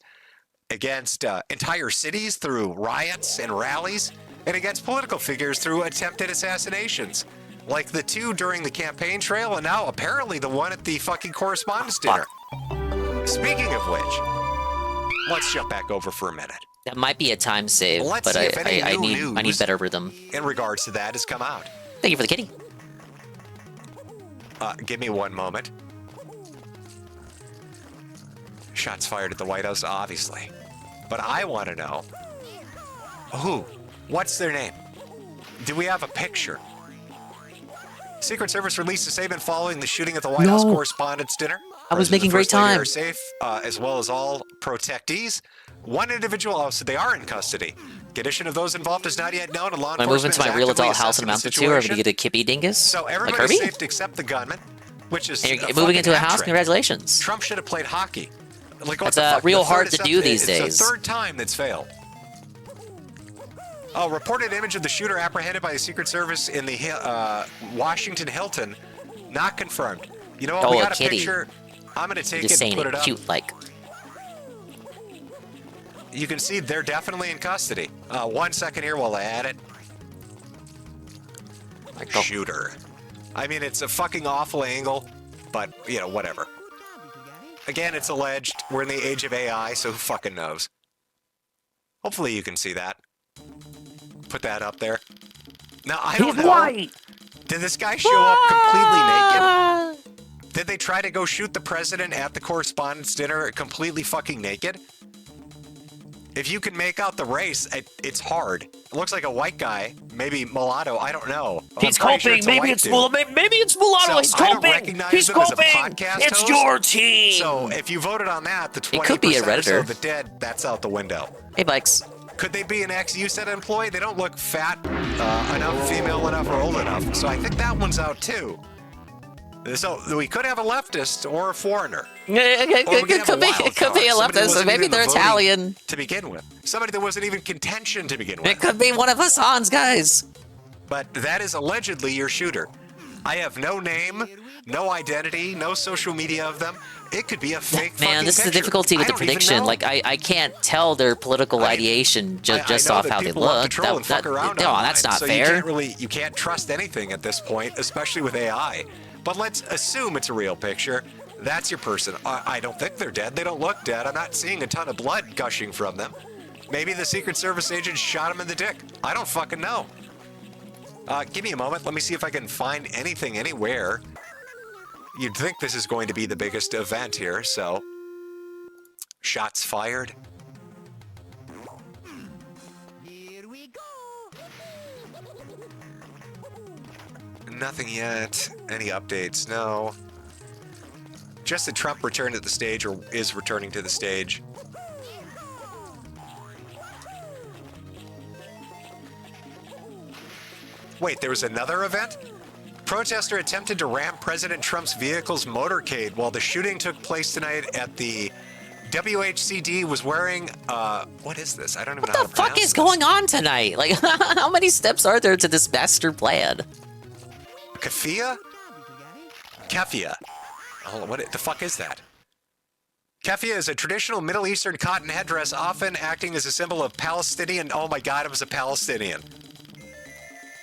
against entire cities through riots and rallies, and against political figures through attempted assassinations, like the two during the campaign trail, and now apparently the one at the fucking correspondence dinner. Speaking of which, let's jump back over for a minute. That might be a time save, but I need better rhythm. In regards to that has come out. Thank you for the kitty. Give me one moment. Shots fired at the White House, obviously. But I want to know, who? What's their name? Do we have a picture? Secret Service released a statement following the shooting at the White House Correspondents' Dinner. I was making great time. Are safe, as well as all protectees. One individual, so they are in custody. Condition of those involved is not yet known. And law When I move into my real adult house in Mountain 2, I'm going to get a Kippy Dingus. So like everybody's Kirby? safe except the gunman, which is moving into a house. Congratulations. Trump should have played hockey. Like, That's real hard to do these days. It's the third time that's failed. A reported image of the shooter apprehended by the Secret Service in the Washington Hilton, not confirmed. You know what? We got a picture. I'm going to take it and put it up. Cute, like. You can see they're definitely in custody. 1 second here while I add it. Shooter. I mean, it's a fucking awful angle, but, whatever. Again, it's alleged. We're in the age of AI, so who fucking knows? Hopefully you can see that. Put that up there. Now, I don't know. White. Did this guy show up completely naked? Did they try to go shoot the president at the correspondence dinner completely fucking naked? If you can make out the race, it's hard. It looks like a white guy, maybe mulatto. I don't know. He's coping. Maybe it's mulatto. Maybe it's mulatto. He's coping. He's coping. It's your team. So if you voted on that, the 20% could be a or so Redditor. of the dead, that's out the window. Hey, Bikes. Could they be an ex-USET employee? They don't look fat enough, female enough, or old enough. So I think that one's out too. So we could have a leftist or a foreigner. It could be a leftist. Maybe they're Italian. To begin with. Somebody that wasn't even contention to begin with. It could be one of Hassan's guys. But that is allegedly your shooter. I have no name, no identity, no social media of them. It could be a fake Man, this is the difficulty with the prediction. Like, I can't tell their political ideation just off how they look. That's not so fair. You can't trust anything at this point, especially with AI. But let's assume it's a real picture. That's your person. I don't think they're dead. They don't look dead. I'm not seeing a ton of blood gushing from them. Maybe the Secret Service agent shot him in the dick. I don't fucking know. Give me a moment. Let me see if I can find anything anywhere. You'd think this is going to be the biggest event here, so... Shots fired. Nothing yet. Any updates? No. Just that Trump returned to the stage, or is returning to the stage. Wait, there was another event? Protester attempted to ram President Trump's vehicle's motorcade while the shooting took place tonight at the WHCD was wearing, what is this? I don't even know how to pronounce What the fuck is this. going on tonight? Like, how many steps are there to this master plan? Kefia? Kefia. Oh, what the fuck is that? Kefia is a traditional Middle Eastern cotton headdress, often acting as a symbol of Palestinian. Oh my God, it was a Palestinian.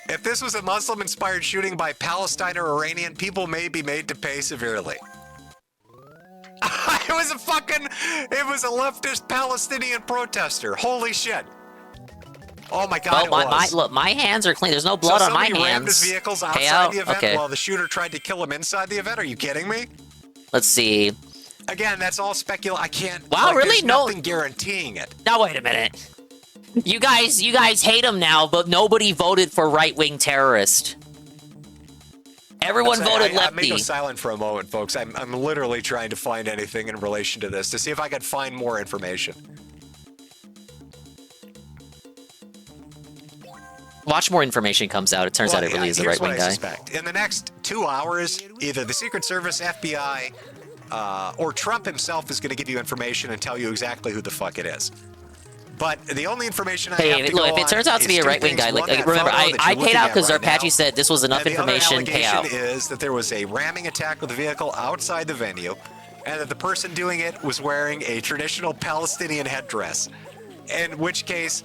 If this was a Muslim-inspired shooting by Palestine or Iranian, people may be made to pay severely. It was a leftist Palestinian protester. Holy shit. Oh my God, look, my hands are clean. There's no blood on my hands. Somebody rammed his vehicles outside the event while the shooter tried to kill him inside the event? Are you kidding me? Let's see. Again, that's all speculation. I can't. Wow, really? There's nothing guaranteeing it. Now wait a minute. You guys hate him now, but nobody voted for right-wing terrorist. Everyone voted lefty. I may go silent for a moment, folks. I'm literally trying to find anything in relation to this to see if I could find more information. Watch more information comes out. It turns out it really is the right-wing guy. Suspect. In the next 2 hours, either the Secret Service, FBI, or Trump himself is going to give you information and tell you exactly who the fuck it is. But the only information I have to go if it turns out to be a right-wing guy, like remember, I paid out because Apache said this was enough information. The payout is that there was a ramming attack with a vehicle outside the venue, and that the person doing it was wearing a traditional Palestinian headdress. In which case,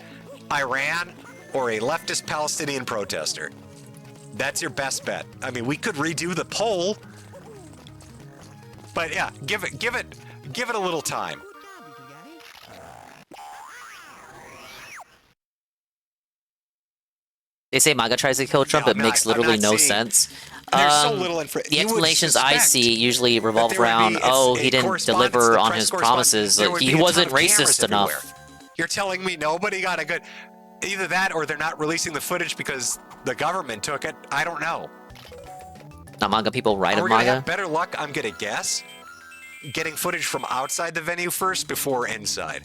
Iran or a leftist Palestinian protester. That's your best bet. I mean, we could redo the poll, but yeah, give it a little time. They say MAGA tries to kill Trump. It makes literally no sense. There's so little information. The explanations I see usually revolve around, he didn't deliver on his promises. He wasn't racist enough. You're telling me nobody got a good... Either that or they're not releasing the footage because the government took it. I don't know. Not MAGA people right of We're gonna MAGA? have better luck, I'm going to guess, getting footage from outside the venue first before inside.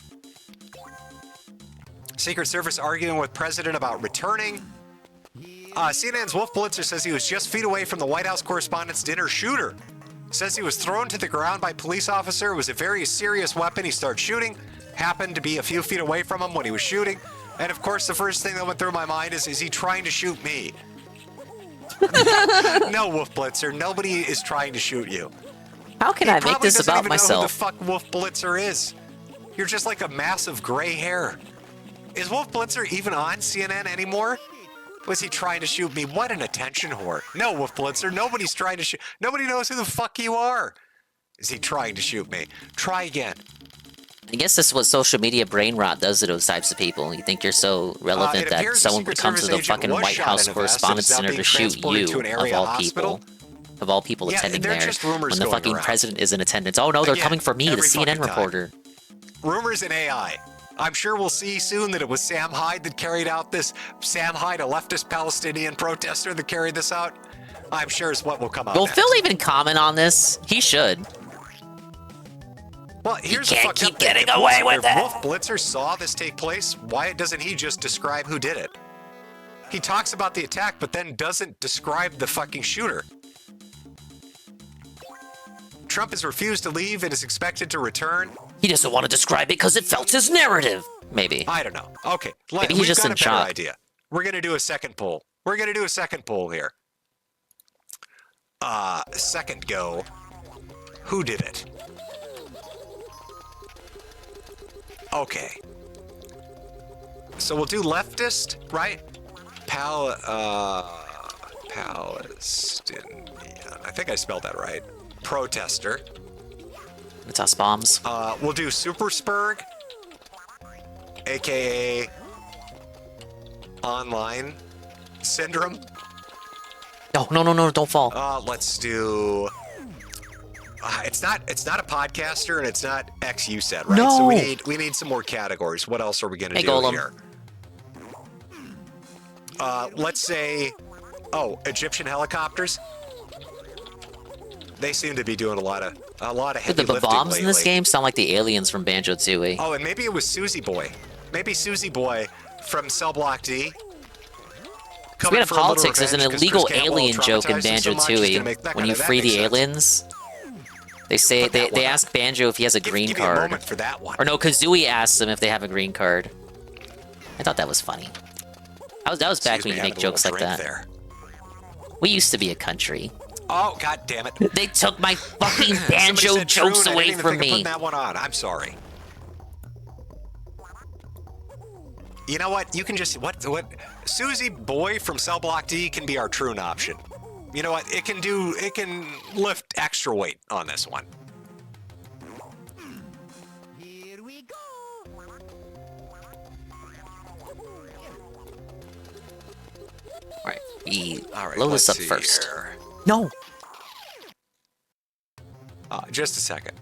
Secret Service arguing with President about returning. CNN's Wolf Blitzer says he was just feet away from the White House correspondent's dinner shooter. Says he was thrown to the ground by a police officer. It was a very serious weapon. He started shooting. Happened to be a few feet away from him when he was shooting. And of course, the first thing that went through my mind is he trying to shoot me? No, Wolf Blitzer. Nobody is trying to shoot you. How can I make this about myself? Know who the fuck Wolf Blitzer is. You're just like a mass of gray hair. Is Wolf Blitzer even on CNN anymore? Was he trying to shoot me? What an attention whore. No, Wolf Blitzer, nobody's trying to shoot. Nobody knows who the fuck you are. Is he trying to shoot me? Try again. I guess this is what social media brain rot does to those types of people. You think you're so relevant that someone would come to the fucking White House Correspondents' Center to shoot you, of all people. Of all people attending there, when the fucking president is in attendance. Oh no, they're coming for me, the CNN reporter. Rumors and AI. I'm sure we'll see soon that it was Sam Hyde that carried out this. Sam Hyde, a leftist Palestinian protester that carried this out. I'm sure is what will come out. Will Phil even comment on this? He should. Well, here's he can't keep getting away with it. If Wolf Blitzer saw this take place, why doesn't he just describe who did it? He talks about the attack, but then doesn't describe the fucking shooter. Trump has refused to leave and is expected to return. He doesn't want to describe it because it felt his narrative. Maybe. I don't know. Okay. Maybe he's just in shock. Idea. We're going to do a second poll. We're going to do a second poll here. Second go. Who did it? Okay. So we'll do leftist, right? Palestinian. I think I spelled that right. Protester. It's us bombs. We'll do Superspurg, aka online syndrome. No, don't fall. Let's do. It's not a podcaster and it's not XU set, right? No. So we need some more categories. What else are we gonna do Golem. here? Let's say, Egyptian helicopters. They seem to be doing a lot of heavy lifting The bombs lately. in this game sound like the aliens from Banjo-Tooie. Oh, and maybe it was Susie Boy. Maybe Susie Boy from Cell Block D. coming Speaking of for a little politics, there's an revenge 'cause illegal Chris Campbell alien joke in traumatized him so much, he's Banjo-Tooie. gonna make that When kind you of- that free makes the sense. aliens, they ask Banjo if he has a green Give me a card. moment for that one. Or no, Kazooie asks him if they have a green card. I thought that was funny. That was back when you make jokes like that. There. We used to be a country. Oh, god damn it. They took my fucking Somebody Banjo said jokes Troon, I away didn't even from think of me. putting that one on. I'm sorry. You know what? You can just what Susie Boy from Cell Block D can be our Troon option. You know what? It can lift extra weight on this one. All right, load this up first. Here. No. Just a second.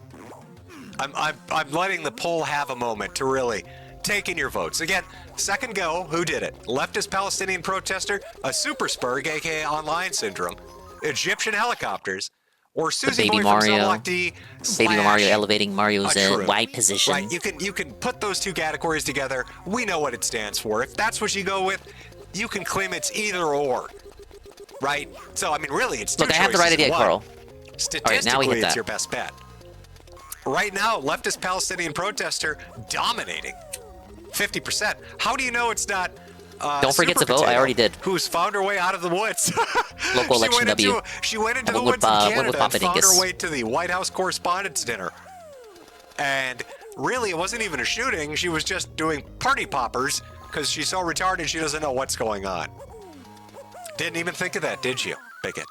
I'm letting the poll have a moment to really take in your votes. Again, second go, who did it? Leftist Palestinian protester, a super spurg, aka online syndrome, Egyptian helicopters, or Susie Baby Boy Mario. from Cell Block D Baby slash Mario elevating Mario's a Troon. Y position. Right, you can put those two categories together. We know what it stands for. If that's what you go with, you can claim it's either or. Right? So, I mean, really, it's two Look, I have the right choices in idea, one. Carl. Statistically, All right, now we hit it's that. your best bet. Right now, leftist Palestinian protester dominating. 50%. How do you know it's not Don't forget to Super vote. I Potato, already did. Who's found her way out of the woods. Local election W. She went into And the what woods would, in what Canada would and Papa found Dingus? her way to the White House Correspondents' Dinner. And really, it wasn't even a shooting. She was just doing party poppers because she's so retarded she doesn't know what's going on. Didn't even think of that, did you, Bigot?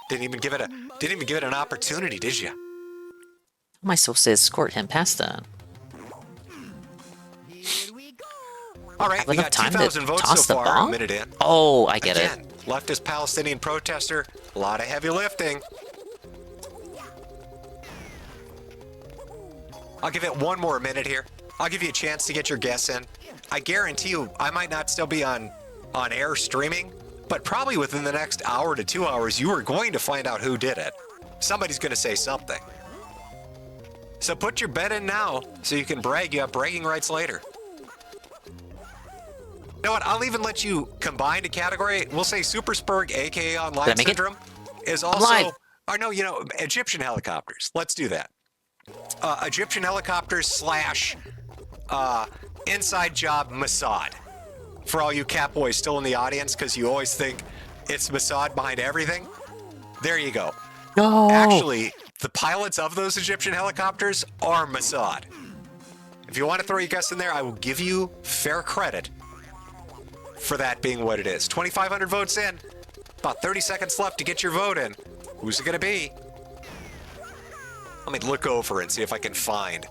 Didn't even give it an opportunity, did you? How am I supposed to escort him past that? All right, Have we enough got time to 2,000 votes toss so the far. bomb? A minute in. Oh, I get Again, it. leftist Palestinian protester, a lot of heavy lifting. I'll give it one more minute here. I'll give you a chance to get your guess in. I guarantee you, I might not still be on air streaming, but probably within the next hour to 2 hours, you are going to find out who did it. Somebody's going to say something. So put your bet in now so you can brag. You have bragging rights later. You know what? I'll even let you combine a category. We'll say Super Spurg, aka Online Did I make it? Syndrome, is I'm also. live. Or no, you know, Egyptian helicopters. Let's do that. Egyptian helicopters slash inside job Mossad. For all you cat boys still in the audience, because you always think it's Mossad behind everything. There you go. No. Actually, the pilots of those Egyptian helicopters are Mossad. If you want to throw your guess in there, I will give you fair credit for that being what it is. 2,500 votes in. About 30 seconds left to get your vote in. Who's it going to be? Let me look over and see if I can find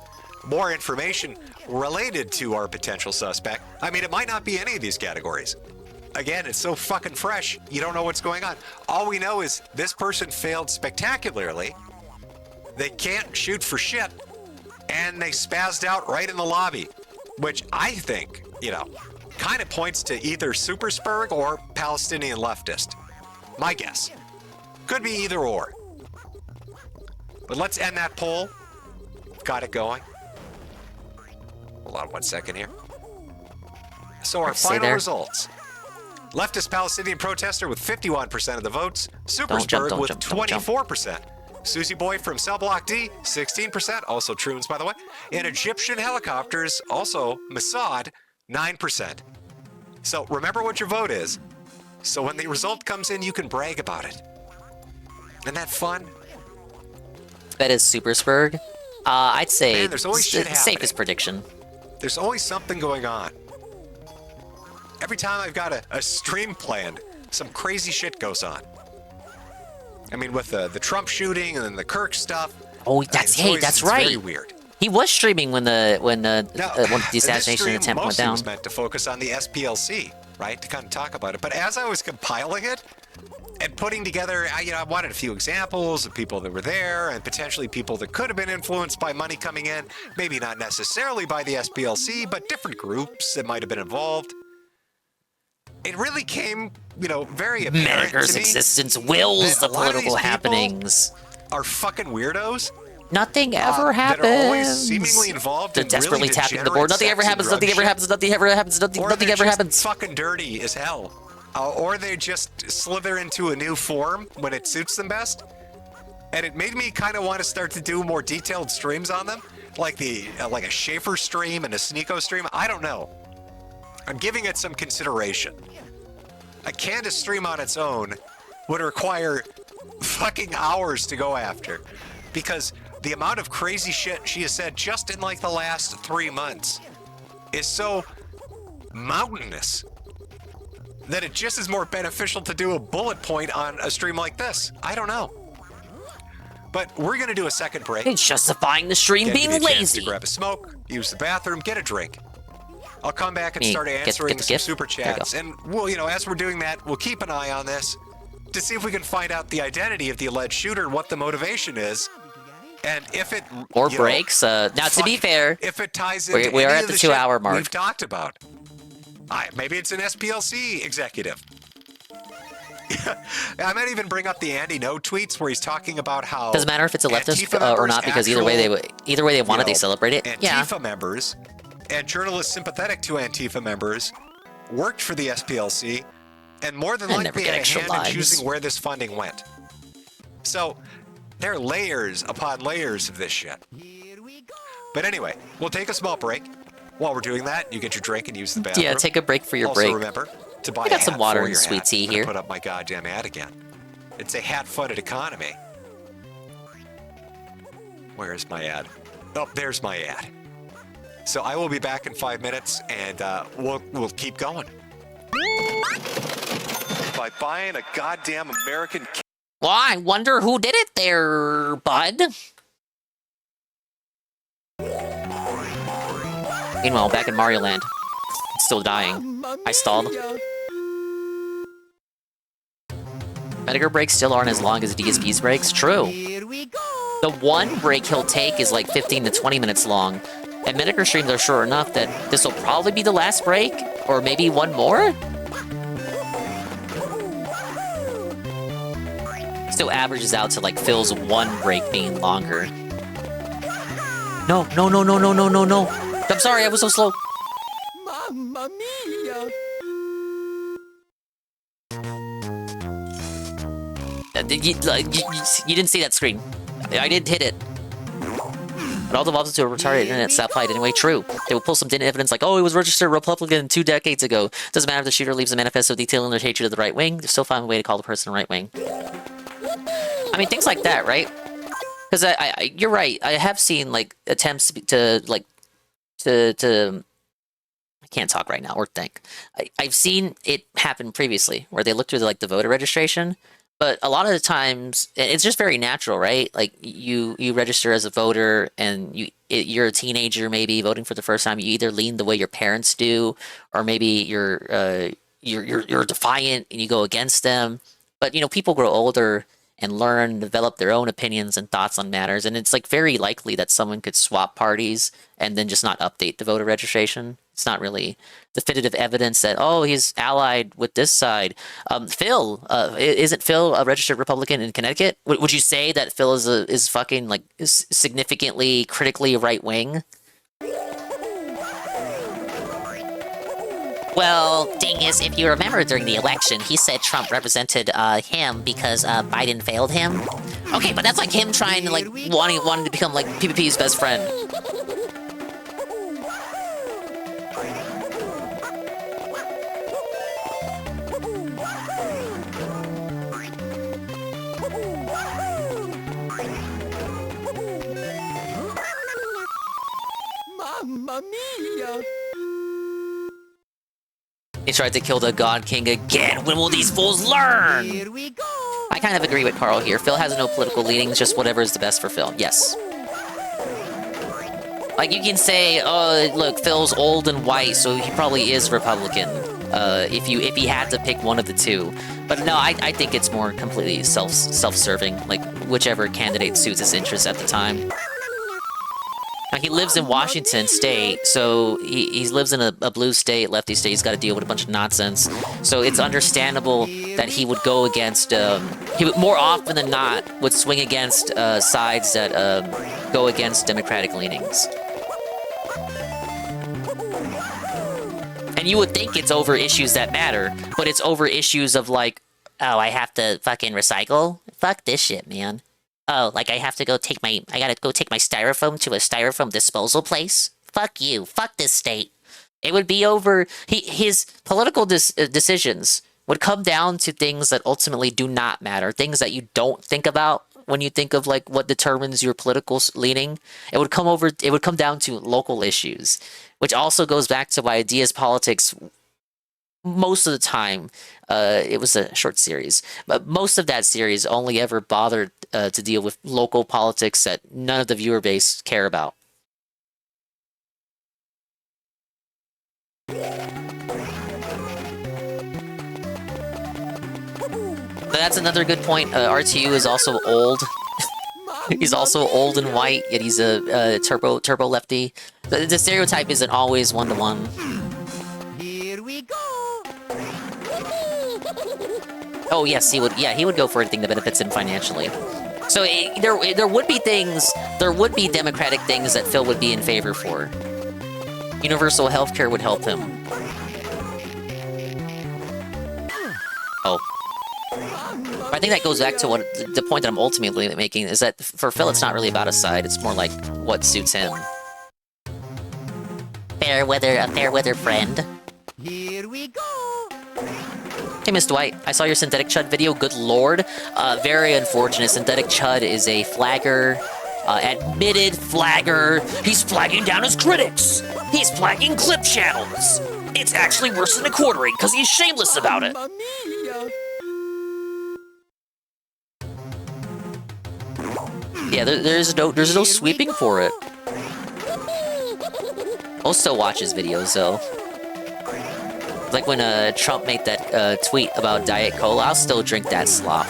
more information related to our potential suspect. I mean, it might not be any of these categories. Again, it's so fucking fresh, you don't know what's going on. All we know is this person failed spectacularly. They can't shoot for shit, and they spazzed out right in the lobby, which I think, kind of points to either Super Spurg or Palestinian leftist. My guess. Could be either or. But let's end that poll. Got it going. Hold on 1 second here. So our final results. Leftist Palestinian protester with 51% of the votes. Super Spurg with 24%. Susie Boy from Cell Block D, 16%. Also Troons, by the way. And Egyptian helicopters, also Mossad, 9%. So remember what your vote is. So when the result comes in, you can brag about it. Isn't that fun? Bet is Super Spurg. I'd say Man, there's always shit the happening. safest prediction. There's always something going on. Every time I've got a stream planned, some crazy shit goes on. I mean, with the Trump shooting and then the Kirk stuff. Oh, that's it's right. Very weird. He was streaming when the The assassination attempt went down. was meant to focus on the SPLC, right? To kind of talk about it. But as I was compiling it and putting together, I wanted a few examples of people that were there and potentially people that could have been influenced by money coming in. Maybe not necessarily by the SPLC, but different groups that might have been involved. It really came, very apparent Medicre's to me existence wills that the a lot of political these people happenings. Are fucking weirdos. Nothing ever happens. That are always seemingly involved They're in desperately really tapping the board. degenerate Nothing ever sex and happens. drug Nothing ever shit. happens. Nothing ever happens. Nothing Or ever they're happens. just fucking dirty as hell. or they just slither into a new form when it suits them best. And it made me kind of want to start to do more detailed streams on them, like like a Schaefer stream and a Sneeko stream. I don't know. I'm giving it some consideration. A Candace stream on its own would require fucking hours to go after, because the amount of crazy shit she has said just in like the last 3 months is so mountainous that it just is more beneficial to do a bullet point on a stream like this. I don't know. But we're gonna do a second break. It's justifying the stream being give you a chance lazy. to grab a smoke, use the bathroom, get a drink. I'll come back and start answering some super chats. And we'll, as we're doing that, we'll keep an eye on this to see if we can find out the identity of the alleged shooter, what the motivation is, and if it breaks. Now, to be fair, if it ties into we are any at of the the 2 hour mark. we've talked about. Maybe it's an SPLC executive. I might even bring up the Andy No tweets where he's talking about how doesn't matter if it's a leftist or not, because either way they wanted, they celebrate it. Antifa members and journalists sympathetic to Antifa members worked for the SPLC and more than likely had a hand in choosing where this funding went. So there are layers upon layers of this shit. But anyway, we'll take a small break. While we're doing that, you get your drink and use the bathroom. Yeah, take a break for your also break. Remember to buy I got a some hat water for and your sweet hat. tea I'm gonna here. Put up my goddamn ad again. It's a hat-funded economy. Where's my ad? Oh, there's my ad. So I will be back in 5 minutes, and we'll keep going. By buying a goddamn American. Well, I wonder who did it there, bud. Meanwhile, back in Mario Land, it's still dying. I stalled. Medicare breaks still aren't as long as DSP's breaks. True. The one break he'll take is like 15 to 20 minutes long, and Medicare streams are short enough that this will probably be the last break, or maybe one more? Still averages out to like Phil's one break being longer. No. I'm sorry, I was so slow. Mamma mia! You didn't see that screen. I didn't hit it. It all devolves into a retarded internet satellite anyway. True. They will pull some evidence like, oh, he was registered Republican 2 decades ago. Doesn't matter if the shooter leaves a manifesto detailing their hatred of the right wing. They still find a way to call the person right wing. I mean, things like that, right? Because you're right. I have seen like attempts to I can't talk right now or think. I've seen it happen previously where they look through like the voter registration, but a lot of the times it's just very natural, right? Like you register as a voter and you're a teenager maybe voting for the first time. You either lean the way your parents do, or maybe you're defiant and you go against them. But people grow older and learn, develop their own opinions and thoughts on matters. And it's like very likely that someone could swap parties and then just not update the voter registration. It's not really definitive evidence that, oh, he's allied with this side. Phil, isn't Phil a registered Republican in Connecticut? Would you say that Phil is fucking like significantly critically right wing? Well, thing is, if you remember during the election, he said Trump represented him because Biden failed him. Okay, but that's like him trying to like wanting to become like PPP's best friend. Mamma mia! He tried to kill the God King again. When will these fools learn? Here we go! I kind of agree with Carl here. Phil has no political leanings, just whatever is the best for Phil. Yes. Like, you can say, oh, look, Phil's old and white, so he probably is Republican. If he had to pick one of the two. But no, I think it's more completely self-serving. Like, whichever candidate suits his interests at the time. Now, he lives in Washington State, so he lives in a blue state, lefty state. He's got to deal with a bunch of nonsense. So it's understandable that he would go against, he would more often than not would swing against sides that go against Democratic leanings. And you would think it's over issues that matter, but it's over issues of like, oh, I have to fucking recycle? Fuck this shit, man. Oh, like I have to go take my, I gotta go take my styrofoam to a styrofoam disposal place? Fuck you. Fuck this state. It would be over, his political decisions would come down to things that ultimately do not matter, things that you don't think about when you think of like what determines your political leaning. It would come down to local issues, which also goes back to why Ideas Politics, most of the time, it was a short series, but most of that series only ever bothered to deal with local politics that none of the viewer base care about. But that's another good point. RTU is also old. He's also old and white, yet he's a turbo lefty. The stereotype isn't always one-to-one. Here we go. Oh yes, he would go for anything that benefits him financially. So there would be democratic things that Phil would be in favor for. Universal healthcare would help him. Oh. I think that goes back to what the point that I'm ultimately making is that for Phil, it's not really about a side. It's more like what suits him. A fair weather friend. Here we go. Hey, Miss Dwight, I saw your Synthetic Chud video. Good lord. Very unfortunate. Synthetic Chud is a flagger. Admitted flagger. He's flagging down his critics. He's flagging clip channels. It's actually worse than a quartering because he's shameless about it. Yeah, there's no sweeping for it. I'll still watch his videos though. Like when Trump made that tweet about Diet Cola, I'll still drink that slop.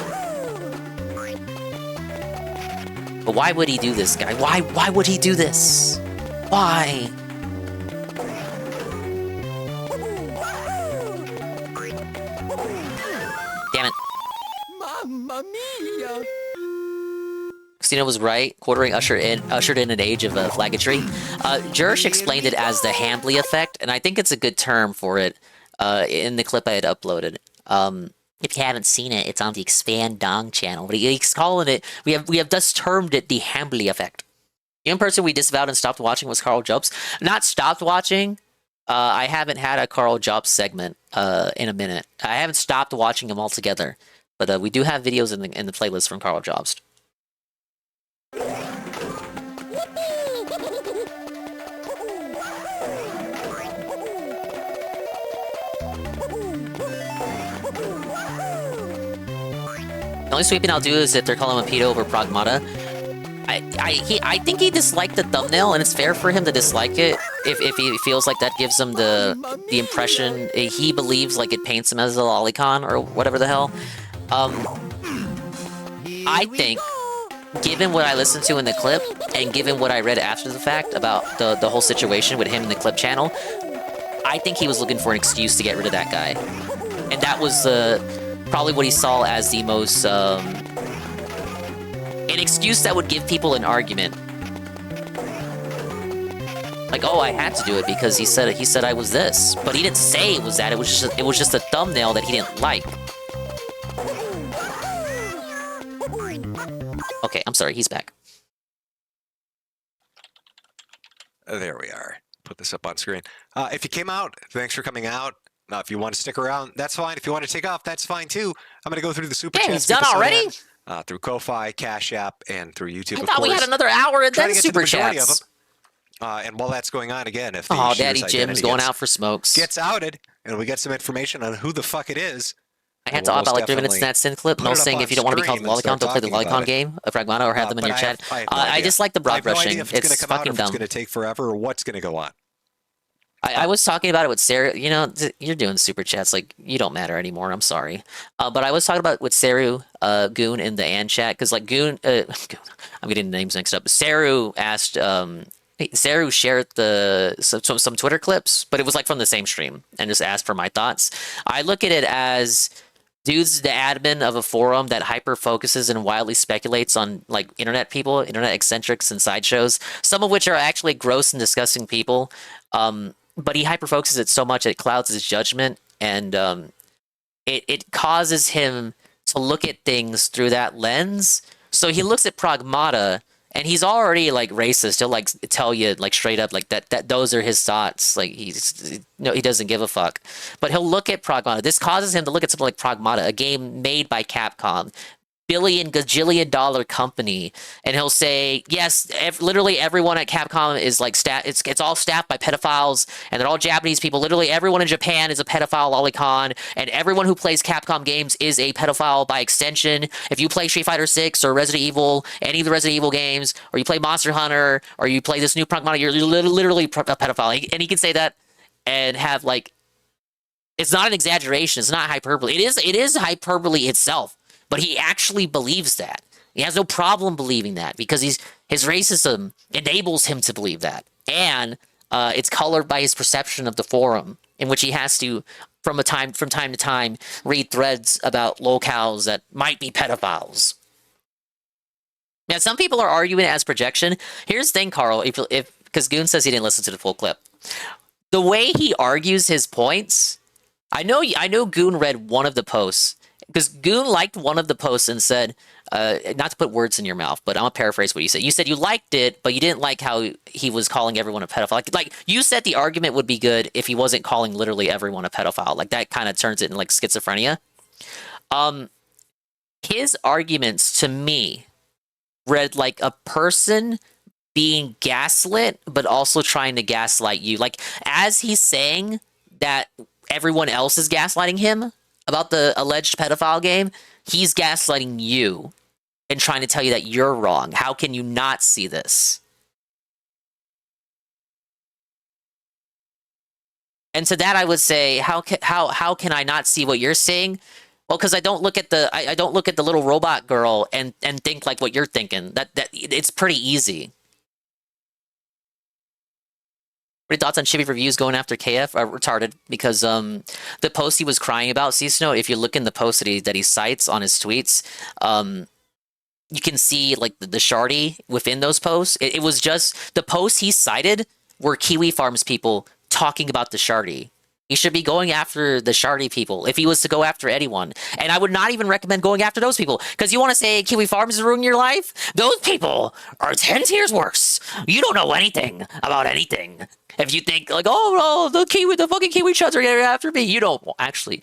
But why would he do this, guy? Why would he do this? Why? Damn it. Mamma mia. Christina was right. Quartering ushered in an age of flaggatry. Jerish explained it as the Hambly effect, and I think it's a good term for it in the clip I had uploaded. If you haven't seen it, it's on the Expand Dong channel. But he's calling it, we have thus termed it the Hambly effect. The only person we disavowed and stopped watching was Carl Jobs. Not stopped watching. I haven't had a Carl Jobs segment in a minute. I haven't stopped watching him altogether. But we do have videos in the playlist from Carl Jobs. The only sweeping I'll do is if they're calling him a pedo over Pragmata. I think he disliked the thumbnail, and it's fair for him to dislike it if he feels like that gives him the impression he believes like it paints him as a lolicon or whatever the hell. I think, given what I listened to in the clip and given what I read after the fact about the whole situation with him in the clip channel, I think he was looking for an excuse to get rid of that guy, and that was probably what he saw as the most an excuse that would give people an argument. Like, oh, I had to do it because he said I was this, but he didn't say it was that. It was just a thumbnail that he didn't like. Okay, I'm sorry. He's back. There we are. Put this up on screen. If you came out, thanks for coming out. If you want to stick around, that's fine. If you want to take off, that's fine too. I'm going to go through the super chats. He's done already? Through Ko-Fi, Cash App, and through YouTube. I thought we had another hour and then super chats. Of them. And while that's going on, again, if the Daddy Jim's going out for smokes gets outed, and we get some information on who the fuck it is. I had to op out like 3 minutes in that synth clip. No saying if you don't want to be called Lolicon, don't play the Lolicon game of Pragmata or have them in your chat. I just like the broad brushing. It's fucking dumb. It's going to take forever, or what's going to go on. I was talking about it with Saru. You know, you're doing super chats like you don't matter anymore. I'm sorry, but I was talking about it with Saru, Goon in the An chat because like Goon, I'm getting the names mixed up. Saru asked, Saru shared some Twitter clips, but it was like from the same stream and just asked for my thoughts. I look at it as dude's the admin of a forum that hyper focuses and wildly speculates on like internet people, internet eccentrics, and sideshows, some of which are actually gross and disgusting people. but he hyperfocuses it so much it clouds his judgment, and it causes him to look at things through that lens. So he looks at Pragmata, and he's already like racist. He'll like tell you like straight up like that those are his thoughts. Like he doesn't give a fuck. But he'll look at Pragmata. This causes him to look at something like Pragmata, a game made by Capcom, gajillion dollar company, and he'll say, yes, literally everyone at Capcom is like it's all staffed by pedophiles, and they're all Japanese people. Literally everyone in Japan is a pedophile lolicon, and everyone who plays Capcom games is a pedophile by extension. If you play Street Fighter 6 or Resident Evil, any of the Resident Evil games, or you play Monster Hunter, or you play this new Pragmata, you're literally a pedophile. And he can say that and have like, it's not an exaggeration, it's not hyperbole. It is hyperbole itself. But he actually believes that. He has no problem believing that because his racism enables him to believe that. And it's colored by his perception of the forum, in which he has to, from time to time, read threads about locales that might be pedophiles. Now, some people are arguing it as projection. Here's the thing, Carl, because Goon says he didn't listen to the full clip. The way he argues his points, I know Goon read one of the posts, because Goon liked one of the posts and said, not to put words in your mouth, but I'm going to paraphrase what you said. You said you liked it, but you didn't like how he was calling everyone a pedophile. Like you said the argument would be good if he wasn't calling literally everyone a pedophile. Like that kind of turns it into like schizophrenia. His arguments to me read like a person being gaslit, but also trying to gaslight you. Like as he's saying that everyone else is gaslighting him about the alleged pedophile game, he's gaslighting you and trying to tell you that you're wrong. How can you not see this? And to that I would say, how can I not see what you're saying? Well, because I don't look at the little robot girl and think like what you're thinking. That it's pretty easy. What are your thoughts on Chibi Reviews going after KF? Retarded, because the post he was crying about, Ceasno, if you look in the post that he cites on his tweets, you can see like the shardy within those posts. It was just the posts he cited were Kiwi Farms people talking about the shardy. He should be going after the shardy people if he was to go after anyone. And I would not even recommend going after those people, because you want to say Kiwi Farms is ruining your life? Those people are 10 tiers worse. You don't know anything about anything. If you think like, oh no, the fucking Kiwi chuds are getting after me, you don't actually,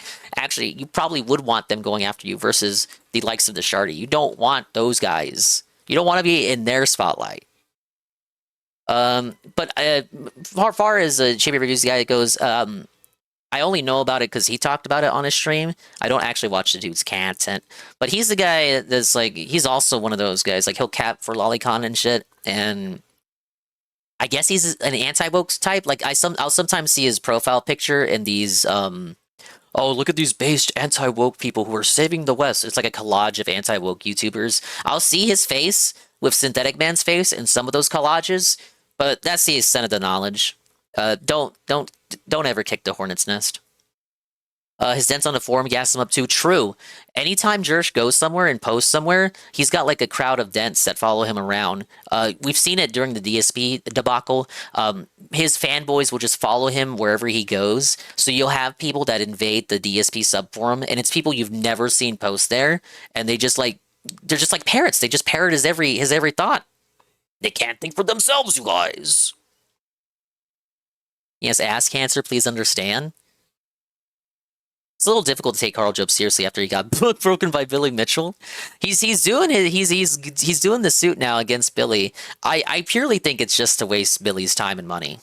you probably would want them going after you versus the likes of the shardy. You don't want those guys. You don't want to be in their spotlight. But far as Chibi Reviews guy goes, I only know about it because he talked about it on his stream. I don't actually watch the dude's content, but he's the guy that's like, he's also one of those guys, like he'll cap for Lolicon and shit, and I guess he's an anti-woke type. Like I'll sometimes see his profile picture in these, oh, look at these based anti-woke people who are saving the West. It's like a collage of anti-woke YouTubers. I'll see his face with Synthetic Man's face in some of those collages, but that's the extent of the knowledge. Don't ever kick the hornet's nest. His dents on the forum gas him up too. True. Anytime Jersh goes somewhere and posts somewhere, he's got like a crowd of dents that follow him around. We've seen it during the DSP debacle. His fanboys will just follow him wherever he goes. So you'll have people that invade the DSP subforum, and it's people you've never seen post there, and they're just like parrots. They just parrot his every thought. They can't think for themselves, you guys. He has ass cancer, please understand. It's a little difficult to take Carl Job seriously after he got broken by Billy Mitchell. He's doing the suit now against Billy. I purely think it's just to waste Billy's time and money.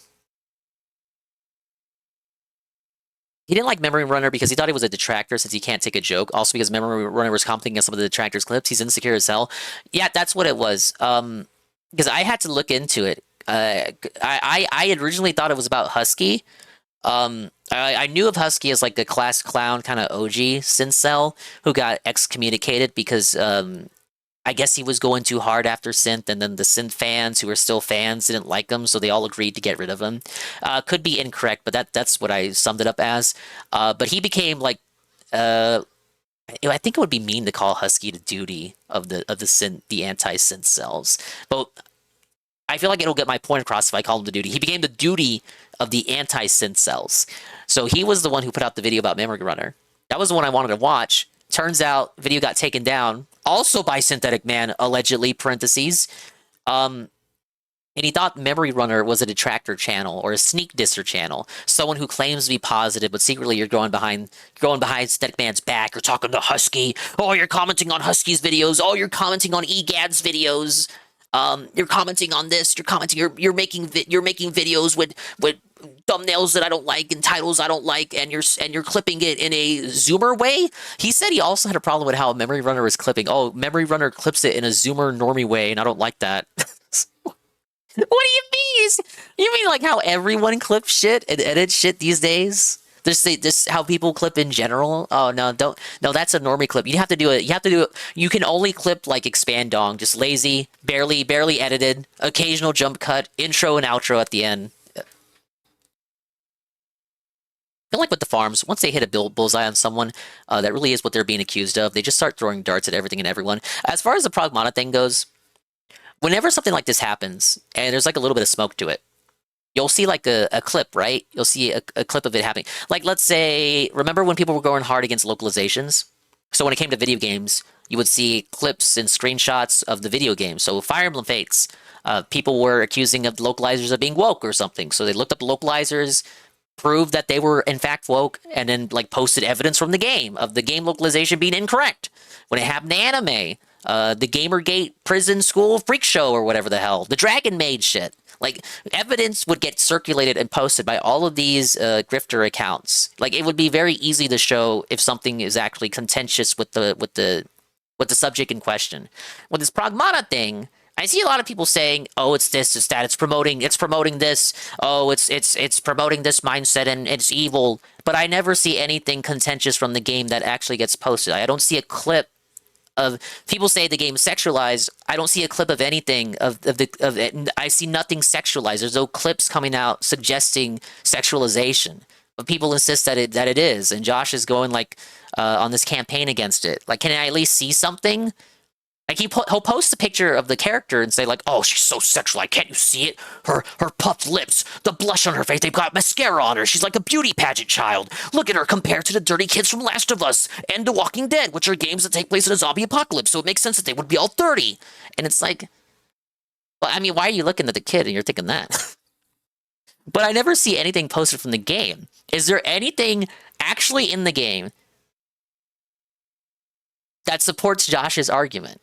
He didn't like Memory Runner because he thought he was a detractor since he can't take a joke. Also because Memory Runner was commenting on some of the detractors' clips. He's insecure as hell. Yeah, that's what it was. Because I had to look into it. I had originally thought it was about Husky. I knew of Husky as like a class clown kind of OG Synth who got excommunicated because I guess he was going too hard after Synth, and then the Synth fans who were still fans didn't like him, so they all agreed to get rid of him. Could be incorrect, but that's what I summed it up as. But he became like I think it would be mean to call Husky the duty of the anti-Synth cells, but I feel like it'll get my point across if I call him the duty. He became the duty of the anti-synth cells. So he was the one who put out the video about Memory Runner. That was the one I wanted to watch. Turns out, video got taken down, also by Synthetic Man, allegedly, parentheses. And he thought Memory Runner was a detractor channel or a sneak disser channel. Someone who claims to be positive, but secretly you're going behind Synthetic Man's back. You're talking to Husky. Oh, you're commenting on Husky's videos. Oh, you're commenting on EGAD's videos. You're commenting on this. You're commenting. You're making videos with thumbnails that I don't like and titles I don't like, and you're clipping it in a zoomer way. He said he also had a problem with how Memory Runner is clipping. Oh, Memory Runner clips it in a zoomer normie way, and I don't like that. What do you mean? You mean like how everyone clips shit and edits shit these days? This how people clip in general. Oh no, don't no. That's a normie clip. You have to do it. You can only clip like expand dong, just lazy, barely edited, occasional jump cut, intro and outro at the end. I feel like with the farms, once they hit a bullseye on someone, that really is what they're being accused of. They just start throwing darts at everything and everyone. As far as the Pragmata thing goes, whenever something like this happens, and there's like a little bit of smoke to it, you'll see like a clip, right? You'll see a clip of it happening. Like, let's say, remember when people were going hard against localizations? So when it came to video games, you would see clips and screenshots of the video game. So Fire Emblem Fates, people were accusing of the localizers of being woke or something. So they looked up the localizers, proved that they were in fact woke, and then like posted evidence from the game of the game localization being incorrect. When it happened to anime, the Gamergate prison school freak show or whatever the hell, the Dragon Maid shit. Like, evidence would get circulated and posted by all of these grifter accounts. Like, it would be very easy to show if something is actually contentious with the subject in question. With this Pragmata thing, I see a lot of people saying, "Oh, it's this, it's that, it's promoting this. Oh, it's promoting this mindset and it's evil." But I never see anything contentious from the game that actually gets posted. I don't see a clip of people say the game is sexualized. I don't see a clip of anything of it. I see nothing sexualized. There's no clips coming out suggesting sexualization, but people insist that it is. And Josh is going like on this campaign against it. Like, can I at least see something? Like he'll post a picture of the character and say like, "Oh, she's so sexualized. Can't you see it? Her puffed lips, the blush on her face. They've got mascara on her. She's like a beauty pageant child. Look at her compared to the dirty kids from Last of Us and The Walking Dead, which are games that take place in a zombie apocalypse. So it makes sense that they would be all 30." And it's like, well, I mean, why are you looking at the kid and you're thinking that? But I never see anything posted from the game. Is there anything actually in the game that supports Josh's argument?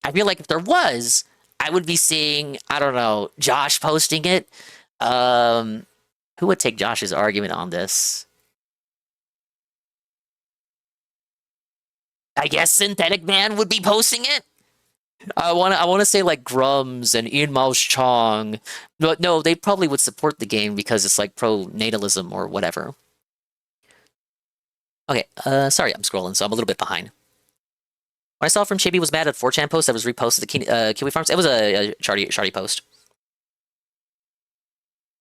I feel like if there was, I would be seeing, I don't know, Josh posting it. Who would take Josh's argument on this? I guess Synthetic Man would be posting it. I want to say like Grums and Ian Mouse Chong. But no, they probably would support the game because it's like pro-natalism or whatever. Okay, sorry, I'm scrolling, so I'm a little bit behind. What I saw from Chibi was mad at 4chan post that was reposted to Kiwi Farms. It was a Charty post.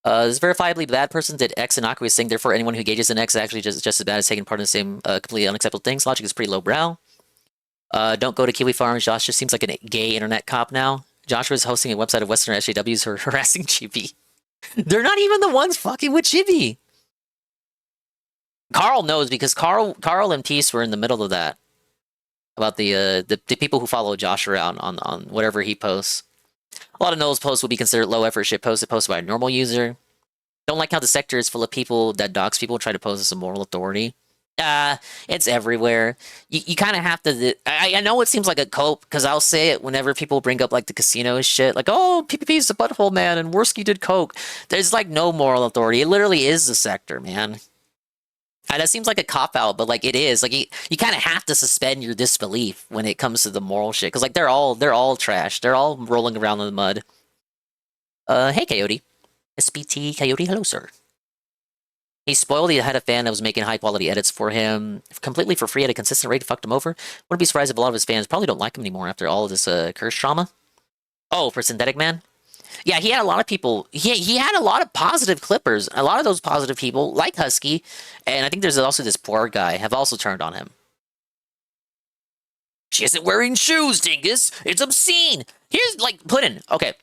This verifiably bad person did X innocuous thing, therefore anyone who engages in X is actually just as bad as taking part in the same completely unacceptable things. Logic is pretty lowbrow. Don't go to Kiwi Farms. Josh just seems like a gay internet cop now. Joshua is hosting a website of Western SJWs who are harassing Chibi. They're not even the ones fucking with Chibi. Carl knows because Carl and Peace were in the middle of that. About the people who follow Josh around on whatever he posts. A lot of Noel's posts would be considered low effort shit posted by a normal user. Don't like how the sector is full of people that dox people try to pose as a moral authority. It's everywhere. You kind of have to. I know it seems like a cope because I'll say it whenever people bring up like the casino shit, like, "Oh, PPP's the butthole man and Worski did coke." There's like no moral authority. It literally is the sector, man. And that seems like a cop-out, but like it is. Like you kind of have to suspend your disbelief when it comes to the moral shit. Because like they're all trash. They're all rolling around in the mud. Hey Coyote. SPT Coyote, hello sir. He spoiled he had a fan that was making high-quality edits for him completely for free at a consistent rate, fucked him over. Wouldn't be surprised if a lot of his fans probably don't like him anymore after all of this curse trauma. Oh, for Synthetic Man? Yeah, he had a lot of people. He had a lot of positive clippers. A lot of those positive people, like Husky, and I think there's also this poor guy, have also turned on him. She isn't wearing shoes, dingus. It's obscene. Here's, like, Puddin'. Okay.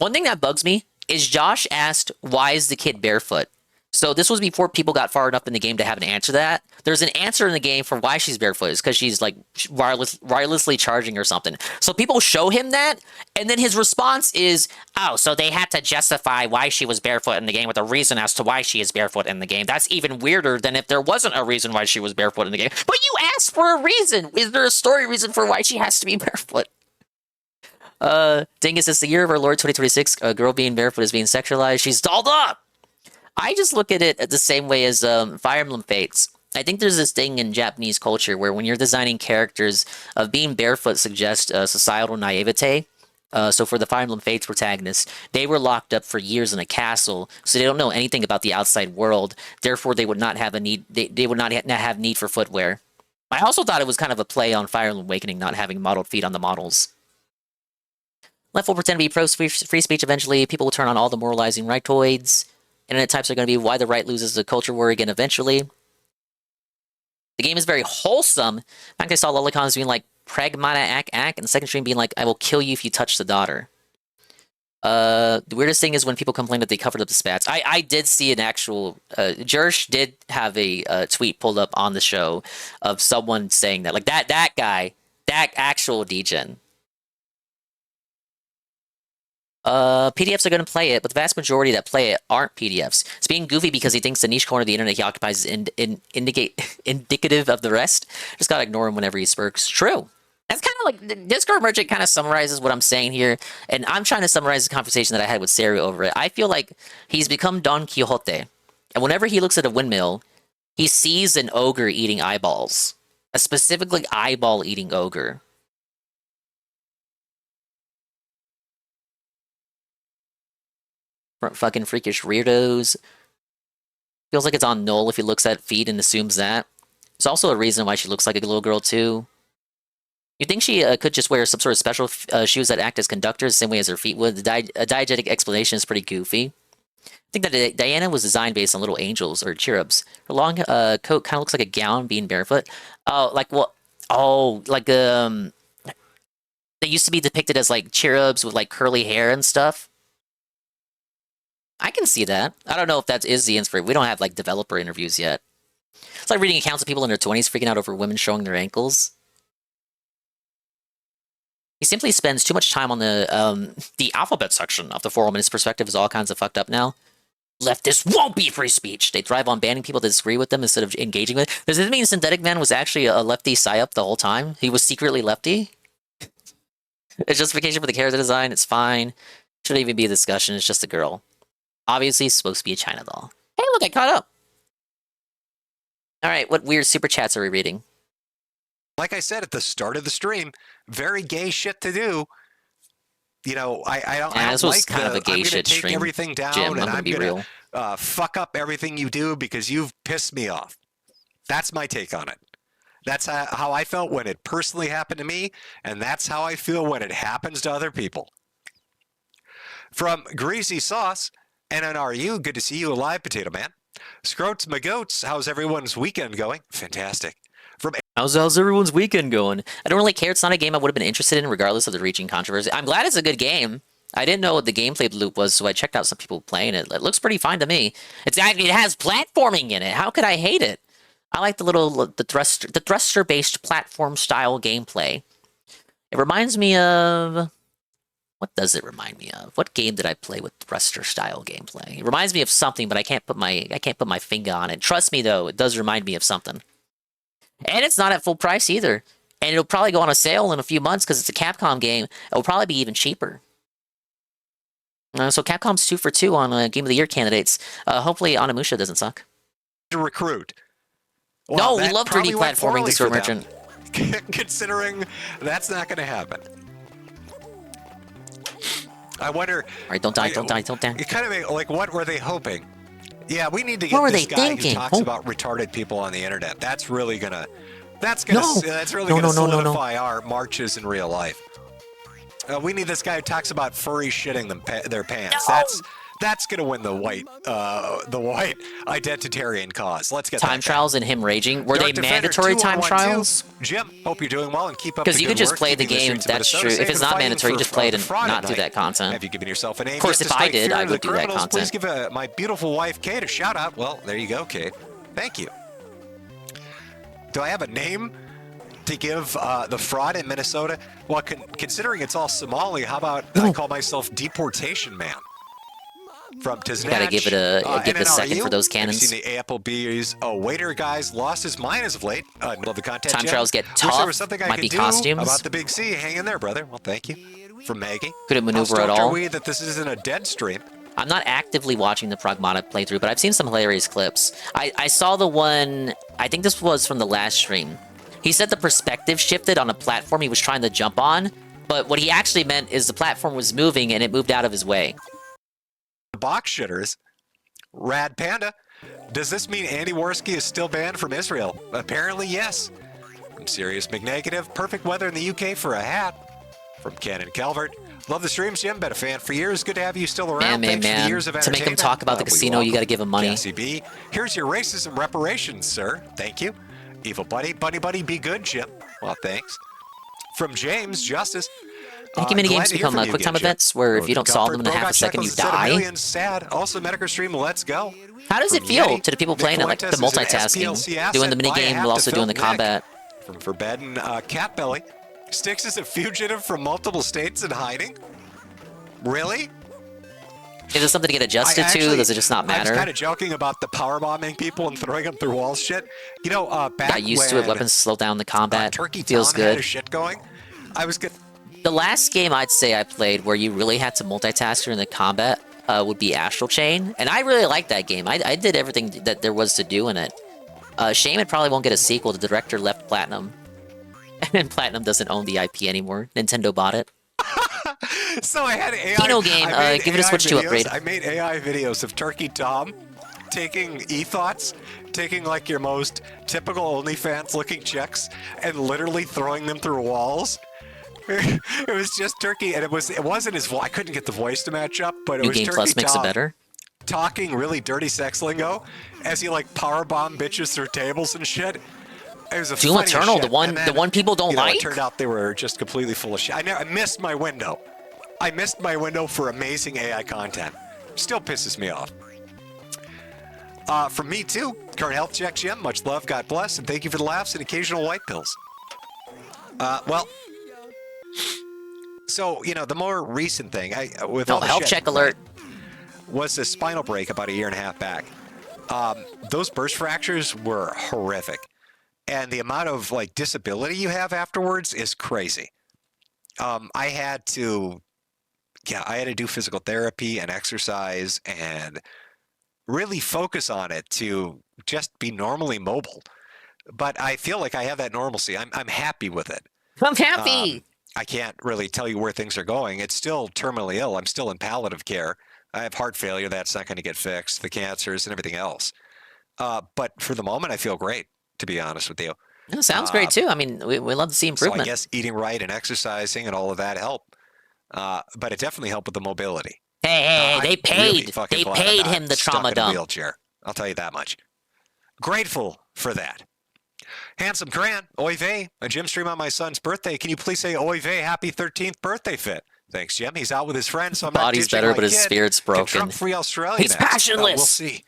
One thing that bugs me is Josh asked, why is the kid barefoot? So this was before people got far enough in the game to have an answer to that. There's an answer in the game for why she's barefoot. It's because she's like wirelessly charging or something. So people show him that, and then his response is, oh, so they had to justify why she was barefoot in the game with a reason as to why she is barefoot in the game. That's even weirder than if there wasn't a reason why she was barefoot in the game. But you asked for a reason. Is there a story reason for why she has to be barefoot? Dingus, it's the year of our Lord 2026. A girl being barefoot is being sexualized. She's dolled up. I just look at it the same way as Fire Emblem Fates. I think there's this thing in Japanese culture where when you're designing characters, of being barefoot suggests societal naivete. So for the Fire Emblem Fates protagonists, they were locked up for years in a castle, so they don't know anything about the outside world. Therefore, they would not have a need. They would not have need for footwear. I also thought it was kind of a play on Fire Emblem Awakening not having modeled feet on the models. Left will pretend to be pro free speech eventually. People will turn on all the moralizing rightoids. Internet types are going to be why the right loses the culture war again eventually. The game is very wholesome. In fact, I saw Lolicons being like, pragmata ack, and the second stream being like, I will kill you if you touch the daughter. The weirdest thing is when people complain that they covered up the spats. I did see an actual... Jersh did have a tweet pulled up on the show of someone saying that. Like, that guy, that actual degen. PDFs are going to play it, but the vast majority that play it aren't PDFs. It's being goofy because he thinks the niche corner of the internet he occupies is indicative of the rest. Just gotta ignore him whenever he spurks. True. That's kind of like, the Discord merchant kind of summarizes what I'm saying here, and I'm trying to summarize the conversation that I had with Sari over it. I feel like he's become Don Quixote, and whenever he looks at a windmill, he sees an ogre eating eyeballs. A specifically eyeball-eating ogre. Fucking freakish weirdos. Feels like it's on null if he looks at feet and assumes that. There's also a reason why she looks like a little girl too. You think she could just wear some sort of special shoes that act as conductors the same way as her feet would? The diegetic explanation is pretty goofy. I think that Diana was designed based on little angels or cherubs. Her long coat kind of looks like a gown being barefoot. Oh, like what? Oh, like they used to be depicted as like cherubs with like curly hair and stuff. I can see that. I don't know if that is the inspiration. We don't have like developer interviews yet. It's like reading accounts of people in their 20s freaking out over women showing their ankles. He simply spends too much time on the alphabet section of the forum, and his perspective is all kinds of fucked up now. Leftists won't be free speech. They thrive on banning people that disagree with them instead of engaging with it. Does this mean Synthetic Man was actually a lefty psyop the whole time? He was secretly lefty? It's justification for the character design. It's fine. Shouldn't even be a discussion. It's just a girl. Obviously, it's supposed to be a China doll. Hey, look, I caught up. All right, what weird super chats are we reading? Like I said at the start of the stream, very gay shit to do. You know, I don't this was like kind of a gay shit take stream. everything down, Jim, and I'm gonna be real. Fuck up everything you do because you've pissed me off. That's my take on it. That's how I felt when it personally happened to me, and that's how I feel when it happens to other people. From Greasy Sauce, NNRU, good to see you alive, Potato Man. Scroats McGoats, how's everyone's weekend going? Fantastic. From How's everyone's weekend going? I don't really care. It's not a game I would have been interested in regardless of the reaching controversy. I'm glad it's a good game. I didn't know what the gameplay loop was, so I checked out some people playing it. It looks pretty fine to me. It has platforming in it. How could I hate it? I like the thruster-based platform-style gameplay. It reminds me of... What does it remind me of? What game did I play with thruster-style gameplay? It reminds me of something, but I can't put my finger on it. Trust me, though, it does remind me of something. And it's not at full price either. And it'll probably go on a sale in a few months because it's a Capcom game. It'll probably be even cheaper. So Capcom's 2 for 2 on Game of the Year candidates. Hopefully Onimusha doesn't suck. To recruit. Well, no, we love 3D platforming, Discord Merchant. Considering that's not going to happen. I wonder... All right, don't die. It kind of like, what were they hoping? Yeah, we need to get this guy who talks about retarded people on the internet. That's really gonna... That's really gonna solidify our marches in real life. We need this guy who talks about furry shitting their pants. That's gonna win the white identitarian cause. Let's get time trials and him raging. Were they mandatory time trials? Jim, hope you're doing well and keep up. Because you could just play the game. That's true. If it's not mandatory, you just play it and not do that content. Have you given yourself a name? Of course, if I did, I would do that content. Please give my beautiful wife Kate a shout out. Well, there you go, Kate. Thank you. Do I have a name to give the fraud in Minnesota? Well, considering it's all Somali, how about I call myself Deportation Man? From Tiznatch. You gotta give it a second for those cannons. I've seen the Applebee's waiter guys lost his mind as of late. Love the content. Time trials get tough. There was something I Might could be do costumes. about the Big C. Hang in there, brother. Well, thank you. From Maggie. Couldn't maneuver How at stoked all. Are we that this isn't a dead stream? I'm not actively watching the Pragmatic playthrough, but I've seen some hilarious clips. I saw the one, I think this was from the last stream. He said the perspective shifted on a platform he was trying to jump on, but what he actually meant is the platform was moving and it moved out of his way. Box shitters. Rad Panda. Does this mean Andy Worski is still banned from Israel? Apparently, yes. From Sirius McNegative. Perfect weather in the UK for a hat. From Cannon Calvert. Love the streams, Jim. Been a fan for years. Good to have you still around. Thanks for the years of To make him talk about the casino, you gotta give him money. Cassie B. Here's your racism reparations, sir. Thank you. Evil Buddy. Buddy, be good, Jim. Well, thanks. From James Justice. I think minigames become quick time events where if you don't solve them in a half a second, you die. Sad. Also, Medical Stream, let's go. How does it feel to the people playing it, like the multitasking, doing the minigame while also doing the combat? From Forbidden Cat Belly. Styx is a fugitive from multiple states and hiding? Really? Is this something to get adjusted to? Does it just not matter? I was kind of joking about the power bombing people and throwing them through walls shit. You know, back got used to it. Weapons slow down the combat. Turkey feels Tom good. Had his shit going. I was good. The last game I'd say I played where you really had to multitask during the combat would be Astral Chain, and I really liked that game. I did everything that there was to do in it. Shame it probably won't get a sequel. The director left Platinum, and Platinum doesn't own the IP anymore. Nintendo bought it. So I had AI. Kino game, give it a Switch 2 upgrade. I made AI videos of Turkey Tom taking e-thoughts, taking like your most typical OnlyFans looking chicks, and literally throwing them through walls. It was just Turkey, and it wasn't his voice. I couldn't get the voice to match up, but it was New Game Turkey Plus makes it Tom better. talking really dirty sex lingo as he like powerbomb bitches through tables and shit. It was a Doom funny Eternal, shit. the one people don't like. It turned out they were just completely full of shit. I missed my window. I missed my window for amazing AI content. Still pisses me off. From me too, current health check, Jim. Much love, God bless, and thank you for the laughs and occasional white pills. Well, so you know the more recent thing, with all the health shit, check alert, was a spinal break about a year and a half back. Those burst fractures were horrific, and the amount of like disability you have afterwards is crazy. I had to do physical therapy and exercise and really focus on it to just be normally mobile. But I feel like I have that normalcy. I'm happy with it. I'm happy. I can't really tell you where things are going. It's still terminally ill. I'm still in palliative care. I have heart failure. That's not going to get fixed. The cancers and everything else. But for the moment, I feel great, to be honest with you. It sounds great too. I mean, we love to see improvement. So I guess eating right and exercising and all of that help. But it definitely helped with the mobility. Hey, they paid. Really They glad paid I'm him the not trauma stuck in a dump. wheelchair. I'll tell you that much. Grateful for that. Handsome Cran, oy vey, a gym stream on my son's birthday. Can you please say oy vey, happy 13th birthday fit? Thanks, Jim. He's out with his friends, so I'm not Body's ditching better, my but his kid. spirit's Can broken. Trump free Australia He's next? passionless. We'll see.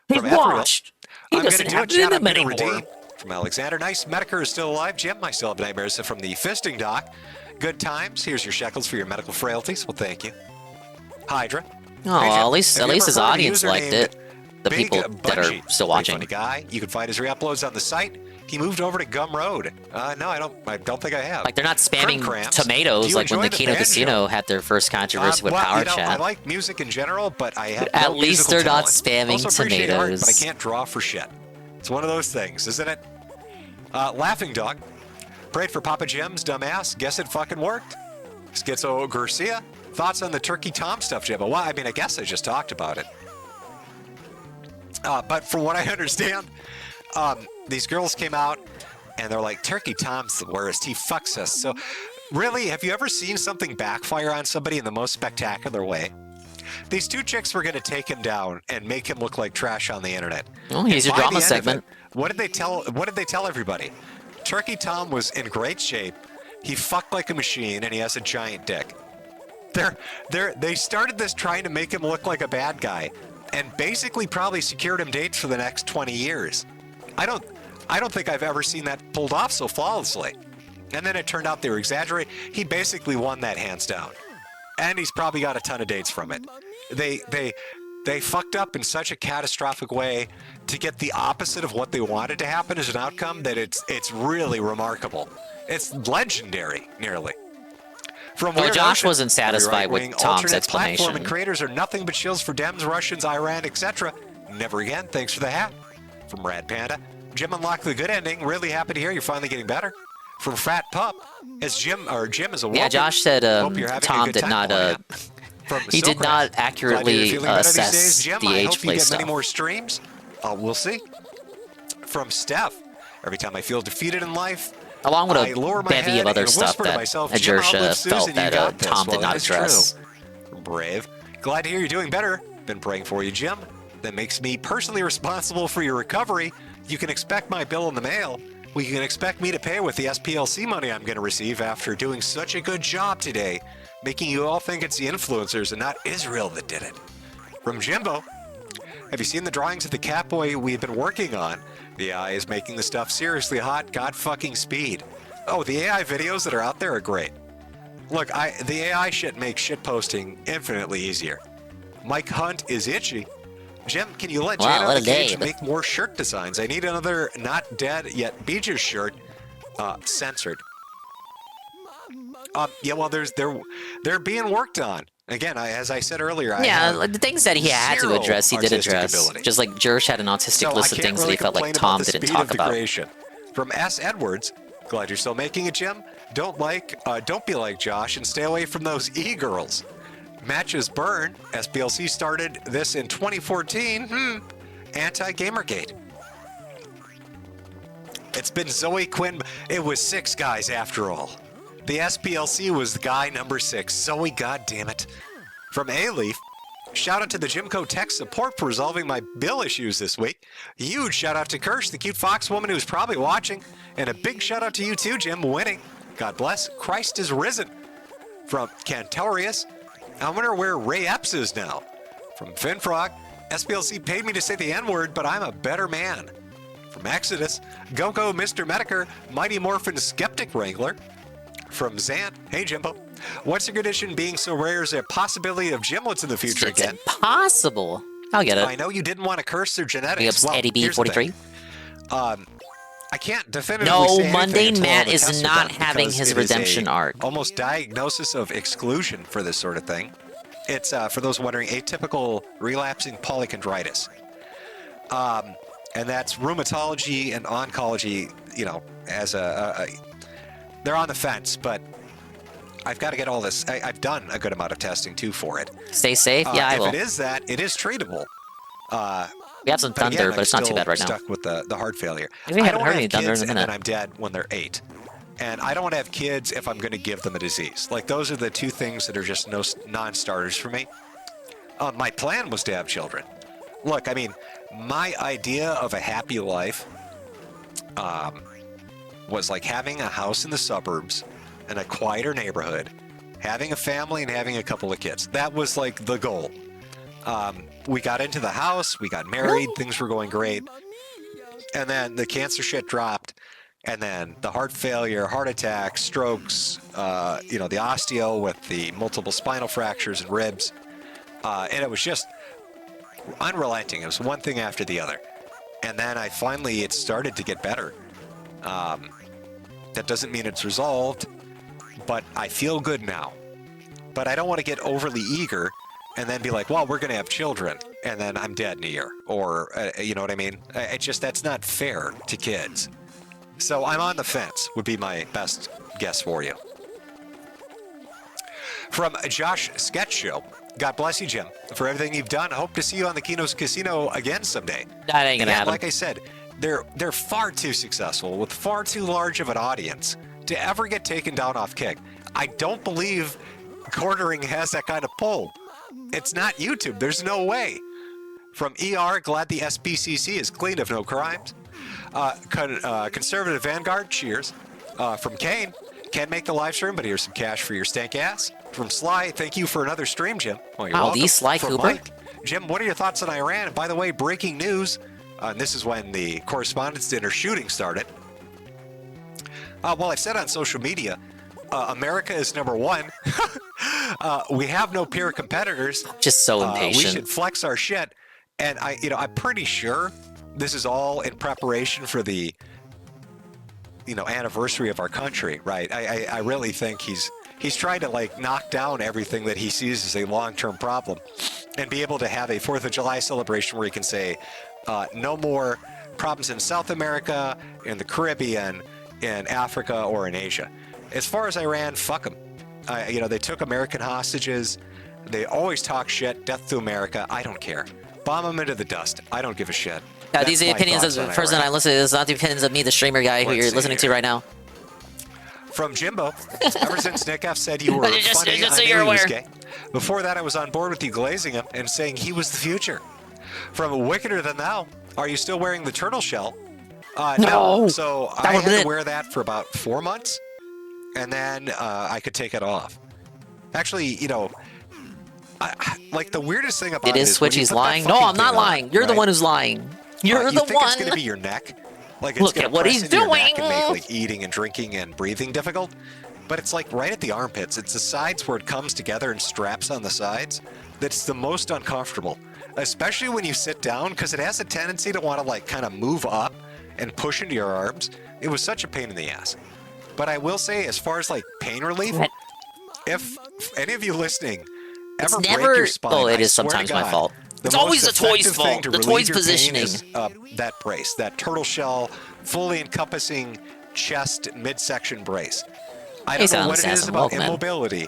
He's From Ethereal, washed. He I'm doesn't gonna do have it, Chad. in I'm him gonna anymore. redeem. From Alexander, nice. Medicare is still alive. Jim, I still have nightmares from the fisting doc. Good times. Here's your shekels for your medical frailties. Well, thank you. Hydra. Oh, Hey, Jim, at least have you his ever heard of a audience user liked named it. The Big people that are Bungie? still Pretty watching. funny guy. You can find his re-uploads on the site. He moved over to Gum Road. No, I don't think I have. Like they're not spamming Cramps. Do tomatoes you like when enjoy the Kino banjo? Casino had their first controversy with well, Power you know, Chat. I like music in general, but I have At no least musical they're not talent. spamming Also appreciate art, tomatoes. but I can't draw for shit. It's one of those things, isn't it? Laughing Dog. Prayed for Papa Jim's dumbass. Guess it fucking worked. Schizo Garcia. Thoughts on the Turkey Tom stuff, Jim? Well, I mean, I guess I just talked about it. But from what I understand, these girls came out and they're like, Turkey Tom's the worst. He fucks us. So really, have you ever seen something backfire on somebody in the most spectacular way? These two chicks were going to take him down and make him look like trash on the internet. Oh, here's your drama segment. What did they tell everybody? Turkey Tom was in great shape. He fucked like a machine, and he has a giant dick. They started this trying to make him look like a bad guy, and basically probably secured him dates for the next 20 years. I don't think I've ever seen that pulled off so flawlessly. And then it turned out they were exaggerating. He basically won that hands down, and he's probably got a ton of dates from it. They fucked up in such a catastrophic way to get the opposite of what they wanted to happen as an outcome that it's really remarkable. It's legendary, nearly. Well, Josh wasn't satisfied with Tom's explanation. Platform and creators are nothing but shills for Dems, Russians, Iran, etc. Never again. Thanks for the hat. From Rad Panda. Jim unlocked the good ending. Really happy to hear you're finally getting better. From Fat Pup, as Jim is a woman. Yeah, Josh said Tom did not. He did not accurately assess Jim, the I age hope play you get stuff. many more streams. We'll see. From Steph, every time I feel defeated in life, Along with I a lower my bevy head of other and stuff whisper to that myself, Jim, I'll Ajersha live, felt Susan, you that got this. Tom did Well, not that is address. true. Brave. Glad to hear you're doing better. Been praying for you, Jim. That makes me personally responsible for your recovery. You can expect my bill in the mail. Well, you can expect me to pay with the SPLC money I'm going to receive after doing such a good job today, making you all think it's the influencers and not Israel that did it. From Jimbo, have you seen the drawings of the Catboy we've been working on? The AI is making the stuff seriously hot, god fucking speed. Oh, the AI videos that are out there are great. Look, the AI shit makes shit posting infinitely easier. Mike Hunt is itchy. Jim, can you let Jane out of the cage and make more shirt designs? I need another not dead yet Beaches shirt censored. Yeah, well, they're being worked on. Again, as I said earlier, the things that he had to address, he did address. Ability. Just like Jersh had an autistic list of things that he felt like Tom didn't talk about. From S. Edwards, glad you're still making it, Jim. Don't be like Josh and stay away from those e-girls. Matches burn. SPLC started this in 2014. Anti-Gamergate. It's been Zoe Quinn. It was 6 guys after all. The SPLC was guy number 6. Zoe, goddammit. From A-Leaf, shout out to the Jimco Tech support for resolving my bill issues this week. Huge shout out to Kirsch, the cute fox woman who's probably watching. And a big shout out to you too, Jim, winning. God bless. Christ is risen. From Cantorius, I wonder where Ray Epps is now. From Finfrog, SPLC paid me to say the N-word, but I'm a better man. From Exodus, Go Mr. Medicare, Mighty Morphin Skeptic Wrangler. From Zant, hey Jimbo, what's your condition being so rare is there a possibility of gymlets in the future it's again? Impossible. I'll get it. I know you didn't want to curse their genetics. Well, Eddie B43. I can't definitively say anything Mundane until Matt all the is tests are not done having because his it is redemption arc. Almost diagnosis of exclusion for this sort of thing. It's, for those wondering, atypical relapsing polychondritis. And that's rheumatology and oncology, you know, as they're on the fence, but I've got to get all this. I've done a good amount of testing, too, for it. Stay safe? Yeah, I will. If it is that, it is treatable. We have some thunder, but it's not too bad right now. Stuck with the heart failure. We haven't heard any thunder in a minute. And I'm dead when they're 8. And I don't want to have kids if I'm going to give them a disease. Like, those are the two things that are just non-starters for me. My plan was to have children. Look, I mean, my idea of a happy life was like having a house in the suburbs in a quieter neighborhood, having a family and having a couple of kids. That was like the goal. We got into the house, we got married, things were going great. And then the cancer shit dropped. And then the heart failure, heart attack, strokes, you know, the osteo with the multiple spinal fractures and ribs. And it was just unrelenting. It was one thing after the other. And then it started to get better. That doesn't mean it's resolved, but I feel good now. But I don't want to get overly eager and then be like, well, we're going to have children, and then I'm dead in a year. Or, you know what I mean? That's not fair to kids. So I'm on the fence, would be my best guess for you. From Josh Sketch Show, God bless you, Jim, for everything you've done. I hope to see you on the Kino's Casino again someday. That ain't gonna happen. Like I said, they're far too successful with far too large of an audience to ever get taken down off Kick. I don't believe quartering has that kind of pull. It's not YouTube. There's no way. From ER, glad the SPCC is clean of no crimes. Conservative Vanguard, cheers. From Kane, can't make the live stream, but here's some cash for your stank ass. From Sly, thank you for another stream, Jim. Oh, you're welcome. Sly From Cooper. Mike, Jim, what are your thoughts on Iran? And by the way, breaking news. And this is when the Correspondents' Dinner shooting started. Well, I've said on social media, America is number one. We have no peer competitors. Just so impatient. We should flex our shit. And I'm pretty sure this is all in preparation for the, anniversary of our country, right? I really think he's trying to like knock down everything that he sees as a long-term problem, and be able to have a 4th of July celebration where he can say, no more problems in South America, in the Caribbean, in Africa, or in Asia. As far as Iran, fuck them. They took American hostages. They always talk shit, death to America. I don't care. Bomb them into the dust. I don't give a shit. These are the opinions of the person I listen to. This is not the opinions of me, the streamer guy who you're listening to right now. From Jimbo, ever since Nick F said you were funny, I knew he was gay. Before that, I was on board with you glazing him and saying he was the future. From Wickeder Than Thou, are you still wearing the turtle shell? No. So I had to wear that for about 4 months, and then I could take it off. Actually, like the weirdest thing about it is Switchy's lying. No, I'm not lying. You're the one who's lying. You're the think one. It's gonna be your neck? Like it's Look gonna at what press he's into your neck doing. and make like eating and drinking and breathing difficult. But it's like right at the armpits. It's the sides where it comes together and straps on the sides. That's the most uncomfortable, especially when you sit down, because it has a tendency to want to like kind of move up and push into your arms. It was such a pain in the ass. But I will say, as far as like pain relief, if any of you listening ever break your spine, oh, it I is swear to sometimes my God, fault. the It's always most the toy's effective thing fault. to The relieve toy's your pain positioning. is, that brace, that turtle shell, fully encompassing chest midsection brace. I don't know what it is about immobility.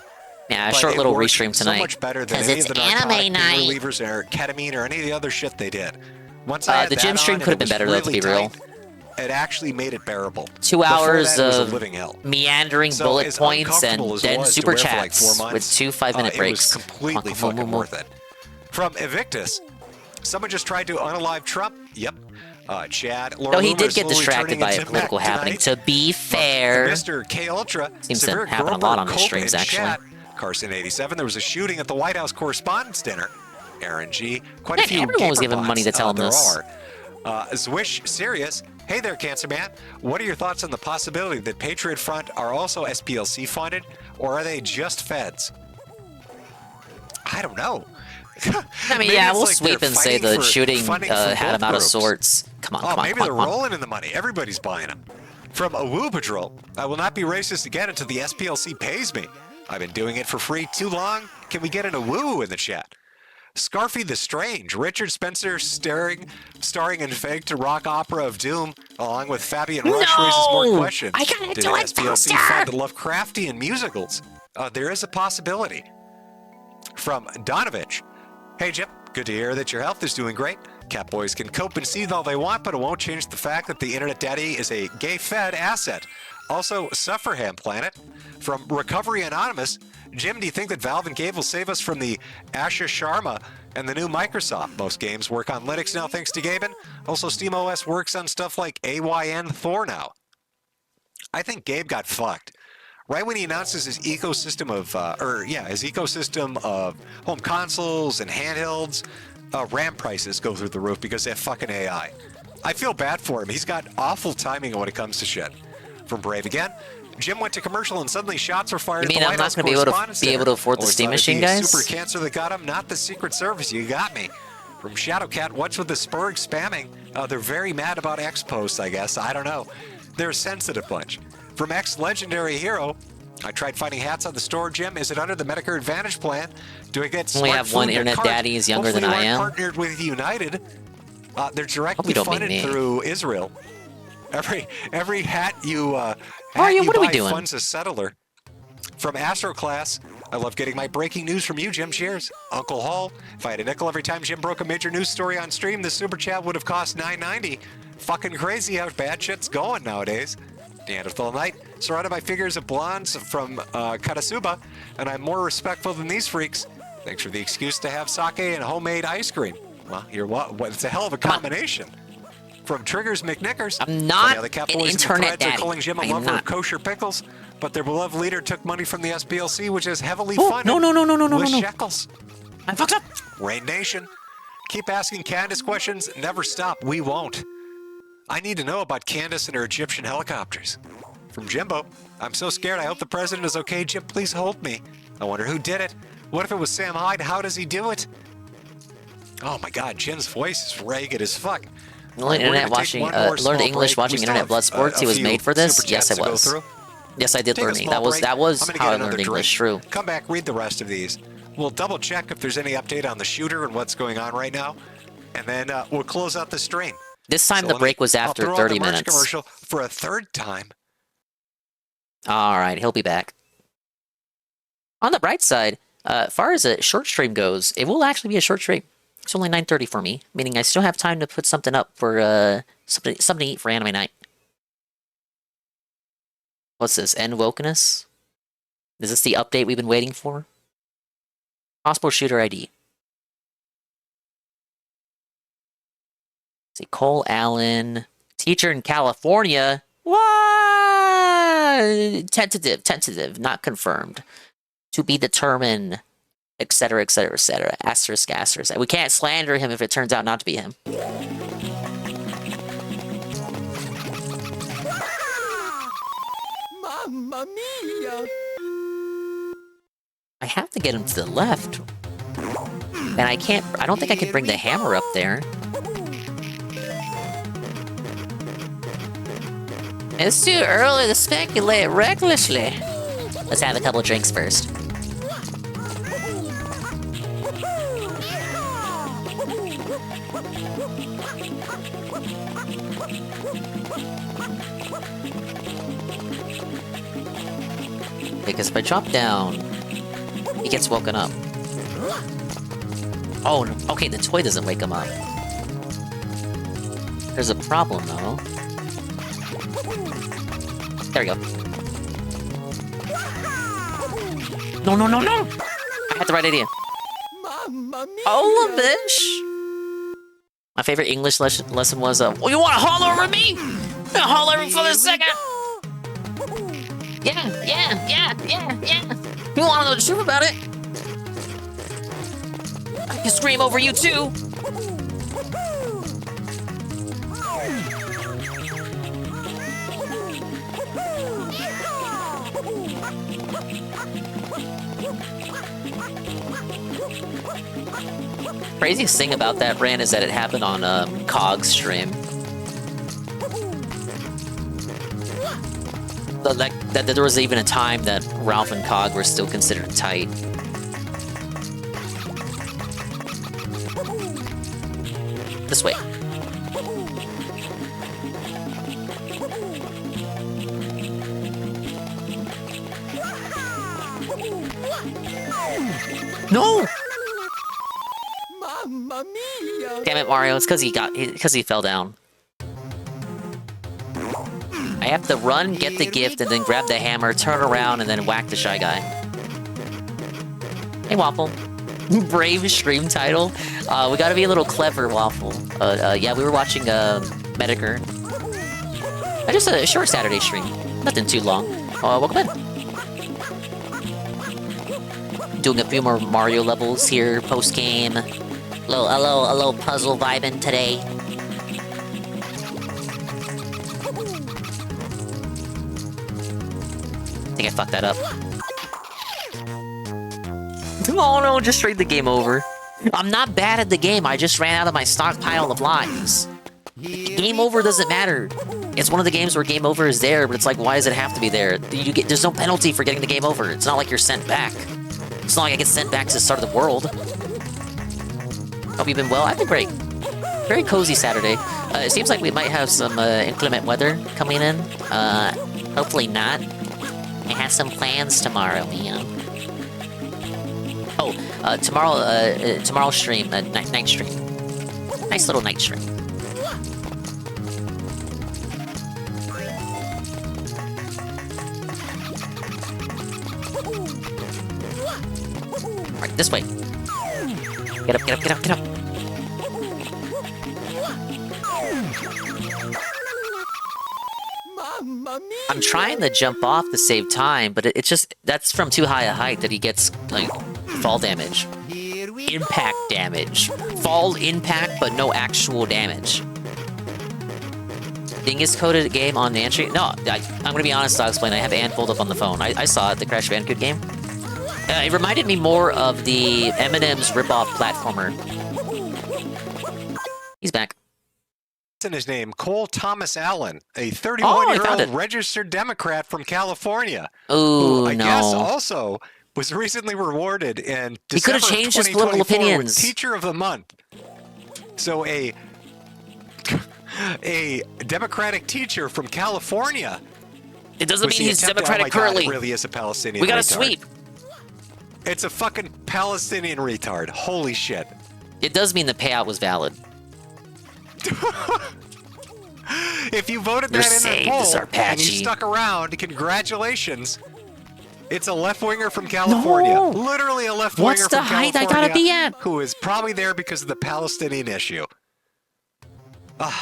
Yeah, a but short it little worked restream tonight. So much better than 'Cause any it's of the narcotic anime pain night. relievers or ketamine or any of the other shit they did. Once I had The gym that stream on could have and been it was better, though, to be really real. tight, it actually made it bearable. 2 Before hours that, it was a of living hell. meandering So bullet as points and uncomfortable as it then was to super wear for like chats 4 months, with 2 5-minute breaks. It was completely fucking worth it. From Evictus, someone just tried to unalive Trump. Yep. Chad. No, he did get distracted by a political happening. To be fair, Mr. K Ultra seems to severe happen a Grover, lot on the Cope, streams, and actually. Chat. Carson 87. There was a shooting at the White House Correspondents' Dinner. Aaron G. Quite a Man, few. everyone was gamer giving money to bots. tell him There this. are. Zwish Serious. Hey there, Cancer Man. What are your thoughts on the possibility that Patriot Front are also SPLC funded, or are they just feds? I don't know. I mean, Maybe yeah, it's we'll like sweep they're and say fighting the for shooting funding for had both him out of groups. sorts. Come on, come on, maybe come on, they're come on. rolling in the money. Everybody's buying them. From a Woo Patrol, I will not be racist again until the SPLC pays me. I've been doing it for free too long. Can we get an a woo in the chat? Scarfy the Strange, Richard Spencer starring in Fake to Rock Opera of Doom, along with Fabian Rush raises more questions. I gotta Did do it SPLC faster. fund Lovecraftian musicals? There is a possibility. From Donovich, hey Jim, good to hear that your health is doing great. Cat boys can cope and seethe all they want, but it won't change the fact that the Internet Daddy is a gay-fed asset. Also, Sufferham Planet. From Recovery Anonymous, Jim, do you think that Valve and Gabe will save us from the Asha Sharma and the new Microsoft? Most games work on Linux now thanks to Gaben. Also, SteamOS works on stuff like AYN Thor now. I think Gabe got fucked. Right when he announces his ecosystem of home consoles and handhelds, RAM prices go through the roof because they have fucking AI. I feel bad for him. He's got awful timing when it comes to shit. From Brave Again, Jim went to commercial and suddenly shots were fired. You mean at the I'm White not House going to be able to Correspondents' afford the Dinner. Steam Always thought Machine, it'd be guys? Super cancer that got him, not the Secret Service. You got me. From Shadowcat, what's with the Spurg spamming? They're very mad about X posts, I guess. I don't know. They're a sensitive bunch. From Ex-Legendary Hero, I tried finding hats on the store, Jim. Is it under the Medicare Advantage plan? Do I get Only smart have one food internet cart? daddy is younger Hopefully than I you am. aren't partnered with United. They're Hope directly you don't mean funded me. through Israel. Every hat you How are you? What are we buy doing? funds a settler. From Astro Class, I love getting my breaking news from you, Jim. Cheers. Uncle Hall, if I had a nickel every time Jim broke a major news story on stream, this super chat would have cost $9.90. Fucking crazy how bad shit's going nowadays. Neanderthal Knight, surrounded by figures of blondes from Karasuba, and I'm more respectful than these freaks. Thanks for the excuse to have sake and homemade ice cream. Well, you're what? It's a hell of a combination. From Triggers McNickers. I'm not the Cat an Boys internet and the Threads daddy. are calling Jim a I am lover of not. kosher pickles, but their beloved leader took money from the SPLC, which is heavily Oh, funded no, with no. shekels. I fucked up. Rain Nation. Keep asking Candace questions. Never stop. We won't. I need to know about Candace and her Egyptian helicopters. From Jimbo. I'm so scared. I hope the president is okay. Jim, please hold me. I wonder who did it. What if it was Sam Hyde? How does he do it? Oh my God, Jim's voice is ragged as fuck. Learned English watching Internet Blood Sports. He was made for this. Yes, I was. Yes, I did learn it. That was how I learned English. True. Come back, read the rest of these. We'll double check if there's any update on the shooter and what's going on right now, and then we'll close out the stream. This time the break was after I'll throw 30 out the merch minutes. Commercial for a third time. All right, he'll be back. On the bright side, as far as a short stream goes, it will actually be a short stream. It's only 9:30 for me, meaning I still have time to put something up for something to eat for anime night. What's this? End wokeness? Is this the update we've been waiting for? Possible shooter ID. See, Cole Allen, teacher in California. What? Tentative, not confirmed. To be determined. Etc., etc., etc. Asterisk, asterisk. We can't slander him if it turns out not to be him. Mamma mia! I have to get him to the left. And I don't think I can bring the hammer up there. It's too early to speculate recklessly. Let's have a couple of drinks first. Because if I drop down, he gets woken up. Oh, no. Okay, the toy doesn't wake him up. There's a problem, though. There we go. No! I had the right idea. Oh, bitch! My favorite English lesson was, oh, you wanna holler over me? You holler over me for a second? Yeah. You wanna know the truth about it? I can scream over you, too. Craziest thing about that rant is that it happened on Cog's stream. That there was even a time that Ralph and Cog were still considered tight. This way. No! Mamma mia! Damn it, Mario! It's because he fell down. I have to run, get the gift, and then grab the hammer, turn around, and then whack the Shy Guy. Hey, Waffle. Brave stream title. We gotta be a little clever, Waffle. Yeah, we were watching Medicare. Just a short Saturday stream. Nothing too long. Welcome in. Doing a few more Mario levels here, post-game. A little puzzle vibing today. I think I fucked that up. Oh no, just straight the game over. I'm not bad at the game, I just ran out of my stockpile of lives. Game over doesn't matter. It's one of the games where game over is there, but it's like, why does it have to be there? There's no penalty for getting the game over. It's not like you're sent back. It's not like I get sent back to the start of the world. Hope you've been well. I've been great. Very cozy Saturday. It seems like we might have some inclement weather coming in. Hopefully not. I have some plans tomorrow, man. Oh, tomorrow's stream, night stream. Nice little night stream. Right, this way. Get up, get up, get up, get up. I'm trying to jump off to save time, but it's just, that's from too high a height that he gets, like, fall damage. Impact damage. Fall impact, but no actual damage. Dingus coded a game on the entry. No, I'm gonna be honest, I'll explain. I have Ann pulled up on the phone. I saw it, the Crash Bandicoot game. It reminded me more of the Eminem's ripoff platformer. He's back. In his name, Cole Thomas Allen, a 31-year-old registered Democrat from California. Oh, I guess also was recently rewarded in December he could have changed his political opinions. Teacher of the Month. So a Democratic teacher from California. It doesn't mean he's Democratic currently. It really is a Palestinian. We got a retard. sweep. It's a fucking Palestinian retard. Holy shit. It does mean the payout was valid. If you voted that in the poll and you stuck around, congratulations. It's a left-winger from California. No. Literally a left-winger from California. What's the height I gotta be at? Who is probably there because of the Palestinian issue.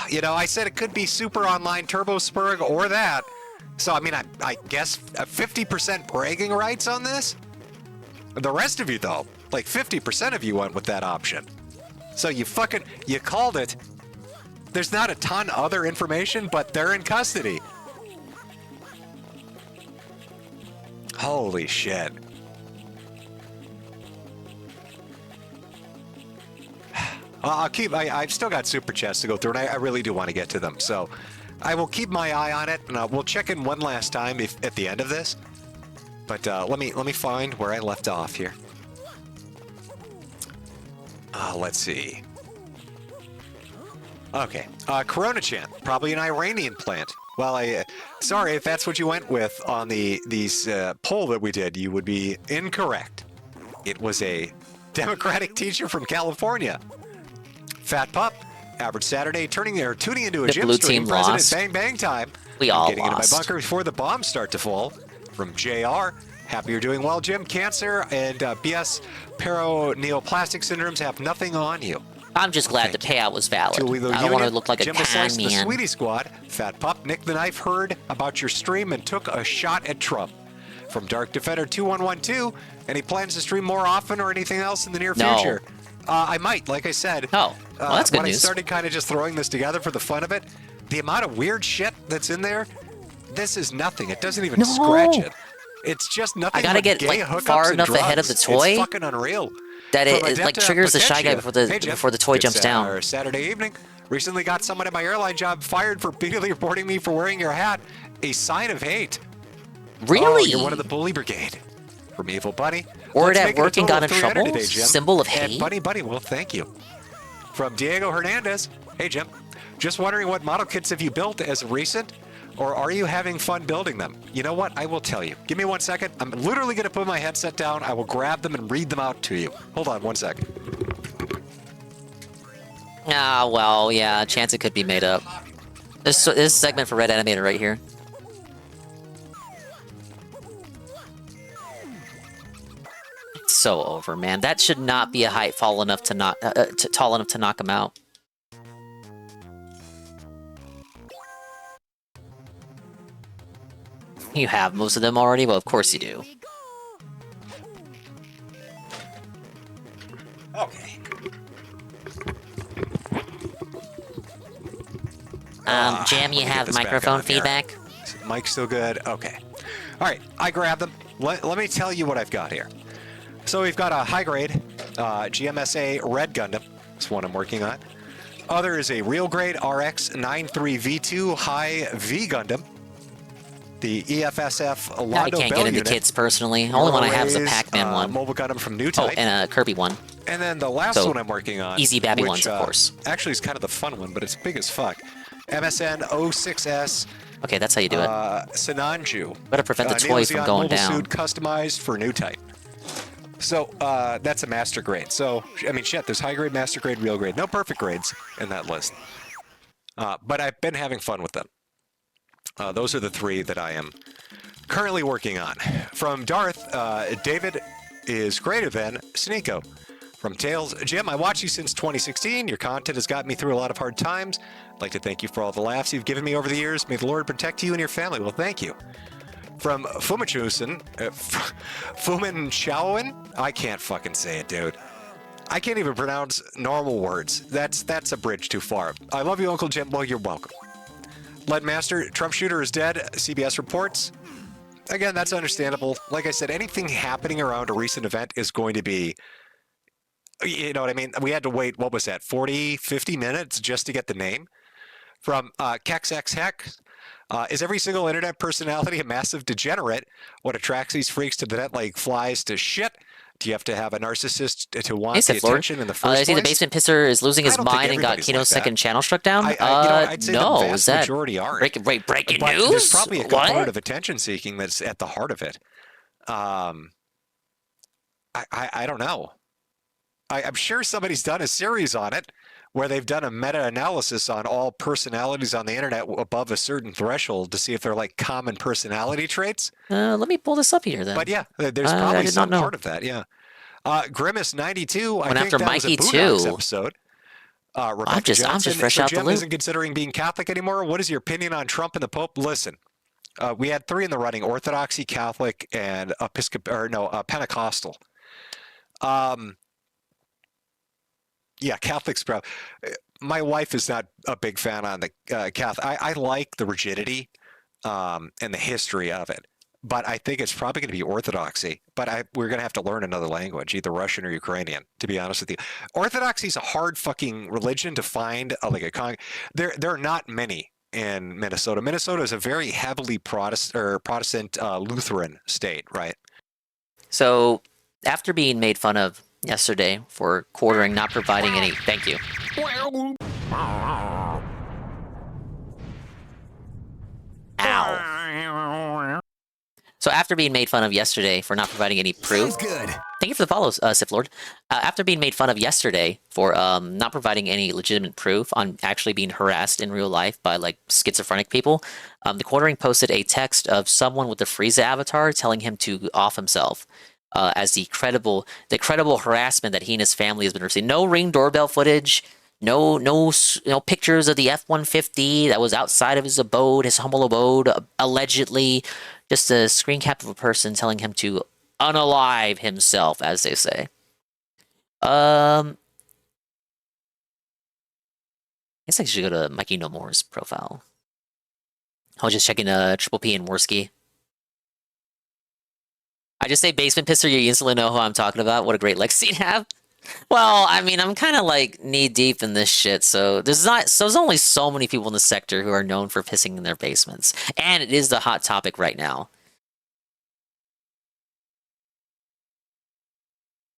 You know, I said it could be Super Online Turbo Spurg or that. So, I mean, I guess 50% bragging rights on this? The rest of you, though, like 50% of you went with that option. So you called it. There's not a ton of other information, but they're in custody. Holy shit. I've still got super chats to go through, and I really do want to get to them. So I will keep my eye on it, and we'll check in one last time at the end of this. But let me find where I left off here. Let's see. Okay, Corona-chan, probably an Iranian plant. Well, sorry if that's what you went with on these poll that we did. You would be incorrect. It was a Democratic teacher from California. Fat Pup, average Saturday, tuning into a the gym blue stream. Team President lost. Bang Bang time. We all getting lost. into my bunker before the bombs start to fall. From JR, happy you're doing well, Jim. Cancer and BS paraneoplastic syndromes have nothing on you. I'm just glad the payout was valid. I don't want to look like a Jim con Besides the man. Sweetie Squad, Fat Pup, Nick the Knife heard about your stream and took a shot at Trump. From Dark Defender 2112, any plans to stream more often or anything else in the near future? I might, like I said. Oh, well, that's good when news. I started kind of just throwing this together for the fun of it, the amount of weird shit that's in there, this is nothing. It doesn't even scratch it. It's just nothing. I gotta but get gay like hookups far and enough ahead of drugs. the toy. It's fucking unreal. That From it like Adepta triggers the Shy Guy Potentia. before the toy jumps down. Or Saturday evening. Recently got someone at my airline job fired for repeatedly reporting me for wearing your hat. A sign of hate. Really? Oh, you're one of the bully brigade. From Evil Bunny. Or Let's at make it a work and total got of in 300 trouble? Today, Jim. Symbol of And hate? Bunny, well, thank you. From Diego Hernandez. Hey, Jim. Just wondering what model kits have you built as of recent? Or are you having fun building them? You know what? I will tell you. Give me 1 second. I'm literally going to put my headset down. I will grab them and read them out to you. Hold on 1 second. Ah, well, yeah, chance it could be made up. This segment for Red Animator right here. It's so over, man. That should not be a height tall enough to knock him out. You have most of them already? Well, of course you do. Okay. Jam, you have microphone feedback? Mic's still good? Okay. All right, I grabbed them. Let me tell you what I've got here. So we've got a high-grade GMSA Red Gundam. That's one I'm working on. Other is a real-grade RX-93V2 High V Gundam. The EFSF Londo I can't get into kits personally. The only one I have is a Pac-Man one. Mobile Gundam from New Oh, Type. and a Kirby one. And then the last one I'm working on. Easy Babby which, ones, of course. Actually, is kind of the fun one, but it's big as fuck. MSN 06S. Okay, that's how you do it. Sinanju. Better prevent the toy from Neozeon going mobile down. Suit customized for New Type. So that's a master grade. So I mean, shit. There's high grade, master grade, real grade. No perfect grades in that list. But I've been having fun with them. Those are the three that I am currently working on. From Darth, David is greater than Sneeko. From Tails, Jim, I watched you since 2016. Your content has gotten me through a lot of hard times. I'd like to thank you for all the laughs you've given me over the years. May the Lord protect you and your family. Well, thank you. From Fumachusen, Fumin Chaoin, I can't fucking say it, dude. I can't even pronounce normal words. That's a bridge too far. I love you, Uncle Jim. Well, you're welcome. Leadmaster, Trump shooter is dead. CBS reports. Again, that's understandable. Like I said, anything happening around a recent event is going to be, you know what I mean? We had to wait, what was that, 40, 50 minutes just to get the name? From KexXHeck, is every single internet personality a massive degenerate? What attracts these freaks to the net like flies to shit? Do you have to have a narcissist to want the attention in the first place? I see the basement pisser is losing his mind and got Kino's second channel struck down. I'd say no, the vast majority aren't. Breaking But news? There's probably a component of attention seeking that's at the heart of it. I don't know. I'm sure somebody's done a series on it where they've done a meta-analysis on all personalities on the internet above a certain threshold to see if they're like common personality traits. Let me pull this up here then. But yeah, there's probably some part of that, yeah. Grimace92, I think that Mikey was a Boondocks too. episode. I'm just fresh so out the Jim loop. isn't considering being Catholic anymore. What is your opinion on Trump and the Pope? Listen, we had 3 in the running: Orthodoxy, Catholic, and Pentecostal. Yeah, Catholics. My wife is not a big fan on the Catholic. I like the rigidity and the history of it, but I think it's probably going to be Orthodoxy. But we're going to have to learn another language, either Russian or Ukrainian, to be honest with you. Orthodoxy is a hard fucking religion to find. There are not many in Minnesota. Minnesota is a very heavily Protestant Lutheran state, right? So after being made fun of yesterday for quartering, not providing any. Thank you. Ow. So after being made fun of yesterday for not providing any proof. Thank you for the follows, Sith Lord. After being made fun of yesterday for not providing any legitimate proof on actually being harassed in real life by like schizophrenic people, the quartering posted a text of someone with the Frieza avatar telling him to off himself. As the credible harassment that he and his family has been receiving. No Ring doorbell footage, no pictures of the F-150 that was outside of his abode, his humble abode, allegedly. Just a screen cap of a person telling him to unalive himself, as they say. I guess I should go to Mikey No More's profile. I was just checking Triple P and Worski. I just say basement pisser, you instantly know who I'm talking about. What a great legacy to have. Well, I mean, I'm kind of like knee deep in this shit, so there's only so many people in the sector who are known for pissing in their basements, and it is the hot topic right now.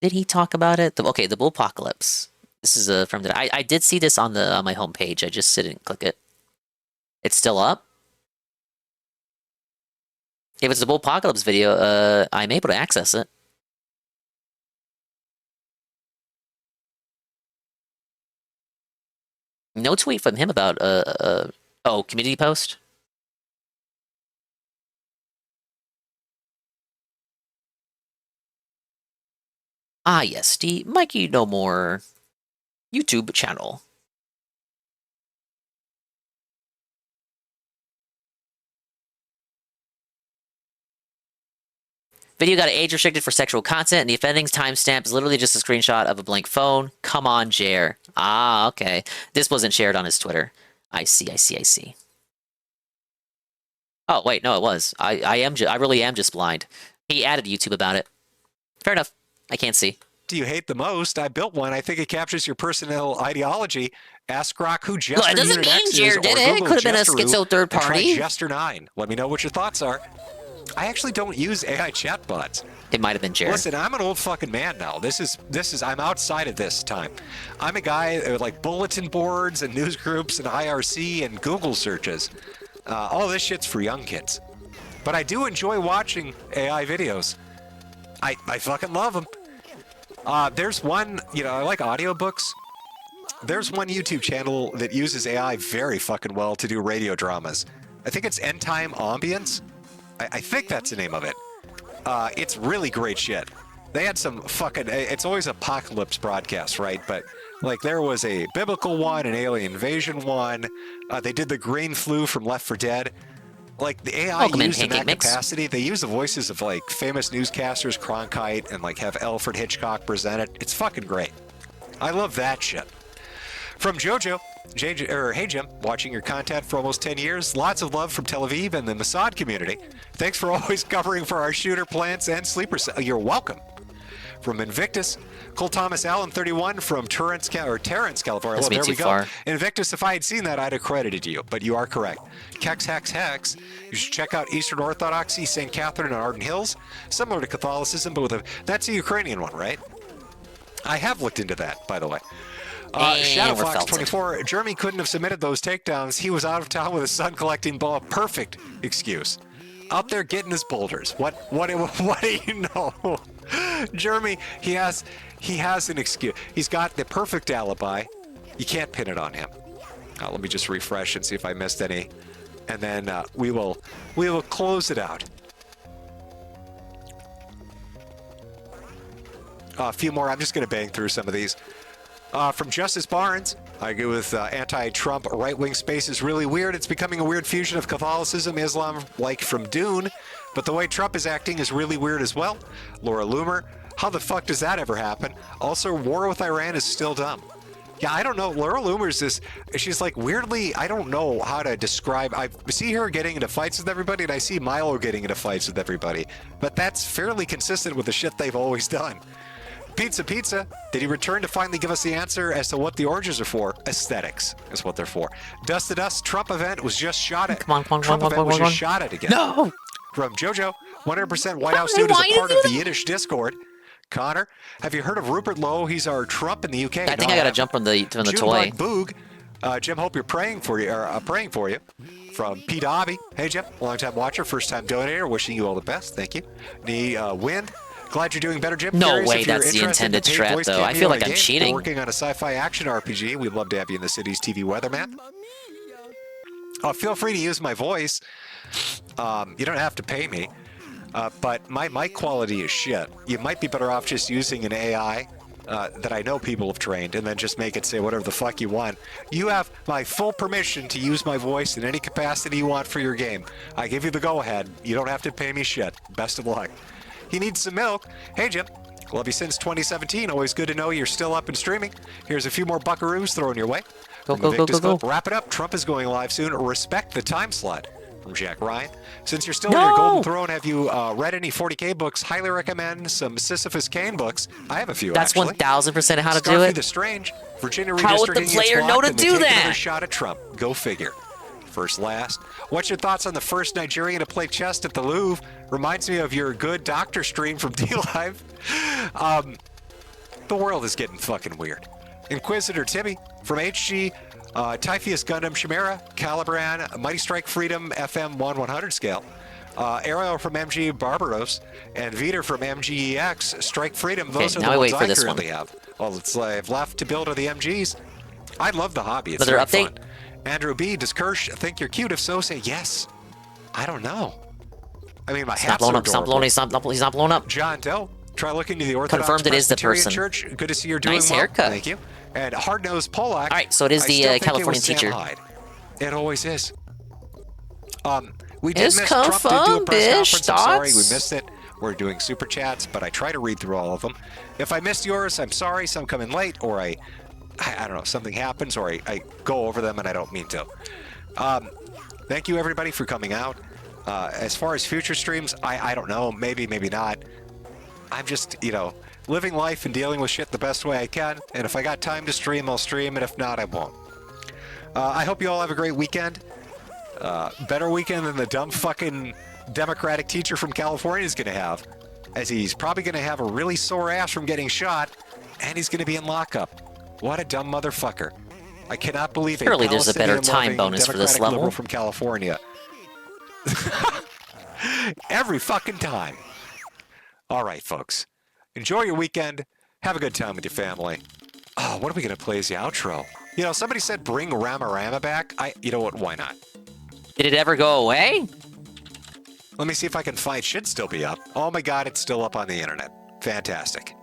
Did he talk about it? Okay, the Bullpocalypse. This is from the. I did see this on my homepage. I just didn't click it. It's still up. If it's a Bullpocalypse video, I'm able to access it. No tweet from him about community post. Ah yes, the Mikey No More YouTube channel. Video got age restricted for sexual content, and the offending timestamp is literally just a screenshot of a blank phone. Come on, Jer. Ah, okay. This wasn't shared on his Twitter. I see. Oh, wait, no, it was. I really am just blind. He added YouTube about it. Fair enough. I can't see. Do you hate the most? I built one. I think it captures your personal ideology. Ask Grok who Jester It doesn't Unit mean X Jer is, did or it. It Google could have been a Jesteru, schizo third and try party. Jester9. Let me know what your thoughts are. I actually don't use AI chatbots. It might have been Jer. Listen, I'm an old fucking man now. This is. I'm outside of this time. I'm a guy with like bulletin boards and news groups and IRC and Google searches. All this shit's for young kids. But I do enjoy watching AI videos. I fucking love them. There's one, I like audiobooks. There's one YouTube channel that uses AI very fucking well to do radio dramas. I think it's End Time Ambience. I think that's the name of it. It's really great shit. They had some fucking. It's always apocalypse broadcasts, right? But like there was a biblical one, an alien invasion one. They did the green flu from Left 4 Dead. Like the AI used in that capacity, they use the voices of like famous newscasters, Cronkite, and like have Alfred Hitchcock present it. It's fucking great. I love that shit. From JoJo, hey Jim, watching your content for almost 10 years. Lots of love from Tel Aviv and the Mossad community. Thanks for always covering for our shooter plants and sleepers. You're welcome. From Invictus, Cole Thomas Allen 31 from Terrence, California. Well, there we go. Far. Invictus, if I had seen that, I'd have credited you, but you are correct. Kex Hex Hex, you should check out Eastern Orthodoxy, St. Catherine and Arden Hills. Similar to Catholicism, but with a, that's a Ukrainian one, right? I have looked into that, by the way. Shadowfox24, Jeremy couldn't have submitted those takedowns. He was out of town with his son collecting ball. Perfect excuse. Out there getting his boulders. What do you know? Jeremy, he has an excuse. He's got the perfect alibi. You can't pin it on him. Let me just refresh and see if I missed any, and then we will close it out. A few more. I'm just going to bang through some of these. From Justice Barnes, I agree with anti-Trump right-wing space is really weird. It's becoming a weird fusion of Catholicism, Islam, like from Dune. But the way Trump is acting is really weird as well. Laura Loomer, how the fuck does that ever happen? Also, war with Iran is still dumb. Yeah, I don't know. Laura Loomer's this, she's like weirdly, I don't know how to describe. I see her getting into fights with everybody, and I see Milo getting into fights with everybody. But that's fairly consistent with the shit they've always done. Pizza, did he return to finally give us the answer as to what the oranges are for? Aesthetics is what they're for. Dust to Dust, Trump event was just shot at. Trump event was just shot at again. No! From JoJo, 100% White House dude is a part of the Yiddish Discord. Connor, have you heard of Rupert Lowe? He's our Trump in the UK. I think I gotta jump from the toy. Boog, Jim, hope you're praying for you. From P. Dobby, hey Jim, long-time watcher, first-time donator, wishing you all the best. Thank you. Wind. Glad you're doing better, Jim. No way, that's the intended trap, though. I feel like I'm cheating. We're working on a sci-fi action RPG. We'd love to have you in the city's TV weatherman. Feel free to use my voice. You don't have to pay me, but my mic quality is shit. You might be better off just using an AI that I know people have trained, and then just make it say whatever the fuck you want. You have my full permission to use my voice in any capacity you want for your game. I give you the go-ahead. You don't have to pay me shit. Best of luck. He needs some milk. Hey, Jim. Love you since 2017. Always good to know you're still up and streaming. Here's a few more buckaroos thrown your way. Go. Wrap it up. Trump is going live soon. Respect the time slot. From Jack Ryan. Since you're still in your golden throne, have you read any 40K books? Highly recommend some Sisyphus Kane books. I have a few, That's actually. 1000% how to do it. The Strange. Virginia how would the player know to do that? Shot at Trump. Go figure. First last. What's your thoughts on the first Nigerian to play chess at the Louvre? Reminds me of your good doctor stream from D-Live. The world is getting fucking weird. Inquisitor Timmy from HG, Typheus Gundam Chimera, Calibran, Mighty Strike Freedom FM 1/100 scale, Ariel from MG Barbaros, and Vita from MGEX Strike Freedom. Those are the ones I currently have. All it's left to build are the MGs. I love the hobby. It's another update. Fun. Andrew B, does Kirsch think you're cute? If so, say yes. I don't know. I mean, my hat's blown up. He's not blown up. John Doe, try looking to the Orthodox Confirmed it is the person. Church. Good to see you're doing nice well. Haircut. Thank you. And hard-nosed Polak. All right, so it is the California teacher. It always is. We did miss Trump to do a press conference. I'm sorry, we missed it. We're doing super chats, but I try to read through all of them. If I missed yours, I'm sorry. Some come in late, or I don't know, something happens, or I go over them and I don't mean to. Thank you, everybody, for coming out. As far as future streams, I don't know. Maybe, maybe not. I'm just, living life and dealing with shit the best way I can. And if I got time to stream, I'll stream. And if not, I won't. I hope you all have a great weekend. Better weekend than the dumb fucking Democratic teacher from California is going to have. As he's probably going to have a really sore ass from getting shot. And he's going to be in lockup. What a dumb motherfucker. I cannot believe it. Surely there's a better time bonus for this level. From California. Every fucking time. All right, folks. Enjoy your weekend. Have a good time with your family. Oh, what are we going to play as the outro? Somebody said bring Rama back. You know what? Why not? Did it ever go away? Let me see if I can find. It should still be up. Oh my God, it's still up on the internet. Fantastic.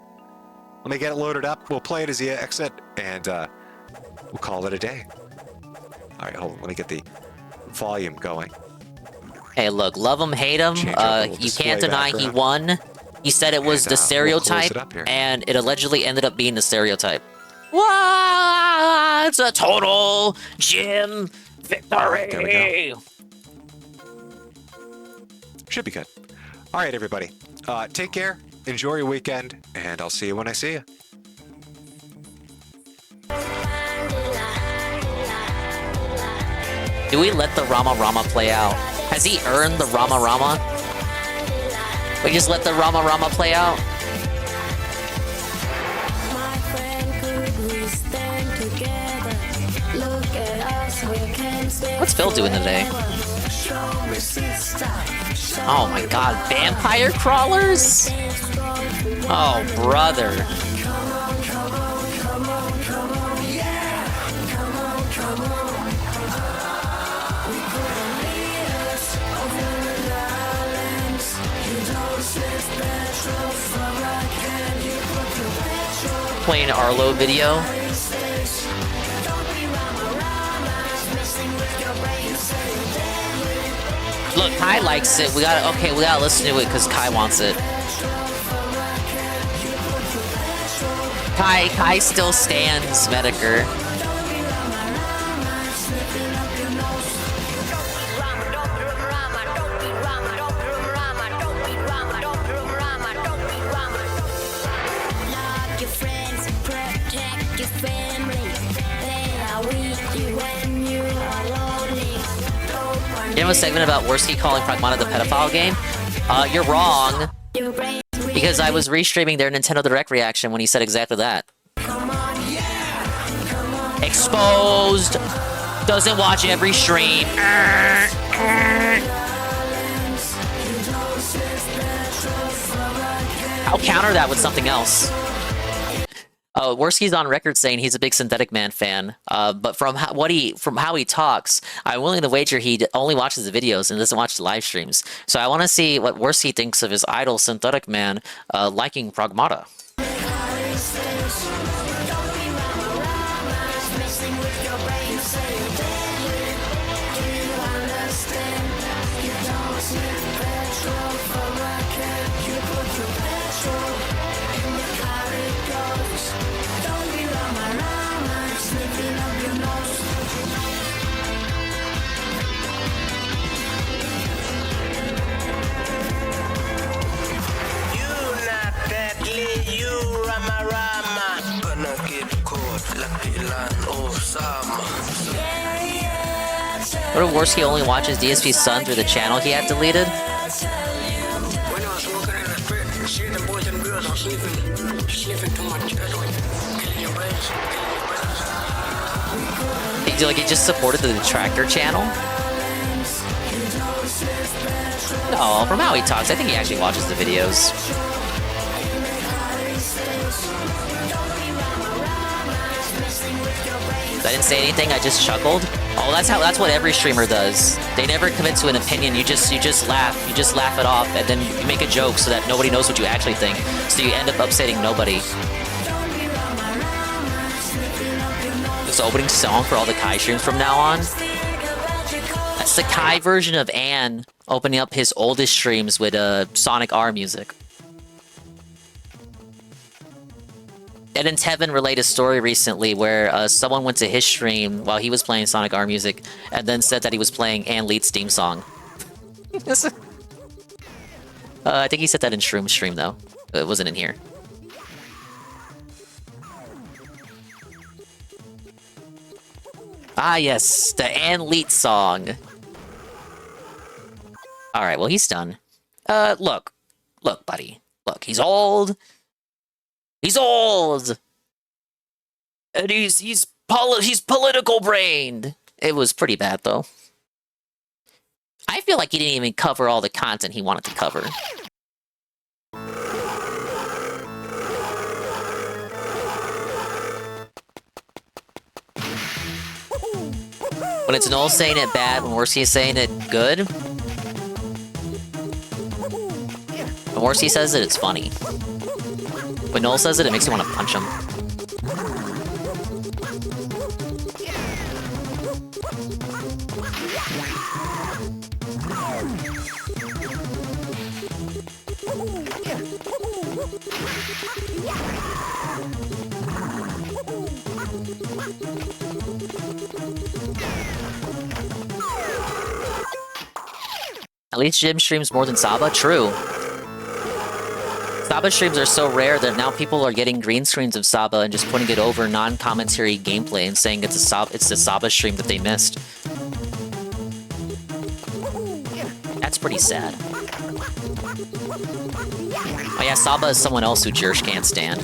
Let me get it loaded up. We'll play it as you exit, and we'll call it a day. All right, hold on. Let me get the volume going. Hey, look, love him, hate him. You can't deny he won. He said it was the stereotype, and it allegedly ended up being the stereotype. Wow, it's a total Jim victory. There we go. Should be good. All right, everybody. Take care. Enjoy your weekend, and I'll see you when I see you. Do we let the Rama Rama play out? Has he earned the Rama Rama? We just let the Rama Rama play out? What's Phil doing today? Oh my god, vampire crawlers? Oh, brother. Playing Arlo video. Look, Kai likes it. We gotta listen to it because Kai wants it. Kai still stands, Mediker. You have a segment about Worski calling Pragmata the pedophile game? You're wrong. Because I was restreaming their Nintendo Direct reaction when he said exactly that. Exposed! Doesn't watch every stream. I'll counter that with something else. Worski's on record saying he's a big Synthetic Man fan, but from how he talks, I'm willing to wager he only watches the videos and doesn't watch the live streams. So I want to see what Worski thinks of his idol Synthetic Man liking Pragmata. What if Worski only watches DSP's son through the channel he had deleted? He just supported the Detractor channel? No, from how he talks, I think he actually watches the videos. I didn't say anything, I just chuckled. Oh, that's what every streamer does. They never commit to an opinion, you just laugh. You just laugh it off, and then you make a joke so that nobody knows what you actually think. So you end up upsetting nobody. It's the opening song for all the Kai streams from now on. That's the Kai version of Ann opening up his oldest streams with Sonic R music. And then Tevin relayed a story recently where someone went to his stream while he was playing Sonic R music and then said that he was playing Ann Leed's theme song. I think he said that in Shroom stream though. It wasn't in here. Ah yes, the Ann Leed song. Alright, well he's done. Look, buddy. Look, he's old. He's old! And he's political brained. It was pretty bad though. I feel like he didn't even cover all the content he wanted to cover. When it's Noel saying it bad, when Worski is saying it good. When Worski says it, it's funny. When Noel says it, it makes you want to punch him. At least Jim streams more than Saba? True. Saba streams are so rare that now people are getting green screens of Saba and just putting it over non-commentary gameplay and saying it's the Saba stream that they missed. That's pretty sad. Oh yeah, Saba is someone else who Jersh can't stand.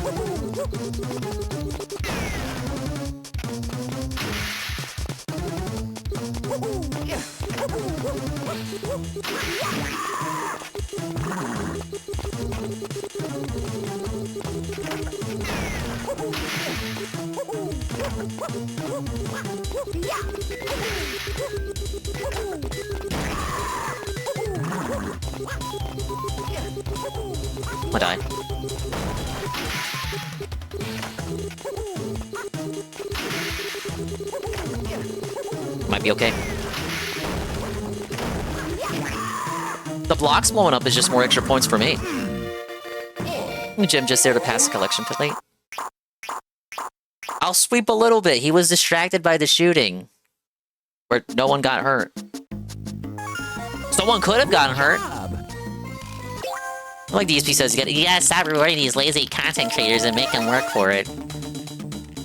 I'll die. Might be okay. The blocks blowing up is just more extra points for me. Jim just there to pass the collection plate. I'll sweep a little bit. He was distracted by the shooting. Where no one got hurt. Someone could have gotten hurt. Like DSP says, you gotta stop rewarding these lazy content creators and make them work for it.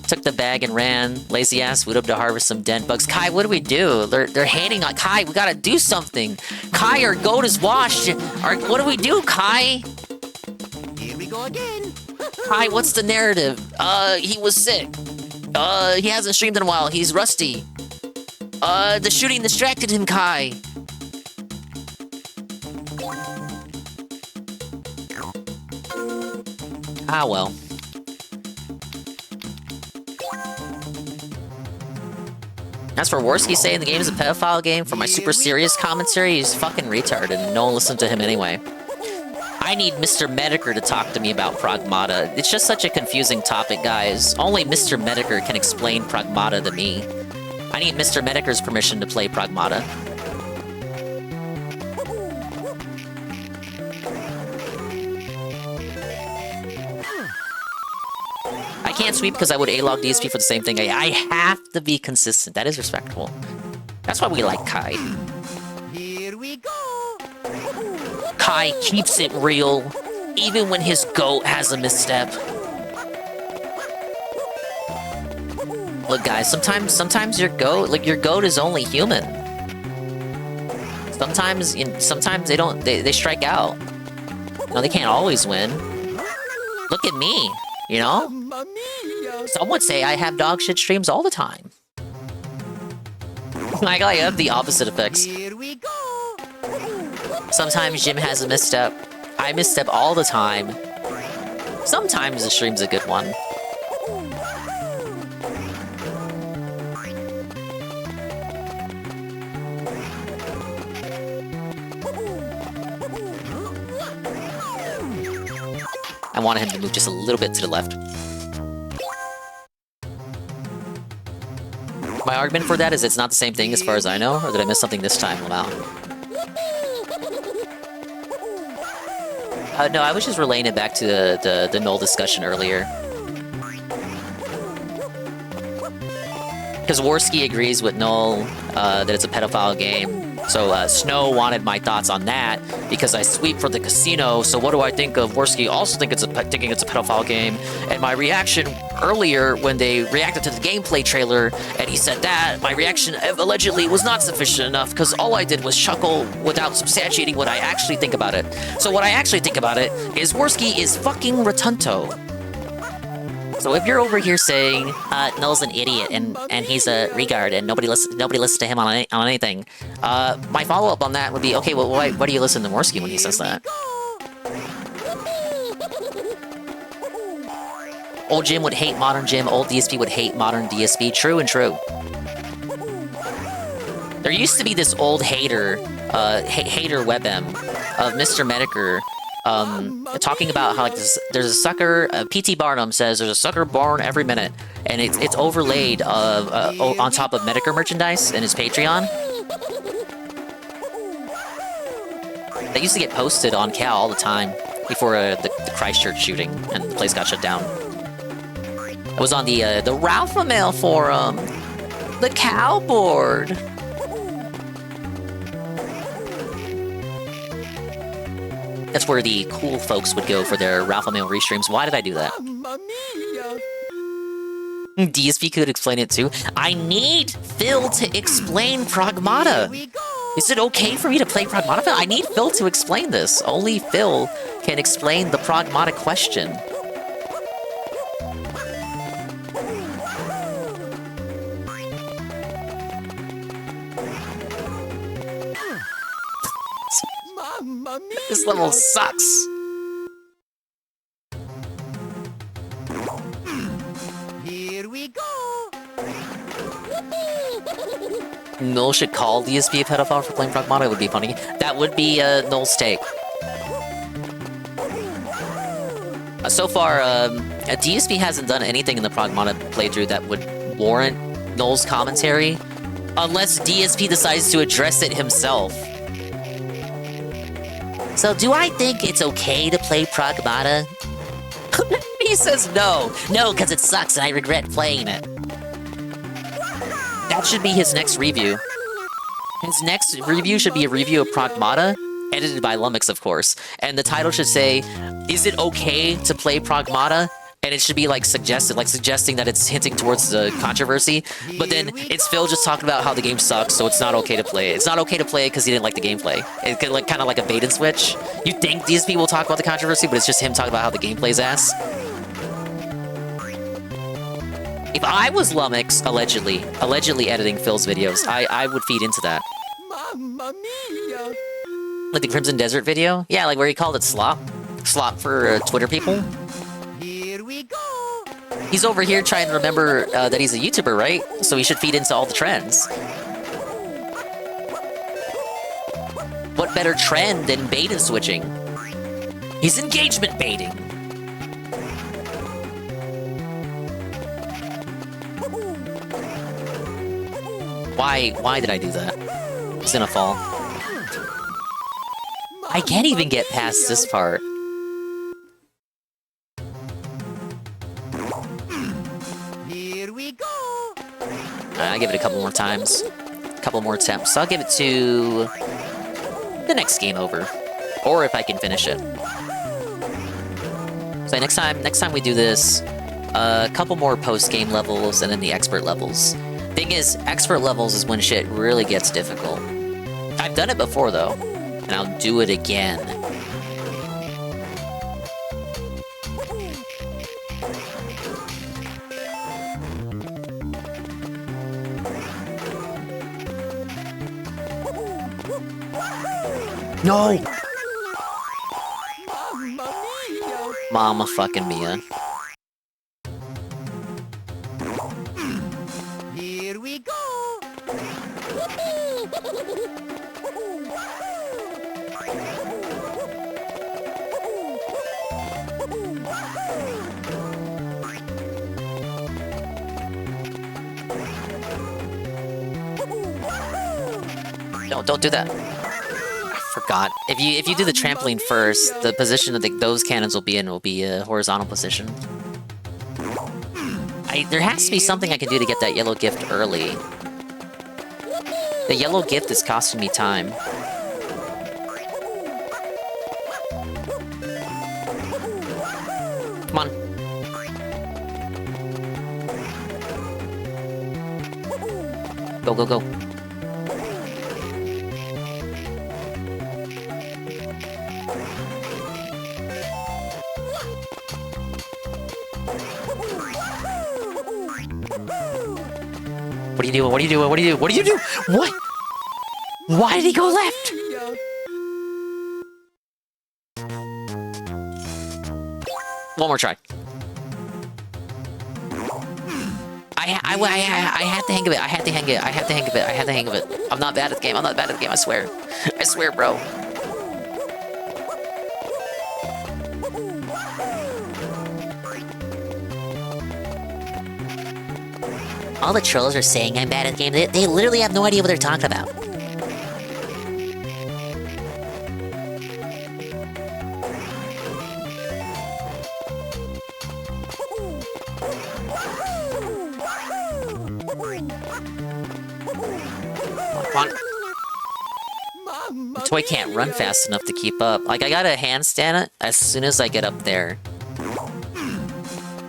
Took the bag and ran. Lazy ass would up to harvest some dent bugs. Kai, what do we do? They're hating on Kai. We gotta do something. Kai, our goat is washed. What do we do, Kai? Here we go again. Kai, what's the narrative? He was sick. He hasn't streamed in a while. He's rusty. The shooting distracted him, Kai. Ah, well. As for Worski saying the game is a pedophile game, for my super serious commentary, he's fucking retarded and no one listened to him anyway. I need Mr. Mediker to talk to me about Pragmata. It's just such a confusing topic, guys. Only Mr. Mediker can explain Pragmata to me. I need Mr. Mediker's permission to play Pragmata. I can't sweep because I would A-log DSP for the same thing. I have to be consistent. That is respectful. That's why we like Kai. Here we go. Kai keeps it real, even when his goat has a misstep. Look, guys, sometimes your goat is only human. Sometimes they strike out. No, they can't always win. Look at me, you know? Some would say I have dog shit streams all the time. I have the opposite effects. Here we go. Sometimes Jim has a misstep. I misstep all the time. Sometimes the stream's a good one. I wanted him to move just a little bit to the left. My argument for that is it's not the same thing as far as I know, or did I miss something this time? Wow. No, I was just relaying it back to the Null discussion earlier. Because Worski agrees with Null that it's a pedophile game. So Snow wanted my thoughts on that because I sweep for the casino. So what do I think of Worski also thinking it's a pedophile game? And my reaction earlier when they reacted to the gameplay trailer and he said that, my reaction allegedly was not sufficient enough because all I did was chuckle without substantiating what I actually think about it. So what I actually think about it is Worski is fucking rotunto. So if you're over here saying Null's an idiot and he's a regard and nobody listens to him on anything, my follow-up on that would be, okay, well, why do you listen to Worski when he says that? Old Jim would hate modern Jim, old DSP would hate modern DSP. True and true. There used to be this old hater WebM of Mr. Mediker talking about how like there's a sucker. PT Barnum says there's a sucker born every minute, and it's overlaid on top of Medicare merchandise in his Patreon. They used to get posted on Cal all the time before the Christchurch shooting, and the place got shut down. It was on the Ralpha Mail forum, the Cal board. That's where the cool folks would go for their Ralpha Mail restreams. Why did I do that? DSP could explain it too. I need Phil to explain Pragmata. Is it okay for me to play Pragmata? I need Phil to explain this. Only Phil can explain the Pragmata question. This level sucks. Here we go. Null should call DSP a pedophile for playing Pragmata. It would be funny. That would be Null's take. So far, DSP hasn't done anything in the Pragmata playthrough that would warrant Null's commentary, unless DSP decides to address it himself. So, do I think it's okay to play Pragmata? He says no. No, because it sucks and I regret playing it. That should be his next review. His next review should be a review of Pragmata, edited by Lumix, of course. And the title should say, is it okay to play Pragmata? And it should be like suggesting that it's hinting towards the controversy. But then it's Phil just talking about how the game sucks, so it's not okay to play it. It's not okay to play it because he didn't like the gameplay. It's like, kind of like a bait and switch. You think these people will talk about the controversy, but it's just him talking about how the gameplay's ass. If I was Lumix, allegedly editing Phil's videos, I would feed into that. Mamma mia. Like the Crimson Desert video? Yeah, like where he called it slop. Slop for Twitter people. Here we go. He's over here trying to remember that he's a YouTuber, right? So he should feed into all the trends. What better trend than bait and switching? He's engagement baiting. Why did I do that? It's gonna fall. I can't even get past this part. Here we go. I give it a couple more times. A couple more attempts. So I'll give it to the next game over. Or if I can finish it. So next time we do this, a couple more post-game levels and then the expert levels. Thing is, expert levels is when shit really gets difficult. I've done it before though, and I'll do it again. No! Mama fucking Mia. Here we go. No, don't do that. I forgot. If you do the trampoline first, the position that those cannons will be in will be a horizontal position. There has to be something I can do to get that yellow gift early. The yellow gift is costing me time. Come on. Go, go, go. What are you doing? What are you doing? What are you doing? What are you doing? What? Why did he go left? One more try. I had the hang of it. I had the hang of it. I had the hang of it. I had the hang of it. I'm not bad at the game. I'm not bad at the game. I swear. I swear, bro. All the trolls are saying I'm bad at the game. They literally have no idea what they're talking about. Come on. The toy can't run fast enough to keep up. Like, I gotta handstand it as soon as I get up there.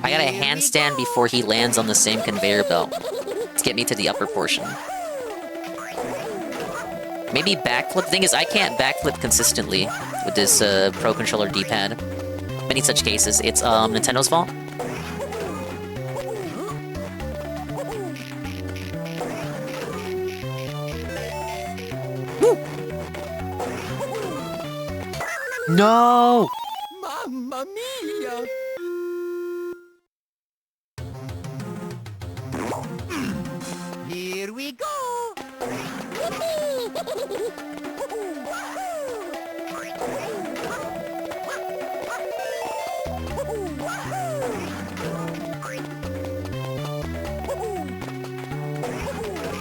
I gotta handstand before he lands on the same conveyor belt to get me to the upper portion. Maybe backflip. The thing is, I can't backflip consistently with this Pro Controller D-pad. Many such cases. It's Nintendo's fault. Woo! No! Mamma mia! Here we go!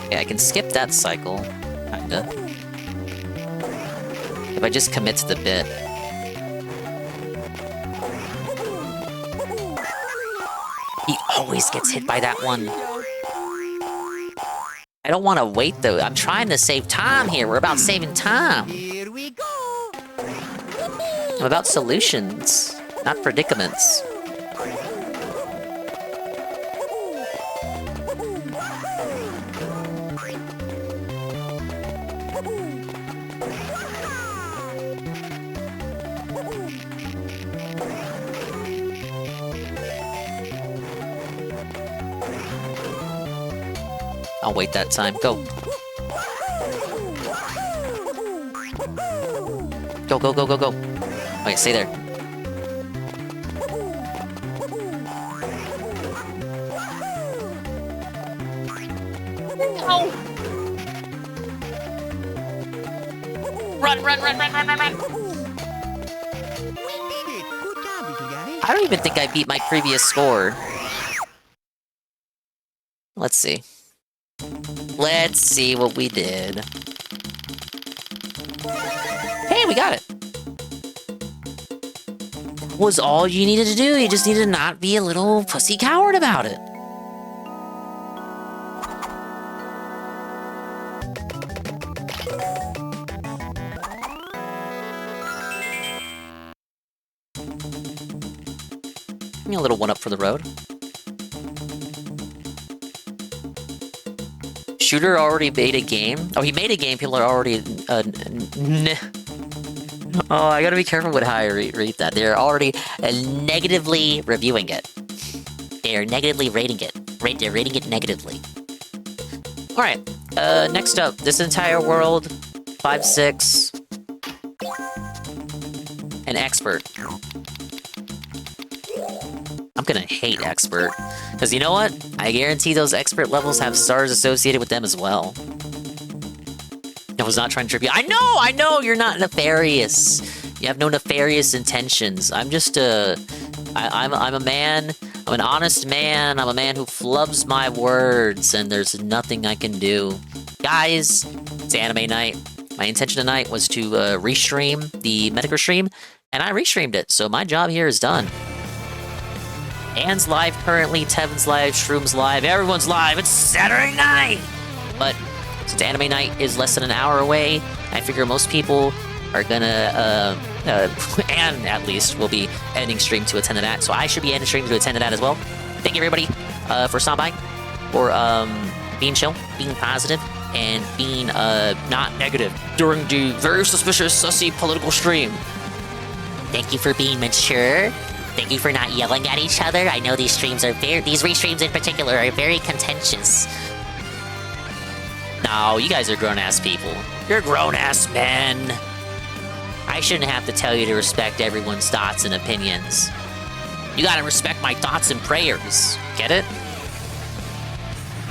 Yeah, I can skip that cycle, kinda. If I just commit to the bit. He always gets hit by that one. I don't want to wait, though. I'm trying to save time here. We're about saving time. Here we go! I'm about solutions, not predicaments. I'll wait that time. Go. Go, go, go, go, go. Okay, stay there. No! Run, run, run, run, run, run, run! I don't even think I beat my previous score. Let's see. Let's see what we did. Hey, we got it! Was all you needed to do. You just needed to not be a little pussy coward about it. Give me a little one-up for the road. Shooter already made a game? Oh, he made a game, people are already... Oh, I gotta be careful with how I read that. They're already negatively reviewing it. They're negatively rating it. They're rating it negatively. Alright, next up, this entire world, 5-6, an expert. I'm gonna hate expert. Because you know what? I guarantee those expert levels have stars associated with them as well. I was not trying to trip you. I know, you're not nefarious. You have no nefarious intentions. I'm just I'm a man. I'm an honest man. I'm a man who flubs my words, and there's nothing I can do. Guys, it's anime night. My intention tonight was to restream the Medicare stream, and I restreamed it, so my job here is done. Anne's live currently, Tevin's live, Shroom's live, everyone's live. It's Saturday night! But since anime night is less than an hour away, I figure most people are gonna, Anne at least, will be ending stream to attend to that. So I should be ending stream to attend to that as well. Thank you everybody for stopping by, for being chill, being positive, and being not negative during the very suspicious, sussy political stream. Thank you for being mature. Thank you for not yelling at each other. I know these streams are these restreams in particular are very contentious. No, you guys are grown-ass people. You're grown-ass men. I shouldn't have to tell you to respect everyone's thoughts and opinions. You gotta respect my thoughts and prayers. Get it?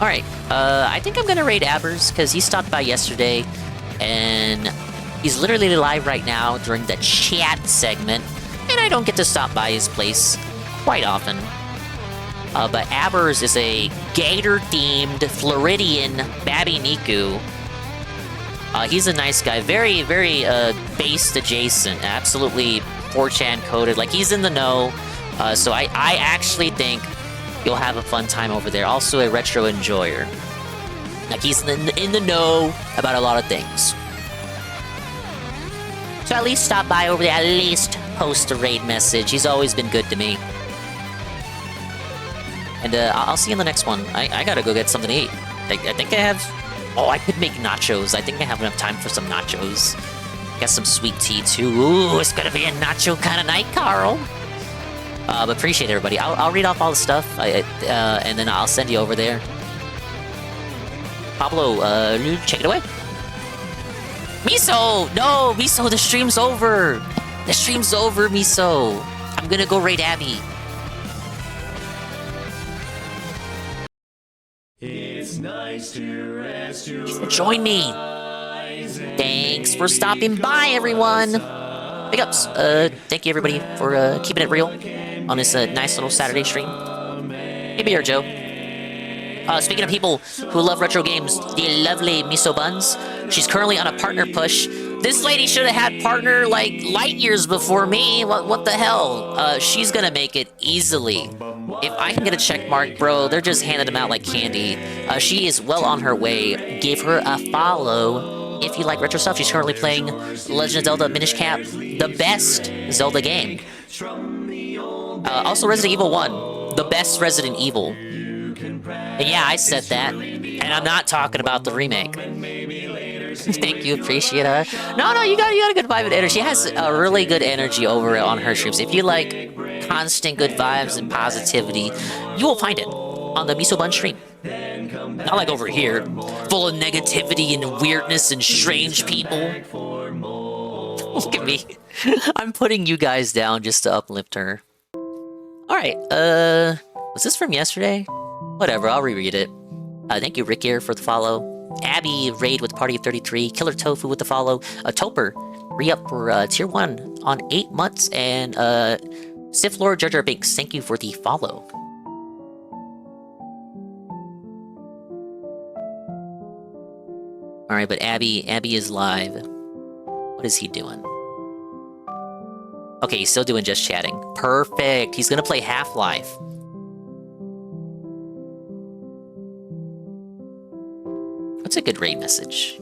Alright, I think I'm gonna raid Abbers, because he stopped by yesterday, and he's literally live right now during the chat segment. And I don't get to stop by his place quite often. But Abbers is a gator-themed Floridian Babby Niku. He's a nice guy. Very, very based adjacent. Absolutely 4chan coded. Like, he's in the know. So I actually think you'll have a fun time over there. Also a retro enjoyer. Like, he's in the know about a lot of things. So at least stop by over there. At least post a raid message. He's always been good to me. And I'll see you in the next one. I gotta go get something to eat. I think I have... Oh, I could make nachos. I think I have enough time for some nachos. Got some sweet tea, too. Ooh, it's gonna be a nacho kind of night, Carl. But appreciate everybody. I'll read off all the stuff, and then I'll send you over there. Pablo, check it away. Miso! No, Miso, the stream's over. The stream's over, Miso. I'm gonna go raid Abby. It's nice to rest your Join me. Thanks for stopping by, everyone. Big ups. Thank you, everybody, for keeping it real on this nice little Saturday stream. Hey, Beer Joe. Speaking of people who love retro games, the lovely Miso Buns. She's currently on a partner push. This lady should have had partner, like, light years before me. What the hell? She's gonna make it easily. If I can get a check mark, bro, they're just handing them out like candy. She is well on her way. Give her a follow if you like retro stuff. She's currently playing Legend of Zelda Minish Cap, the best Zelda game. Also Resident Evil 1, the best Resident Evil. And yeah, I said that, and I'm not talking about the remake. Thank you, appreciate it. No, you got a good vibe and energy. She has a really good energy over on her streams. If you like constant good vibes and positivity, you will find it on the Miso Bun stream. Not like over here, full of negativity and weirdness and strange people. Look at me. I'm putting you guys down just to uplift her. Alright, was this from yesterday? Whatever, I'll reread it. Thank you, Rick here, for the follow. Abby, raid with Party of 33. Killer Tofu with the follow. Toper, re-up for Tier 1 on 8 months. And Sith Lord Jar Jar Binks, thank you for the follow. Alright, but Abby is live. What is he doing? Okay, he's still doing just chatting. Perfect. He's gonna play Half-Life. What's a good raid message?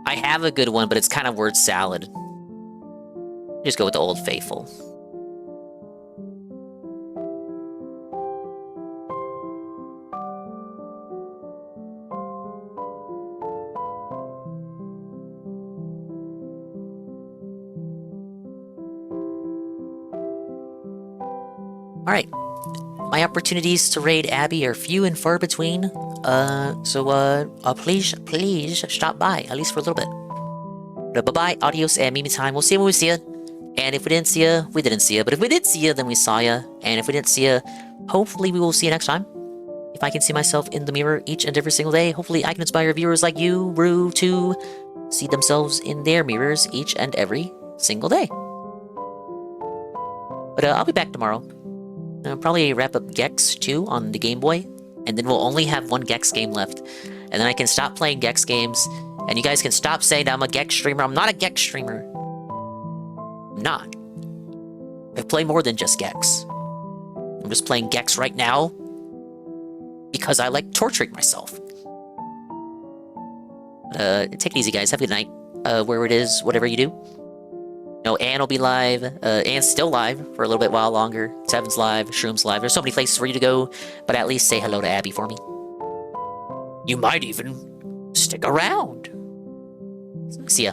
I have a good one, but it's kind of word salad. Just go with the Old Faithful. Alright, my opportunities to raid Abby are few and far between, so please stop by, at least for a little bit. But bye-bye, adios, and mimi time. We'll see you when we see you. And if we didn't see you, we didn't see you. But if we did see you, then we saw you. And if we didn't see you, hopefully we will see you next time. If I can see myself in the mirror each and every single day, hopefully I can inspire viewers like you, Rue, to see themselves in their mirrors each and every single day. But I'll be back tomorrow. Probably wrap up Gex 2 on the Game Boy, and then we'll only have one Gex game left. And then I can stop playing Gex games, and you guys can stop saying that I'm a Gex streamer. I'm not a Gex streamer. I'm not. I play more than just Gex. I'm just playing Gex right now because I like torturing myself. Take it easy, guys. Have a good night. Wherever it is, whatever you do. No, Anne will be live. Anne's still live for a little bit while longer. Seven's live. Shroom's live. There's so many places for you to go, but at least say hello to Abby for me. You might even stick around. See ya.